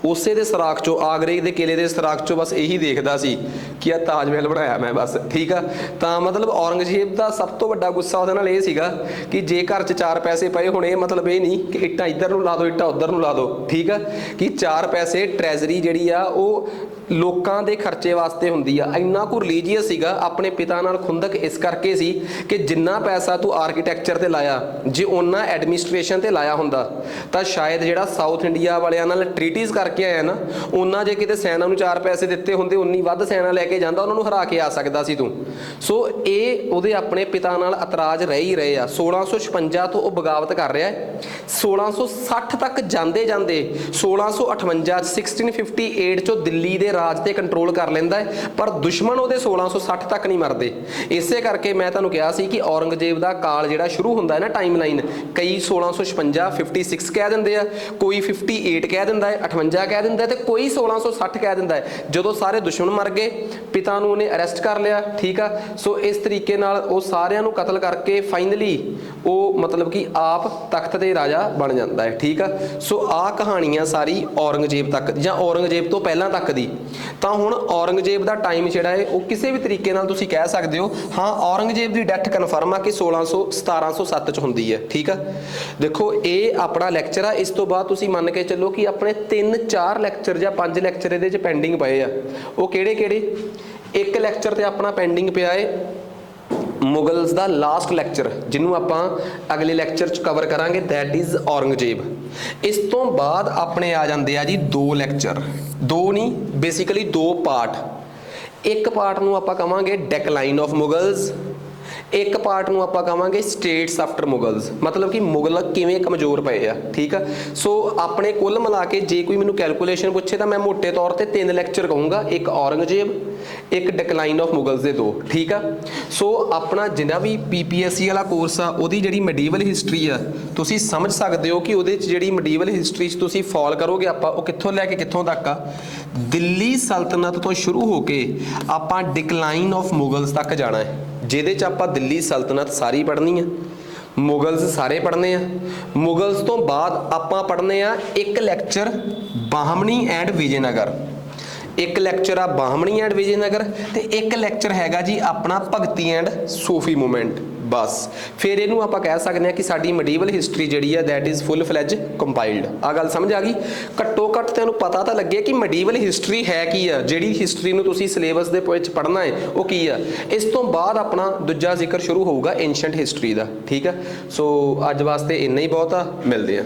ਉਸੇ ਦੇ ਸਰਾਖ 'ਚੋਂ, ਆਗਰੇ ਦੇ ਕਿਲੇ ਦੇ ਸਰਾਖ 'ਚੋਂ ਬਸ ਇਹੀ ਦੇਖਦਾ ਸੀ ਕਿ ਆ ਤਾਜ ਮਹਿਲ ਬਣਾਇਆ ਮੈਂ ਬਸ। ਠੀਕ ਆ, ਤਾਂ ਮਤਲਬ ਔਰੰਗਜ਼ੇਬ ਦਾ ਸਭ ਤੋਂ ਵੱਡਾ ਗੁੱਸਾ ਉਹਦੇ ਨਾਲ ਇਹ ਸੀਗਾ ਕਿ ਜੇ ਘਰ 'ਚ 4 ਪੈਸੇ ਪਏ ਹੋਣੇ, ਮਤਲਬ ਇਹ ਨਹੀਂ ਕਿ ਇੱਟਾਂ ਇੱਧਰ ਨੂੰ ਲਾ ਦਿਓ, ਇੱਟਾਂ ਉੱਧਰ ਨੂੰ ਲਾ ਦਿਓ। ਠੀਕ ਆ, ਕਿ 4 ਪੈਸੇ ਟ੍ਰੈਜ਼ਰੀ ਜਿਹੜੀ ਆ ਉਹ ਲੋਕਾਂ ਦੇ ਖਰਚੇ ਵਾਸਤੇ ਹੁੰਦੀ ਆ। ਇੰਨਾ ਕੁ ਰਿਲੀਜੀਅਸ ਸੀਗਾ, ਆਪਣੇ ਪਿਤਾ ਨਾਲ ਖੁੰਦਕ ਇਸ ਕਰਕੇ ਸੀ ਕਿ ਜਿੰਨਾ ਪੈਸਾ ਤੂੰ ਆਰਕੀਟੈਕਚਰ ਤੇ ਲਾਇਆ, ਜੇ ਉਹਨਾਂ ਐਡਮਿਨਿਸਟ੍ਰੇਸ਼ਨ ਤੇ ਲਾਇਆ ਹੁੰਦਾ ਤਾਂ ਸ਼ਾਇਦ ਜਿਹੜਾ ਸਾਊਥ ਇੰਡੀਆ ਵਾਲਿਆਂ ਨਾਲ ਟ੍ਰੀਟੀਜ਼ ਕਰਕੇ ਆਇਆ ਨਾ, ਉਹਨਾਂ ਜੇ ਕਿਤੇ ਸੈਨਾ ਨੂੰ 4 ਪੈਸੇ ਦਿੱਤੇ ਹੁੰਦੇ, ਉਨੀ ਵੱਧ ਸੈਨਾ ਲੈ ਕੇ ਜਾਂਦਾ, ਉਹਨਾਂ ਨੂੰ ਹਰਾ ਕੇ ਆ ਸਕਦਾ ਸੀ ਤੂੰ। ਸੋ ਇਹ ਉਹਦੇ ਆਪਣੇ ਪਿਤਾ ਨਾਲ ਇਤਰਾਜ਼ ਰਹਿ ਹੀ ਰਹੇ ਆ। 1656 ਤੋਂ ਉਹ ਬਗਾਵਤ ਕਰ ਰਿਹਾ ਹੈ। 1660 ਤੱਕ ਜਾਂਦੇ 1658 1658 ਚੋਂ ਦਿੱਲੀ ਦੇ ਰਾਜ ਤੇ ਕੰਟਰੋਲ ਕਰ ਲੈਂਦਾ ਹੈ, ਪਰ ਦੁਸ਼ਮਣ ਉਹਦੇ 1660 ਤੱਕ ਨਹੀਂ ਮਰਦੇ। ਇਸੇ ਕਰਕੇ ਮੈਂ ਤੁਹਾਨੂੰ ਕਿਹਾ ਸੀ ਕਿ ਔਰੰਗਜ਼ੇਬ ਦਾ ਕਾਲ ਜਿਹੜਾ ਸ਼ੁਰੂ ਹੁੰਦਾ ਹੈ ਨਾ ਟਾਈਮ ਲਾਈਨ, ਕਈ 1656 56 ਕਹਿ ਦਿੰਦੇ ਆ, ਕੋਈ 58 ਕਹਿ ਦਿੰਦਾ ਹੈ, 58 ਕਹਿ ਦਿੰਦਾ ਹੈ, ਤੇ ਕੋਈ 1660 ਕਹਿ ਦਿੰਦਾ ਹੈ। ਜਦੋਂ ਸਾਰੇ ਦੁਸ਼ਮਣ ਮਰ ਗਏ, ਪਿਤਾ ਨੂੰ ਉਹਨੇ ਅਰੈਸਟ ਕਰ ਲਿਆ, ਠੀਕ ਆ। ਸੋ ਇਸ ਤਰੀਕੇ ਨਾਲ ਉਹ ਸਾਰਿਆਂ ਨੂੰ ਕਤਲ ਕਰਕੇ ਫਾਈਨਲੀ ਉਹ ਮਤਲਬ ਕਿ ਆਪ ਤਖਤ ਦੇ ਰਾਜਾ ਬਣ ਜਾਂਦਾ ਹੈ, ਠੀਕ ਆ। ਸੋ ਆਹ ਕਹਾਣੀਆਂ ਸਾਰੀ ਔਰੰਗਜ਼ੇਬ ਤੱਕ ਜਾਂ ਔਰੰਗਜ਼ੇਬ ਤੋਂ ਪਹਿਲਾਂ ਤੱਕ ਦੀ। ਤਾਂ ਹੁਣ ਔਰੰਗਜ਼ੇਬ ਦਾ ਟਾਈਮ ਜਿਹੜਾ ਹੈ ਉਹ ਕਿਸੇ ਵੀ ਤਰੀਕੇ ਨਾਲ ਤੁਸੀਂ ਕਹਿ ਸਕਦੇ ਹੋ ਹਾਂ ਔਰੰਗਜ਼ੇਬ ਦੀ ਡੈਥ ਕਨਫਰਮ ਆ ਕਿ 1707 ਚ ਹੁੰਦੀ ਹੈ, ਠੀਕ ਆ। ਦੇਖੋ ਇਹ ਆਪਣਾ ਲੈਕਚਰ ਆ, ਇਸ ਤੋਂ ਬਾਅਦ ਤੁਸੀਂ ਮੰਨ ਕੇ ਚੱਲੋ ਕਿ ਆਪਣੇ 3-4 ਲੈਕਚਰ ਜਾਂ 5 ਲੈਕਚਰ ਇਹਦੇ 'ਚ ਪੈਂਡਿੰਗ ਪਏ ਆ। ਉਹ ਕਿਹੜੇ ਕਿਹੜੇ? ਇੱਕ ਲੈਕਚਰ ਤੇ ਆਪਣਾ ਪੈਂਡਿੰਗ ਪਿਆ ਹੈ ਮੁਗਲਸ ਦਾ ਲਾਸਟ ਲੈਕਚਰ, ਜਿਹਨੂੰ ਆਪਾਂ ਅਗਲੇ ਲੈਕਚਰ 'ਚ ਕਵਰ ਕਰਾਂਗੇ, ਦੈਟ ਇਜ਼ ਔਰੰਗਜ਼ੇਬ। ਇਸ ਤੋਂ ਬਾਅਦ ਆਪਣੇ ਆ ਜਾਂਦੇ ਆ ਜੀ 2 ਲੈਕਚਰ, 2 ਨਹੀਂ ਬੇਸਿਕਲੀ 2 ਪਾਰਟ। ਇੱਕ ਪਾਰਟ ਨੂੰ ਆਪਾਂ ਕਵਾਂਗੇ ਡੈਕਲਾਈਨ ਆਫ ਮੁਗਲਸ, ਇੱਕ ਪਾਰਟ ਨੂੰ ਆਪਾਂ ਕਵਾਂਗੇ ਸਟੇਟਸ ਆਫਟਰ ਮੁਗਲਸ, ਮਤਲਬ ਕਿ ਮੁਗਲ ਕਿਵੇਂ ਕਮਜ਼ੋਰ ਪਏ ਆ, ਠੀਕ ਆ। ਸੋ ਆਪਣੇ ਕੁੱਲ ਮਿਲਾ ਕੇ ਜੇ ਕੋਈ ਮੈਨੂੰ ਕੈਲਕੂਲੇਸ਼ਨ ਪੁੱਛੇ ਤਾਂ ਮੈਂ ਮੋਟੇ ਤੌਰ ਤੇ 3 ਲੈਕਚਰ ਕਹੂੰਗਾ, ਇੱਕ ਔਰੰਗਜ਼ੇਬ, ਇੱਕ ਡਿਕਲਾਈਨ ਆਫ ਮੁਗਲਸ ਦੇ 2, ਠੀਕ ਆ। ਸੋ ਆਪਣਾ ਜਿਹੜਾ ਵੀ PPSC ਵਾਲਾ ਕੋਰਸ ਆ ਉਹਦੀ ਜਿਹੜੀ ਮੈਡੀਵਲ ਹਿਸਟਰੀ ਆ ਤੁਸੀਂ ਸਮਝ ਸਕਦੇ ਹੋ ਕਿ ਉਹਦੇ 'ਚ ਜਿਹੜੀ ਮੈਡੀਵਲ ਹਿਸਟਰੀ 'ਚ ਤੁਸੀਂ ਫਾਲ ਕਰੋਗੇ ਆਪਾਂ ਉਹ ਕਿੱਥੋਂ ਲੈ ਕੇ ਕਿੱਥੋਂ ਤੱਕ ਆ, ਦਿੱਲੀ ਸਲਤਨਤ ਤੋਂ ਸ਼ੁਰੂ ਹੋ ਕੇ ਆਪਾਂ ਡਿਕਲਾਈਨ ਆਫ ਮੁਗਲਸ ਤੱਕ ਜਾਣਾ ਹੈ, ਜਿਹਦੇ 'ਚ ਆਪਾਂ ਦਿੱਲੀ ਸਲਤਨਤ ਸਾਰੀ ਪੜ੍ਹਨੀ ਆ, ਮੁਗਲਸ ਸਾਰੇ ਪੜ੍ਹਨੇ ਆ। ਮੁਗਲਸ ਤੋਂ ਬਾਅਦ ਆਪਾਂ ਪੜ੍ਹਨੇ ਆ ਇੱਕ ਲੈਕਚਰ ਬਾਹਮਣੀ ਐਂਡ ਵਿਜੇਨਗਰ, ਇੱਕ ਲੈਕਚਰ ਆ ਬਾਹਮਣੀ ਐਂਡ ਵਿਜੇਨਗਰ, ਤੇ ਇੱਕ ਲੈਕਚਰ ਹੈਗਾ ਜੀ ਆਪਣਾ ਭਗਤੀ ਐਂਡ ਸੂਫੀ ਮੂਵਮੈਂਟ। ਬਸ ਫਿਰ ਇਹਨੂੰ ਆਪਾਂ ਕਹਿ ਸਕਦੇ ਹਾਂ ਕਿ ਸਾਡੀ ਮੈਡੀਵਲ ਹਿਸਟਰੀ ਜਿਹੜੀ ਹੈ ਦੈਟ ਇਜ਼ ਫੁੱਲ ਫਲੈਜ ਕੰਪਾਈਲਡ। ਆ ਗੱਲ ਸਮਝ ਆ ਗਈ? ਘੱਟੋ ਘੱਟ ਤੁਹਾਨੂੰ ਪਤਾ ਤਾਂ ਲੱਗੇ ਕਿ ਮੈਡੀਵਲ ਹਿਸਟਰੀ ਹੈ ਕੀ ਆ, ਜਿਹੜੀ ਹਿਸਟਰੀ ਨੂੰ ਤੁਸੀਂ ਸਿਲੇਬਸ ਦੇ ਵਿੱਚ ਪੜ੍ਹਨਾ ਹੈ ਉਹ ਕੀ ਆ। ਇਸ ਤੋਂ ਬਾਅਦ ਆਪਣਾ ਦੂਜਾ ਜ਼ਿਕਰ ਸ਼ੁਰੂ ਹੋਊਗਾ ਐਂਸ਼ੀਅੰਟ ਹਿਸਟਰੀ ਦਾ, ਠੀਕ ਆ। ਸੋ ਅੱਜ ਵਾਸਤੇ ਇੰਨਾ ਹੀ ਬਹੁਤ ਆ, ਮਿਲਦੇ ਆ।